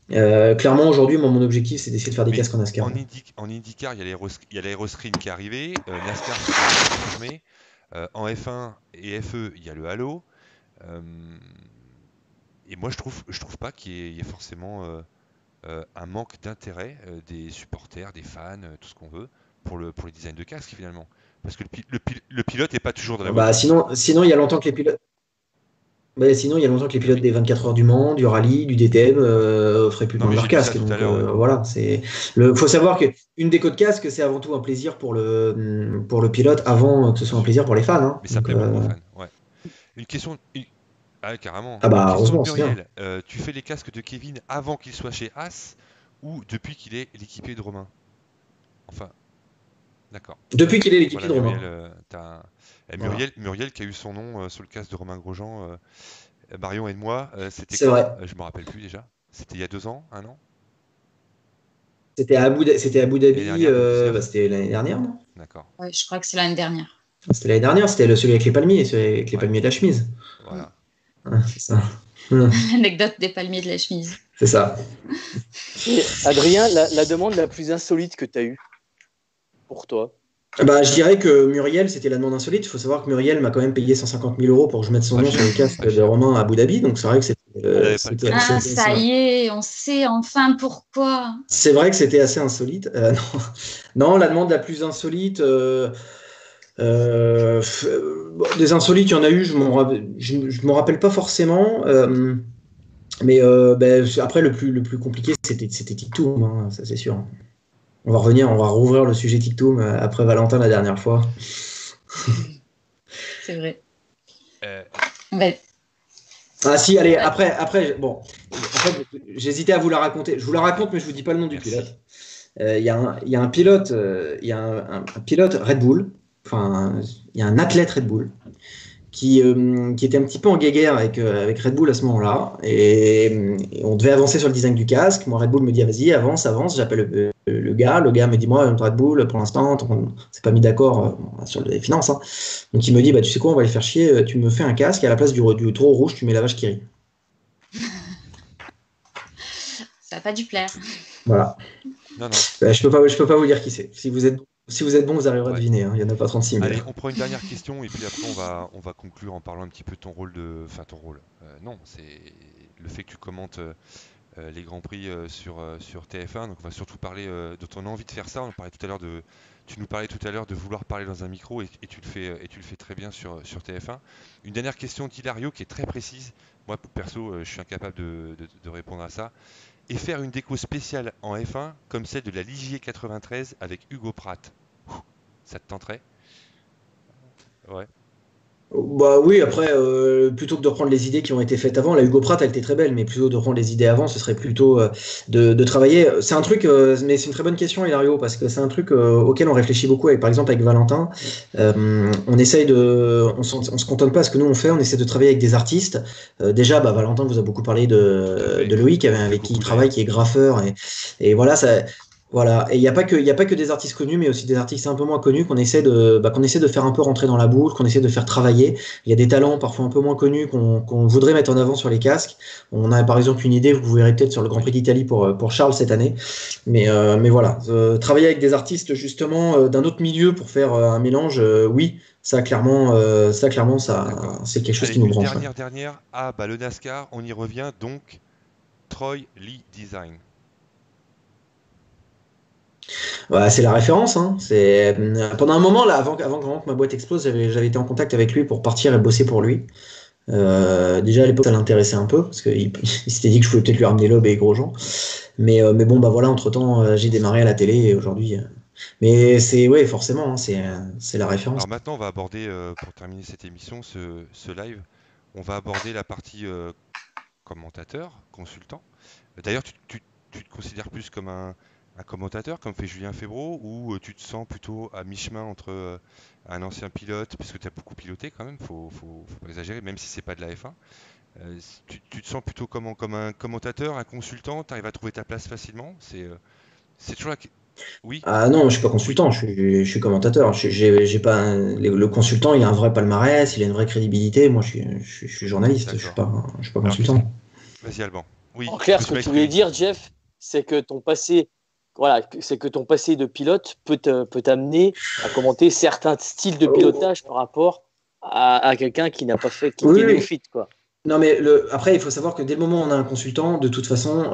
Clairement, aujourd'hui, moi, mon objectif, c'est d'essayer de faire des Mais casques en NASCAR. en IndyCar, il y a l'Aeroscreen qui est arrivé. NASCAR, c'est confirmé. En F1 et FE, il y a le Halo. Euh, et moi, je trouve pas qu'il y ait forcément un manque d'intérêt des supporters, des fans, tout ce qu'on veut, le design de casque finalement. Parce que le pilote n'est pas toujours dans la voiture. Sinon, il y a longtemps que les pilotes. Sinon, il y a longtemps que les pilotes des 24 heures du Mans, du rallye, du DTM feraient plus loin de leur casque. Donc voilà, faut savoir qu'une déco de casque, c'est avant tout un plaisir pour le pilote, avant que ce soit un plaisir pour les fans. Hein. Mais ça plaît beaucoup aux fans. Ouais. Une question. Ah, carrément. Ah bah heureusement, c'est bien. Tu fais les casques de Kevin avant qu'il soit chez As ou depuis qu'il est l'équipier de Romain? Enfin, d'accord. Depuis qu'il est l'équipier de Romain. Muriel qui a eu son nom sur le casque de Romain Grosjean, Marion et moi, c'était c'est vrai. Je me rappelle plus déjà. C'était il y a 2 ans, 1 an? C'était à Abu Dhabi, c'était l'année dernière, non? D'accord. Ouais, je crois que c'est l'année dernière. C'était l'année dernière, c'était celui avec les palmiers, avec les palmiers de la chemise. Voilà. C'est ça. L'anecdote des palmiers de la chemise. C'est ça. Et Adrien, la demande la plus insolite que tu as eue pour toi? Je dirais que Muriel, c'était la demande insolite. Il faut savoir que Muriel m'a quand même payé 150 000 € pour que je mette son nom sur le casque de Romain à Abu Dhabi. Donc c'est vrai que c'était ça y est, on sait enfin pourquoi. C'est vrai que c'était assez insolite. Non, la demande la plus insolite. Des insolites, il y en a eu, je m'en rappelle pas forcément. Mais après, le plus compliqué, c'était Tic-Toum, hein, ça c'est sûr. On va rouvrir le sujet Tic-Toum après Valentin la dernière fois. C'est vrai. Ah si, allez, après, bon. En fait, j'hésitais à vous la raconter. Je vous la raconte, mais je vous dis pas le nom du pilote. Il y a un pilote, un pilote Red Bull. Enfin, il y a un athlète Red Bull qui était un petit peu en guéguerre avec Red Bull à ce moment-là. Et on devait avancer sur le design du casque. Moi, Red Bull me dit, vas-y, avance. J'appelle le gars. Le gars me dit, moi, Red Bull, pour l'instant, on s'est pas mis d'accord sur les finances. Hein. Donc, il me dit, tu sais quoi, on va les faire chier. Tu me fais un casque. Et à la place du taureau rouge, tu mets la vache qui rit. Ça n'a pas dû plaire. Voilà. Non. Je peux pas vous dire qui c'est. Si vous êtes bon, vous arriverez à deviner. Hein. Il n'y en a pas 36 000. Allez, on prend une dernière question et puis après on va conclure en parlant un petit peu de ton rôle ton rôle. Non, c'est le fait que tu commentes les Grands Prix sur TF1. Donc on va surtout parler de ton envie de faire ça. Tu nous parlais tout à l'heure de vouloir parler dans un micro et tu le fais très bien sur TF1. Une dernière question d'Hilario qui est très précise. Moi, perso, je suis incapable de répondre à ça. Et faire une déco spéciale en F1 comme celle de la Ligier 93 avec Hugo Pratt. Ça te tenterait? Ouais. Oui, après, plutôt que de reprendre les idées qui ont été faites avant, la Hugo Pratt, elle était très belle, mais plutôt de reprendre les idées avant, ce serait plutôt de travailler. C'est un truc, mais c'est une très bonne question, Hilario, parce que c'est un truc auquel on réfléchit beaucoup, par exemple avec Valentin. On se contente pas à ce que nous on fait, on essaie de travailler avec des artistes. Déjà, Valentin vous a beaucoup parlé de Loïc, avec qui il travaille, qui est graffeur, et voilà, ça. Voilà, et il n'y a pas que des artistes connus, mais aussi des artistes un peu moins connus qu'on essaie de faire un peu rentrer dans la boule, qu'on essaie de faire travailler. Il y a des talents parfois un peu moins connus qu'on voudrait mettre en avant sur les casques. On a par exemple une idée, vous verrez peut-être sur le Grand Prix d'Italie pour Charles cette année. Mais voilà, travailler avec des artistes justement d'un autre milieu pour faire un mélange, oui, ça clairement, c'est quelque chose qui nous branche. Dernière. Le NASCAR, on y revient donc. Troy Lee Design. C'est la référence. Hein. Pendant un moment, là, avant que ma boîte explose, j'avais été en contact avec lui pour partir et bosser pour lui. Déjà à l'époque, ça l'intéressait un peu parce qu'il s'était dit que je pouvais peut-être lui ramener Loeb et Grosjean. Mais bon, voilà, entre-temps, j'ai démarré à la télé et aujourd'hui. Mais forcément, hein, c'est la référence. Alors maintenant, on va aborder, pour terminer cette émission, ce live, on va aborder la partie commentateur, consultant. D'ailleurs, tu te considères plus comme un commentateur, comme fait Julien Febvreau, ou tu te sens plutôt à mi-chemin entre un ancien pilote, puisque tu as beaucoup piloté quand même, faut pas exagérer, même si c'est pas de la F1. Tu te sens plutôt comme un commentateur, un consultant, tu arrives à trouver ta place facilement? C'est toujours la... Oui. Ah non, je suis pas consultant, je suis commentateur. J'ai pas le consultant, il a un vrai palmarès, il a une vraie crédibilité. Moi, je suis journaliste, je suis pas consultant. Vas-y, Alban. Oui. En clair, ce que tu voulais dire, Jeff, c'est que ton passé de pilote peut t'amener à commenter certains styles de pilotage par rapport à quelqu'un qui n'a pas fait, qui est néophyte, quoi. Non, mais après, il faut savoir que dès le moment où on a un consultant, de toute façon,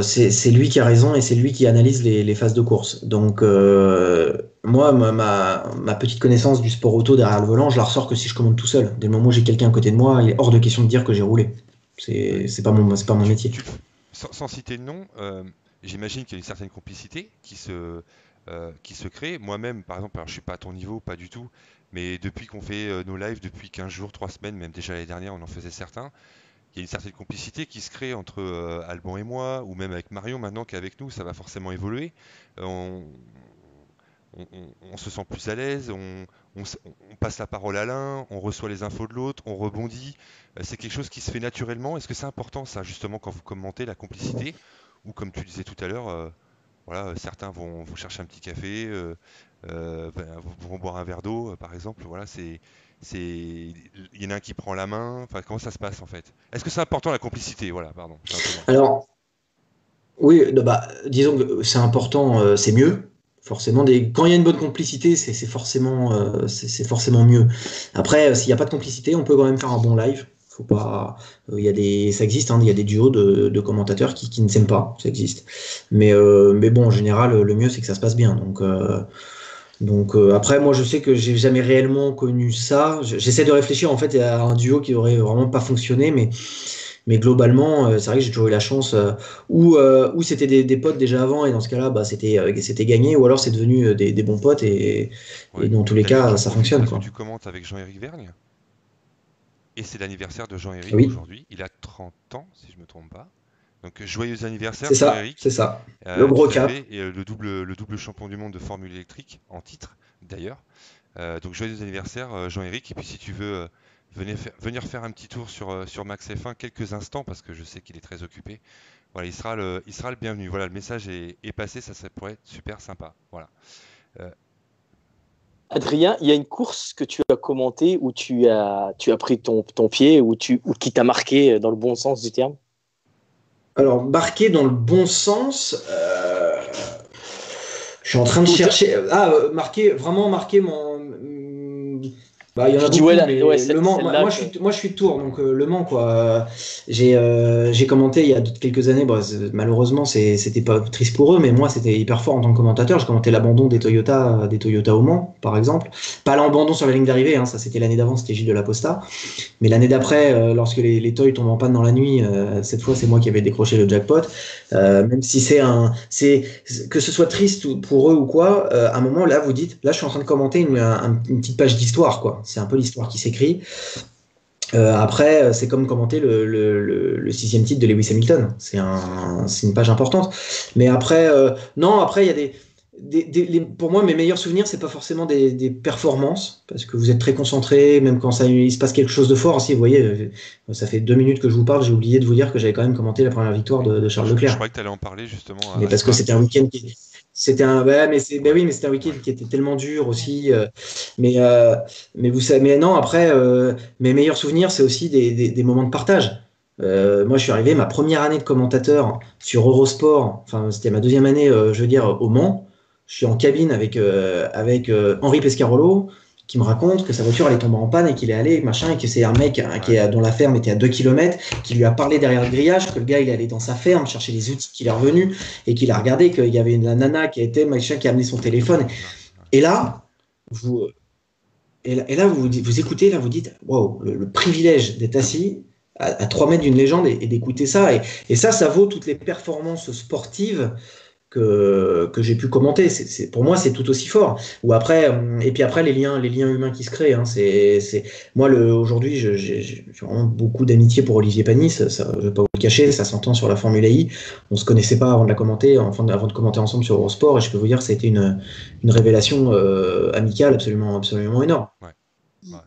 c'est lui qui a raison et c'est lui qui analyse les phases de course. Donc, moi, ma petite connaissance du sport auto derrière le volant, je la ressors que si je commande tout seul. Dès le moment où j'ai quelqu'un à côté de moi, il est hors de question de dire que j'ai roulé. C'est pas mon métier. Sans citer de nom, j'imagine qu'il y a une certaine complicité qui se crée. Moi-même, par exemple, alors, je suis pas à ton niveau, pas du tout, mais depuis qu'on fait nos lives, depuis 15 jours, 3 semaines, même déjà l'année dernière, on en faisait certains, il y a une certaine complicité qui se crée entre Alban et moi, ou même avec Marion maintenant qui est avec nous, ça va forcément évoluer. On, on se sent plus à l'aise, on passe la parole à l'un, on reçoit les infos de l'autre, on rebondit. C'est quelque chose qui se fait naturellement. Est-ce que c'est important ça justement quand vous commentez la complicité? Ou comme tu disais tout à l'heure, voilà, certains vont chercher un petit café, vont boire un verre d'eau, par exemple. Voilà, il y en a un qui prend la main. Enfin, comment ça se passe en fait? Est-ce que c'est important la complicité? Voilà, pardon. Simplement. Alors, oui, bah, disons que c'est important, c'est mieux. Forcément, quand il y a une bonne complicité, c'est forcément mieux. Après, s'il n'y a pas de complicité, on peut quand même faire un bon live. Faut pas, ça existe, hein, il y a des duos de commentateurs qui ne s'aiment pas, ça existe. Mais bon, en général, le mieux c'est que ça se passe bien. Donc après, moi, je sais que j'ai jamais réellement connu ça. J'essaie de réfléchir en fait à un duo qui aurait vraiment pas fonctionné, mais globalement, c'est vrai que j'ai toujours eu la chance où c'était des potes déjà avant, et dans ce cas-là, bah, c'était gagné, ou alors c'est devenu des bons potes, et Ouais. dans tous les D'ailleurs, cas, j'en ça profite fonctionne, parce que quoi. tu commentes avec Jean-Éric Vergne. Et c'est l'anniversaire de Jean-Éric Oui, aujourd'hui. Il a 30 ans, si je ne me trompe pas. Donc joyeux anniversaire c'est ça, c'est Jean-Éric. ça. Le Tout gros à cap. fait. Et le double champion du monde de Formule électrique, en titre d'ailleurs. Donc joyeux anniversaire Jean-Éric. Et puis si tu veux venir faire un petit tour sur Max F1 quelques instants, parce que je sais qu'il est très occupé, voilà, il sera le bienvenu. Voilà, le message est passé, ça pourrait être super sympa. Voilà. Euh, Adrien, il y a une course que tu as commentée où tu as pris ton pied ou qui t'a marqué dans le bon sens du terme? Alors, marqué dans le bon sens, je suis en train de chercher. Vraiment marqué mon. Bah, il y en Je a dis beaucoup, ouais, mais Le Mans. celle-là Moi, je suis de Tours, donc Le Mans, quoi. J'ai commenté il y a quelques années. Bon, malheureusement, c'était pas triste pour eux, mais moi, c'était hyper fort en tant que commentateur. J'ai commenté l'abandon des Toyota au Mans, par exemple. Pas l'abandon sur la ligne d'arrivée, hein, ça c'était l'année d'avant, c'était Gilles de la Posta. Mais l'année d'après, lorsque les toys tombent en panne dans la nuit, cette fois, c'est moi qui avais décroché le jackpot. Même si que ce soit triste pour eux ou quoi, à un moment là, vous dites, là, je suis en train de commenter une petite page d'histoire, quoi. C'est un peu l'histoire qui s'écrit. Après, c'est comme commenter le sixième titre de Lewis Hamilton. C'est une page importante. Mais après, non, après, il y a pour moi, mes meilleurs souvenirs, c'est pas forcément des performances, parce que vous êtes très concentré, même quand il se passe quelque chose de fort. Aussi, vous voyez, ça fait 2 minutes que je vous parle, j'ai oublié de vous dire que j'avais quand même commenté la première victoire de Charles je Leclerc. croyais que tu allais en parler justement Mais à parce que Spa. c'était un week-end c'était un, ouais, mais c'est, ben oui, mais c'était un week-end qui était tellement dur aussi. Mais, euh, mais vous savez, mais non, après, mes meilleurs souvenirs, c'est aussi des moments de partage. Moi, je suis arrivé ma première année de commentateur sur Eurosport. Enfin, c'était ma deuxième année, je veux dire, au Mans. Je suis en cabine avec Henri Pescarolo, qui me raconte que sa voiture allait tomber en panne et qu'il est allé, machin, et que c'est un mec hein, dont la ferme était à 2 km, qui lui a parlé derrière le grillage, que le gars il est allé dans sa ferme chercher les outils, qu'il est revenu et qu'il a regardé qu'il y avait une nana qui était machin, qui a amené son téléphone. Et là, vous, et là vous écoutez, là vous dites, wow, le privilège d'être assis à 3 mètres d'une légende et d'écouter ça. Et ça vaut toutes les performances sportives que j'ai pu commenter. Pour moi, c'est tout aussi fort. Et puis après, les liens humains qui se créent. Hein, moi, aujourd'hui, j'ai vraiment beaucoup d'amitié pour Olivier Panis. Ça, je ne vais pas vous le cacher, ça s'entend sur la Formule AI. On ne se connaissait pas avant de la commenter, avant de commenter ensemble sur Eurosport. Et je peux vous dire que ça a été une révélation amicale absolument, absolument énorme. Ouais. Bah,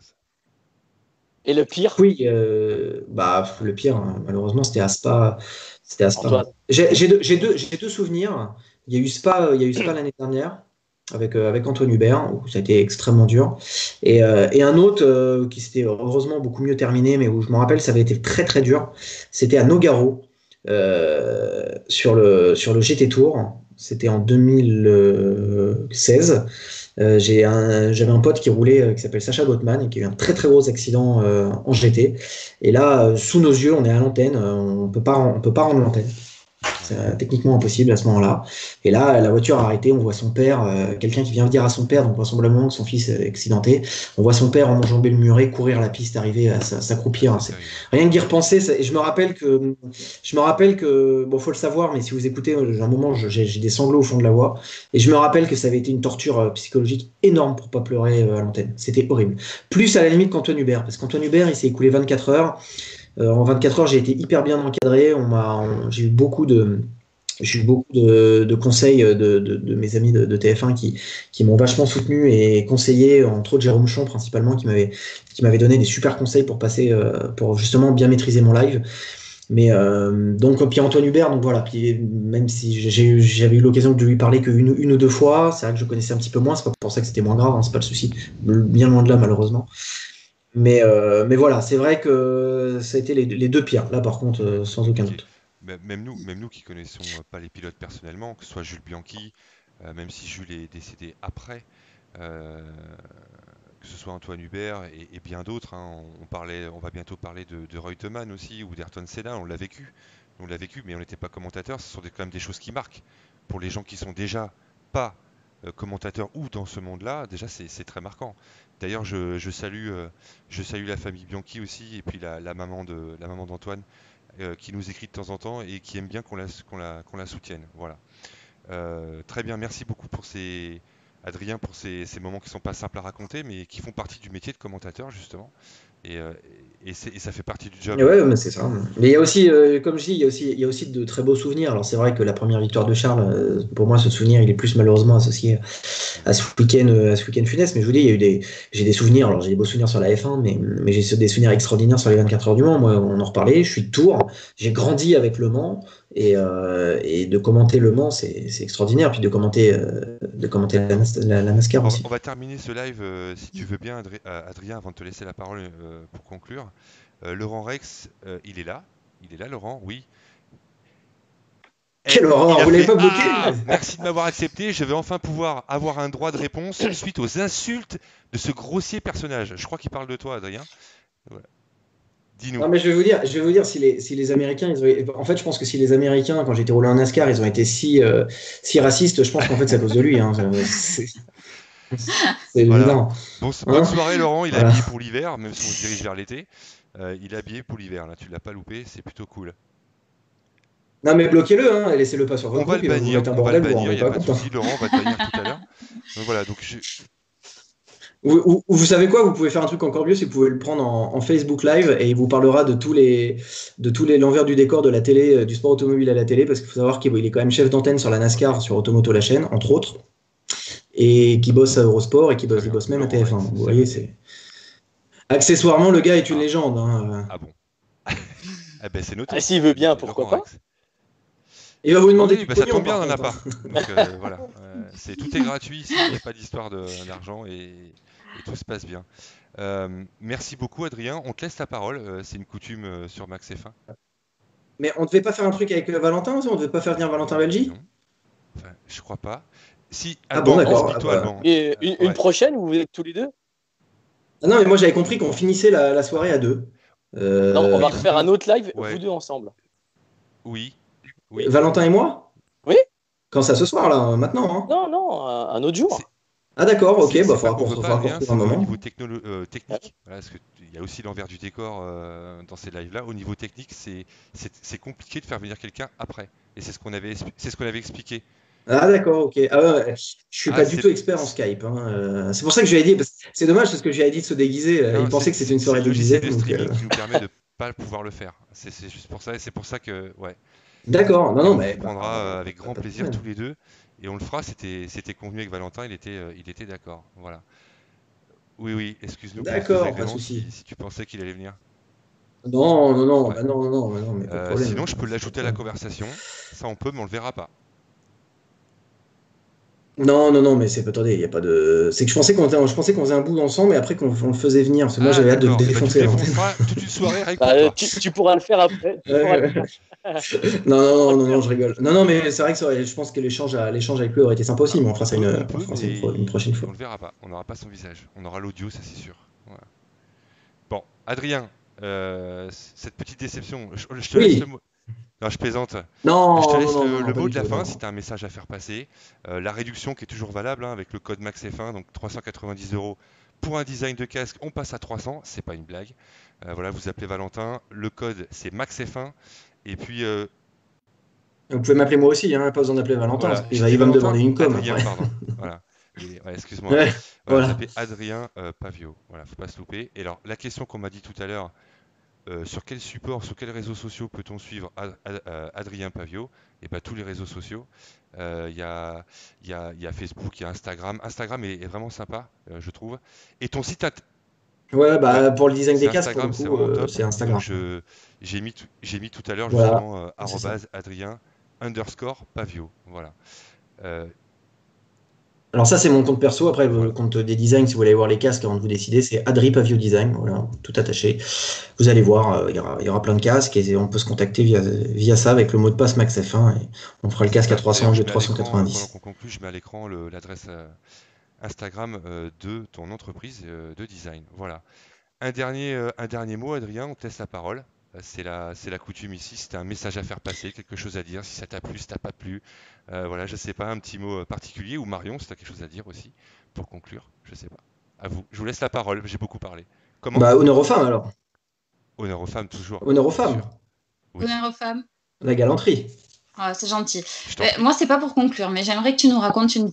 Et le pire? Oui, le pire, hein, malheureusement, c'était à Spa. C'était à Spa. Antoine. J'ai deux souvenirs. Il y a eu Spa l'année dernière avec Antoine Hubert, où ça a été extrêmement dur. Et un autre qui s'était heureusement beaucoup mieux terminé, mais où je me rappelle, ça avait été très très dur. C'était à Nogaro, sur le GT Tour. C'était en 2016. J'avais un pote qui roulait, qui s'appelle Sacha Gottman, et qui a eu un très très gros accident en GT. Et là, sous nos yeux, on est à l'antenne, on peut pas rendre l'antenne. C'est techniquement impossible à ce moment-là. Et là, la voiture a arrêté, on voit son père, quelqu'un qui vient dire à son père, donc vraisemblablement que son fils est accidenté, on voit son père enjamber le muret, courir la piste, arriver à s'accroupir. Rien que d'y repenser, et je me rappelle que, bon, faut le savoir, mais si vous écoutez, à un moment, j'ai des sanglots au fond de la voix, et je me rappelle que ça avait été une torture psychologique énorme pour pas pleurer à l'antenne. C'était horrible. Plus à la limite qu'Antoine Hubert, parce qu'Antoine Hubert, il s'est écoulé 24 heures. En 24 heures, j'ai été hyper bien encadré. J'ai eu beaucoup de conseils de mes amis de TF1 qui m'ont vachement soutenu et conseillé, entre autres Jérôme Chon principalement, qui m'avait donné des super conseils pour justement bien maîtriser mon live. Mais donc, puis Antoine Hubert, donc voilà, puis même si j'avais eu l'occasion de lui parler qu'une ou deux fois, c'est vrai que je connaissais un petit peu moins, c'est pas pour ça que c'était moins grave, hein, c'est pas le souci, bien loin de là malheureusement. Mais voilà, c'est vrai que ça a été les deux pires, là par contre, sans aucun doute. Même nous qui connaissons pas les pilotes personnellement, que ce soit Jules Bianchi, même si Jules est décédé après, que ce soit Antoine Hubert et bien d'autres, hein, on va bientôt parler de Reutemann aussi, ou d'Ayrton Senna, on l'a vécu, mais on n'était pas commentateur, ce sont quand même des choses qui marquent. Pour les gens qui sont déjà pas commentateurs ou dans ce monde-là, déjà c'est très marquant. D'ailleurs, je salue la famille Bianchi aussi, et puis la maman d'Antoine, qui nous écrit de temps en temps et qui aime bien qu'on la soutienne. Voilà. Très bien, merci beaucoup Adrien, pour ces moments qui sont pas simples à raconter, mais qui font partie du métier de commentateur, justement. Et ça fait partie du job. Ouais, mais c'est ça. Mais il y a aussi, comme je dis, il y a aussi de très beaux souvenirs. Alors c'est vrai que la première victoire de Charles, pour moi, ce souvenir, il est plus malheureusement associé à ce week-end funeste. Mais je vous dis, j'ai des souvenirs. Alors j'ai des beaux souvenirs sur la F1, mais j'ai des souvenirs extraordinaires sur les 24 heures du Mans. Moi, on en reparlait. Je suis de Tours. J'ai grandi avec Le Mans. Et de commenter Le Mans, c'est extraordinaire. Puis de commenter la NASCAR aussi. On va terminer ce live, si tu veux bien, Adrien, avant de te laisser la parole pour conclure. Laurent Rex, il est là, Laurent, oui. Quelle horreur, vous l'avez pas bloqué. Merci de m'avoir accepté, je vais enfin pouvoir avoir un droit de réponse suite aux insultes de ce grossier personnage. Je crois qu'il parle de toi, Adrien. Voilà. Dis-nous. Non, mais je vais vous dire si les Américains, en fait, je pense que si les Américains, quand j'étais roulé en NASCAR, ils ont été si racistes, je pense qu'en fait, c'est à cause de lui. Hein. C'est évident. Bonne soirée, Laurent. Il est habillé pour l'hiver, même si on se dirige vers l'été. Il est habillé pour l'hiver, là. Tu l'as pas loupé, c'est plutôt cool. Non, mais bloquez-le, hein, et laissez-le pas sur votre groupe. On va le bannir, il n'y a pas de souci, Laurent, on va te bannir tout à l'heure. Donc voilà, Vous savez quoi, vous pouvez faire un truc encore mieux, c'est que vous pouvez le prendre en Facebook Live et il vous parlera de tous les l'envers du décor de la télé, du sport automobile à la télé, parce qu'il faut savoir qu'il est quand même chef d'antenne sur la NASCAR, sur Automoto la chaîne, entre autres, et qui bosse à Eurosport et qui bosse même à TF1. Donc, vous voyez, c'est accessoirement le gars est une légende. Hein. Ah bon. Eh ben c'est noté. S'il veut bien, pourquoi pas. Il va vous demander. Oui, ça tombe bien, on n'en a pas. Donc voilà, tout est gratuit ici, il n'y a pas d'histoire d'argent et tout se passe bien. Merci beaucoup, Adrien. On te laisse la parole. C'est une coutume sur Max F1. Mais on ne devait pas faire un truc avec Valentin aussi? On ne devait pas faire venir Valentin Belgi? Non. Enfin, je crois pas. Si, bon, d'accord. Et une prochaine, vous êtes tous les deux? Ah non, mais moi j'avais compris qu'on finissait la soirée à deux. Non, on va refaire un autre live, vous deux ensemble. Oui. Valentin et moi? Oui. Quand ça, ce soir, là, maintenant hein? Non, un autre jour. Ah d'accord, ok, il faudra qu'on retrouve un moment. Au niveau technique, voilà, parce qu'il y a aussi l'envers du décor dans ces lives-là. Au niveau technique, c'est compliqué de faire venir quelqu'un après. Et c'est ce qu'on avait expliqué. Ah d'accord, ok. Ah, ouais, je suis pas du tout expert en Skype. Hein. C'est pour ça que je lui ai dit, c'est dommage parce que je lui ai dit de se déguiser. Il pensait que c'était une soirée déguisée. C'est le streaming qui nous permet de pas pouvoir le faire. C'est juste pour ça, et c'est pour ça que ouais. D'accord, non, mais on prendra avec grand plaisir tous les deux, et on le fera. C'était convenu avec Valentin, il était d'accord. Voilà. Oui, excuse-nous. D'accord, pas de souci. Si tu pensais qu'il allait venir. Non, ouais. non, mais pas de problème. Sinon, je peux l'ajouter à la conversation. Ça, on peut, mais on le verra pas. Non, mais c'est pas. Attendez, il y a pas de. C'est que je pensais qu'on faisait un bout ensemble, mais après qu'on le faisait venir. Parce que moi, j'avais hâte de le défoncer. Tu défonceras toute une soirée avec toi. Tu pourras le faire après. Non, je rigole. Non, mais c'est vrai que je pense que l'échange avec lui aurait été sympa aussi, mais on fera ça une prochaine fois. On le verra pas. On n'aura pas son visage. On aura l'audio, ça c'est sûr. Voilà. Bon, Adrien, cette petite déception, je te laisse le mot. Non, je plaisante. Non, je te laisse non, le pas mot du de la tout, fin non. si tu as un message à faire passer. La réduction qui est toujours valable avec le code MAXF1, donc 390 € pour un design de casque, on passe à 300, c'est pas une blague. Voilà, vous appelez Valentin, le code c'est MAXF1. Et puis. Vous pouvez m'appeler moi aussi, pas besoin d'appeler Valentin, Voilà, parce qu'il va me demander une com. Adrien, Ouais. pardon. Voilà. Excuse-moi. Ouais, Voilà, voilà. tapez Adrien Pavio. Voilà, faut pas se louper. Et alors, la question qu'on m'a dit tout à l'heure, sur quel support, sur quels réseaux sociaux peut-on suivre Adrien Pavio? Et bien tous les réseaux sociaux. Il y a Facebook, il y a Instagram. Instagram est vraiment sympa, je trouve. Et ton site Ouais, ouais, pour le design des c'est casques, pour le Instagram, c'est coup, vraiment top. c'est Et donc Instagram. j'ai mis tout à l'heure Voilà, justement c'est ça. @Adrien_Pavio. Voilà. Euh, Alors ça, c'est mon compte perso. Après, le voilà. compte des designs, si vous voulez voir les casques avant de vous décider, c'est Adri Pavio Design. Voilà, tout attaché. Vous allez voir, il y aura plein de casques et on peut se contacter via ça avec le mot de passe MaxF1 et on fera le casque à Ça, 300 au d'ailleurs, lieu je de mets à l'écran, pendant 390. qu'on conclut, je mets à l'écran l'adresse Instagram de ton entreprise de design. Voilà. Un dernier mot, Adrien, on te laisse la parole. C'est la coutume ici. Si tu as un message à faire passer, quelque chose à dire, si ça t'a plu, si ça t'a pas plu. Voilà, je sais pas, un petit mot particulier. Ou Marion, si tu as quelque chose à dire aussi, pour conclure. Je sais pas. À vous. Je vous laisse la parole. J'ai beaucoup parlé. Comment? Bah, honneur aux femmes alors. Honneur aux femmes, toujours, Honneur aux bien femmes. sûr. Oui, Honneur aux femmes. La galanterie. Ah, c'est gentil. je t'en prie. Moi, c'est pas pour conclure, mais j'aimerais que tu nous racontes une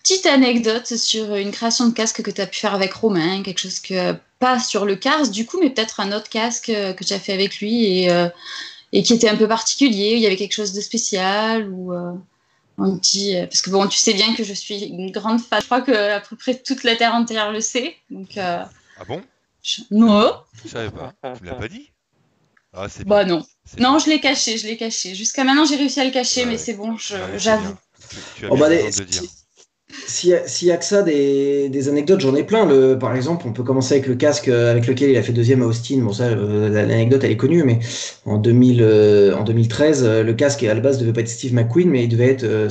petite anecdote sur une création de casque que tu as pu faire avec Romain, quelque chose que pas sur le Cars du coup, mais peut-être un autre casque que tu as fait avec lui et qui était un peu particulier, il y avait quelque chose de spécial ou un petit parce que bon, tu sais bien que je suis une grande fan. Je crois que à peu près toute la terre entière le sait. Donc Ah bon? non, Je savais pas. Tu me l'as pas dit? Ah, c'est bah bien. non. C'est Non, bien. je l'ai caché. Jusqu'à maintenant, j'ai réussi à le cacher, Ouais, mais ouais. c'est bon, Ouais, c'est j'avoue. bien. Tu as Oh, bien bah, raison de le dire. s'il y a que ça, des anecdotes, j'en ai plein. Par exemple, on peut commencer avec le casque avec lequel il a fait deuxième à Austin. Bon, ça, l'anecdote, elle est connue, mais en 2013, le casque, à la base, devait pas être Steve McQueen, mais ça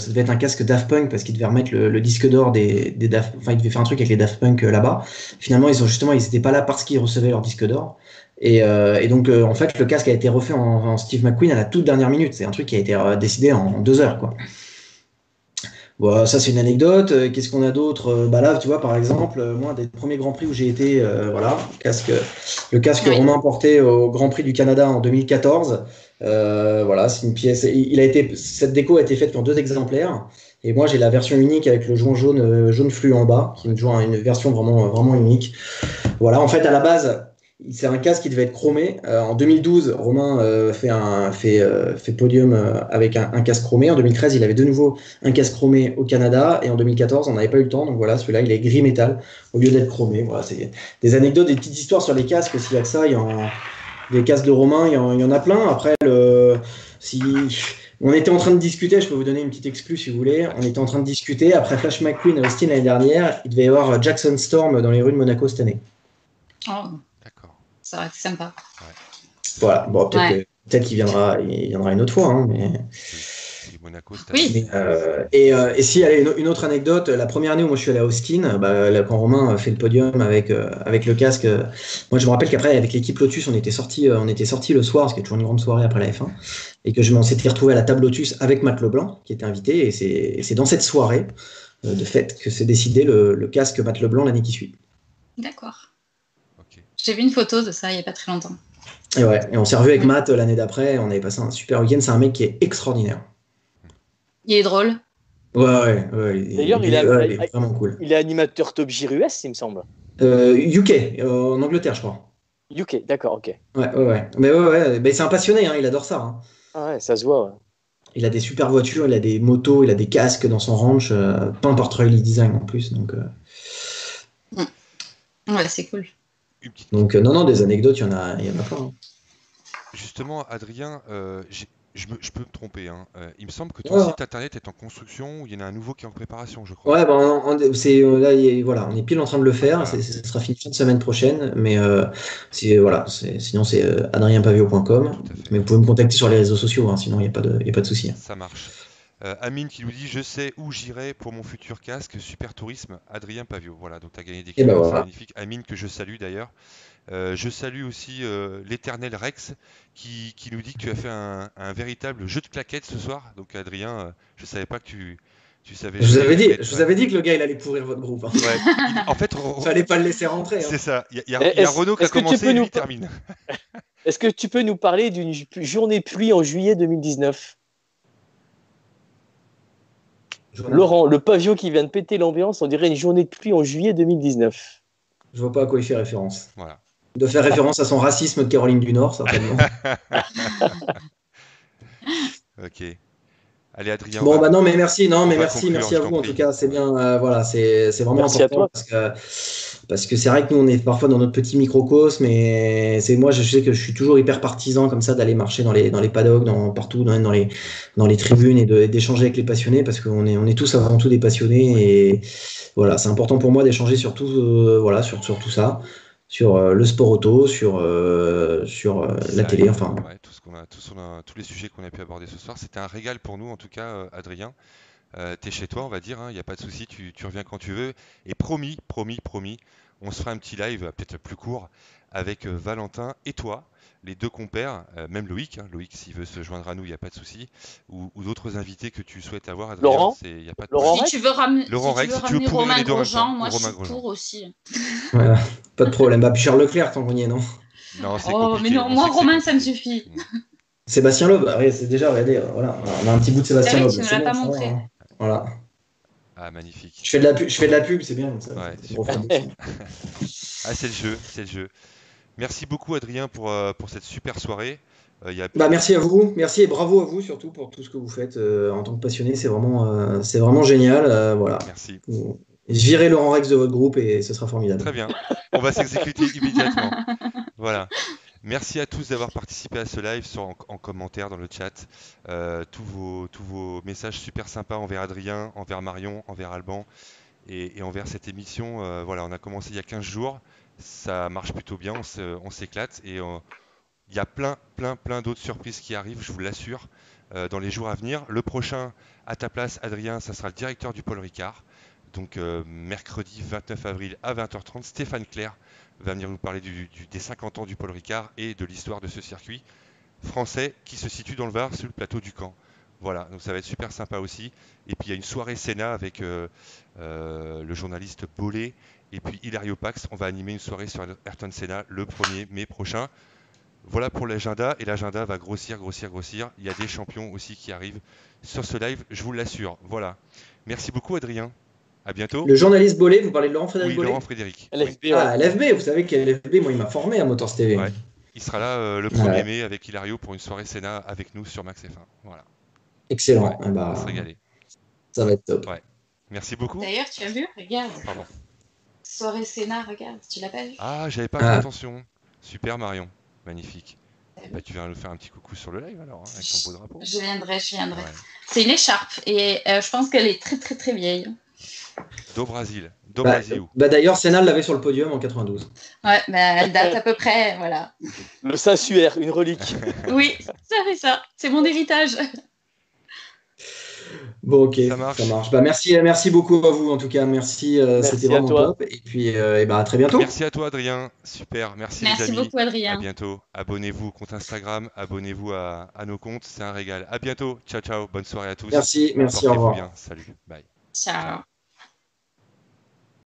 devait être un casque Daft Punk parce qu'il devait remettre le disque d'or des Daft, enfin, il devait faire un truc avec les Daft Punk là-bas. Finalement, ils étaient pas là parce qu'ils recevaient leur disque d'or. Et donc, en fait, le casque a été refait en Steve McQueen à la toute dernière minute. C'est un truc qui a été décidé en 2 heures, quoi. Bon, ça, c'est une anecdote. Qu'est-ce qu'on a d'autre? Bah là, tu vois, par exemple, moi, des premiers Grands Prix où j'ai été, voilà, le casque Oui. Romain porté au Grand Prix du Canada en 2014. Voilà, c'est une pièce. Cette déco a été faite pour 2 exemplaires. Et moi, j'ai la version unique avec le joint jaune fluo en bas, qui est une version vraiment unique. Voilà, en fait, à la base, c'est un casque qui devait être chromé. En 2012, Romain fait podium avec un casque chromé. En 2013, il avait de nouveau un casque chromé au Canada. Et en 2014, on n'avait pas eu le temps. Donc voilà, celui-là, il est gris métal au lieu d'être chromé. Voilà, c'est des anecdotes, des petites histoires sur les casques. S'il y a que ça, des casques de Romain, il y en a plein. Après, si on était en train de discuter, je peux vous donner une petite exclue si vous voulez. On était en train de discuter après Flash McQueen à Austin l'année dernière. Il devait y avoir Jackson Storm dans les rues de Monaco cette année. Oh, D'accord. ça aurait été sympa. Voilà, bon, Ouais. peut-être qu'il viendra une autre fois, mais. Oui, Monaco, c'est Oui. Et si, allez, une autre anecdote, la première année où moi je suis allé à Austin, là, quand Romain fait le podium avec le casque, moi je me rappelle qu'après avec l'équipe Lotus on était sorti le soir, parce qu'il y a toujours une grande soirée après la F1, et que on s'était retrouvé à la table Lotus avec Matt Leblanc qui était invité, et c'est dans cette soirée de fait que c'est décidé le casque Matt Leblanc l'année qui suit. D'accord. Ok. J'ai vu une photo de ça il n'y a pas très longtemps. Et ouais, et on s'est revu avec Matt l'année d'après, on avait passé un super week-end. C'est un mec qui est extraordinaire. Il est drôle. Ouais, D'ailleurs, il est vraiment cool. Il est animateur Top Gear US, il me semble. UK, en Angleterre, je crois. UK, d'accord, ok. Ouais. Mais c'est un passionné, hein, il adore ça. Hein. Ah ouais, ça se voit. Ouais. Il a des super voitures, il a des motos, il a des casques dans son ranch, peint par Troy Design en plus. Donc, Ouais, c'est cool. Une petite- non, des anecdotes, il y en a plein. Hein. Justement, Adrien, je peux me tromper, hein. Il me semble que ton Ouais, site internet est en construction, ou il y en a un nouveau qui est en préparation, je crois. ouais, ben, là, voilà, on est pile en train de le faire. Voilà. Ça sera fini fin de semaine prochaine. Mais voilà, sinon, c'est adrienpavio.com. Tout à fait. Mais vous pouvez me contacter sur les réseaux sociaux, hein, sinon, il n'y a pas de souci. Ça marche. Amine qui nous dit: je sais où j'irai pour mon futur casque Super Tourisme, Adrien Pavio. Voilà, donc tu as gagné des Et ben cadeaux, c'est voilà. magnifique. Amine, que je salue d'ailleurs. Je salue aussi l'éternel Rex qui nous dit que tu as fait un véritable jeu de claquettes ce soir. Donc Adrien, je savais pas que tu savais jouer aux claquettes. Je vous avais dit que le gars, il allait pourrir votre groupe, hein. Ouais. En fait, Fallait pas le laisser rentrer, hein. c'est ça. Il y a Renaud qui a commencé et lui il termine. Est-ce que tu peux nous parler d'une journée de pluie en juillet 2019? Laurent, le pavio qui vient de péter l'ambiance, on dirait une journée de pluie en juillet 2019. Je vois pas à quoi il fait référence. Voilà. De faire référence à son racisme de Caroline du Nord, certainement. Ok. Allez Adrien. Bon, bah non, mais merci, on va merci conclure, à je vous. t'en En prie. tout cas, c'est bien, voilà, c'est vraiment Merci à important toi. parce que c'est vrai que nous, on est parfois dans notre petit microcosme, mais moi, je sais que je suis toujours hyper partisan comme ça d'aller marcher dans les paddocks, partout, dans les tribunes et d'échanger avec les passionnés parce qu'on est tous avant tout des passionnés et voilà, c'est important pour moi d'échanger sur tout, voilà, sur tout ça, sur le sport auto, sur la télé, enfin. Ouais, tous les sujets qu'on a pu aborder ce soir, c'était un régal pour nous en tout cas, Adrien. T'es chez toi, on va dire, il n'y a pas de souci, tu reviens quand tu veux. Et promis, on se fera un petit live, peut-être plus court, avec Valentin et toi, les deux compères, même Loïc, hein, Loïc s'il veut se joindre à nous, il n'y a pas de souci, ou d'autres invités que tu souhaites avoir, Adrien, Laurent y a pas de Laurent problème. Si tu veux, Laurent Rex, si tu veux ramener pourrir Romain les deux en même temps, Grosjean, ou moi je Romain suis Grosjean. pour aussi. Voilà, pas de problème. Bah, puis Charles Leclerc, tant qu'on y est, non? Non, c'est Oh, mais compliqué, non, on moi sait que c'est Romain, ça me compliqué. suffit. Sébastien Loeb, ah oui, c'est déjà, regardez, voilà, on a un petit bout de Sébastien Ah oui, Loeb, tu ne c'est l'as bon, pas ça, montré. hein. Voilà. Ah, magnifique. Je fais de la pub, c'est bien comme ça. Ouais, C'est super. pour faire des- Ah, c'est le jeu. Merci beaucoup Adrien pour cette super soirée. Il y a... Bah, merci à vous, merci et bravo à vous surtout pour tout ce que vous faites en tant que passionné, c'est vraiment génial. Voilà. Merci. Virez Laurent Rex de votre groupe et ce sera formidable. Très bien. On va s'exécuter immédiatement. Voilà. Merci à tous d'avoir participé à ce live en commentaire dans le chat. Tous vos messages super sympas envers Adrien, envers Marion, envers Alban et envers cette émission. Voilà, on a commencé il y a 15 jours. Ça marche plutôt bien, on s'éclate et il y a plein d'autres surprises qui arrivent, je vous l'assure, dans les jours à venir. Le prochain, à ta place, Adrien, ça sera le directeur du Paul Ricard. Donc mercredi 29 avril à 20h30, Stéphane Clair va venir nous parler des 50 ans du Paul Ricard et de l'histoire de ce circuit français qui se situe dans le Var sur le plateau du Camp. Voilà, donc ça va être super sympa aussi. Et puis il y a une soirée Sénat avec le journaliste Bollet et puis Hilario Pax. On va animer une soirée sur Ayrton Senna le 1er mai prochain. Voilà pour l'agenda, et l'agenda va grossir. Il y a des champions aussi qui arrivent sur ce live, je vous l'assure. Voilà. Merci beaucoup Adrien. À bientôt. Le journaliste Bollet, vous parlez de Laurent Frédéric Oui, Bollet? Laurent Frédéric. LFB, Oui. Ah, LFB, vous savez que LFB, moi, il m'a formé à Motors TV. Ouais. Il sera là le 1er Ouais. mai avec Hilario pour une soirée Sénat avec nous sur Max F1. Voilà. Excellent. Ouais, Eh bah, on va se régaler. ça va être top. Ouais. Merci beaucoup. D'ailleurs, tu as vu? Regarde. Pardon. Soirée Sénat, regarde. Tu l'as pas vu? Ah, j'avais pas fait attention. Super Marion. Magnifique. Bah, tu viens nous faire un petit coucou sur le live alors, hein, avec ton beau drapeau. Je viendrai. Ouais. C'est une écharpe et je pense qu'elle est très vieille. Do Brasil. Bah, d'ailleurs, Senna l'avait sur le podium en 92. Ouais, bah, elle date à peu près, voilà. Le Saint-Suaire, une relique. Oui, ça fait ça. C'est mon héritage. Bon, ok, Ça marche. Bah, merci beaucoup à vous en tout cas. Merci, c'était à vraiment toi. top. Et puis, à très bientôt. Merci à toi Adrien. Super. Merci les Merci amis. beaucoup, Adrien. À bientôt. Abonnez-vous au compte Instagram. Abonnez-vous à nos comptes. C'est un régal. À bientôt. Ciao. Bonne soirée à tous. Merci, au Portez-vous revoir. bien. Salut. Bye. Ciao.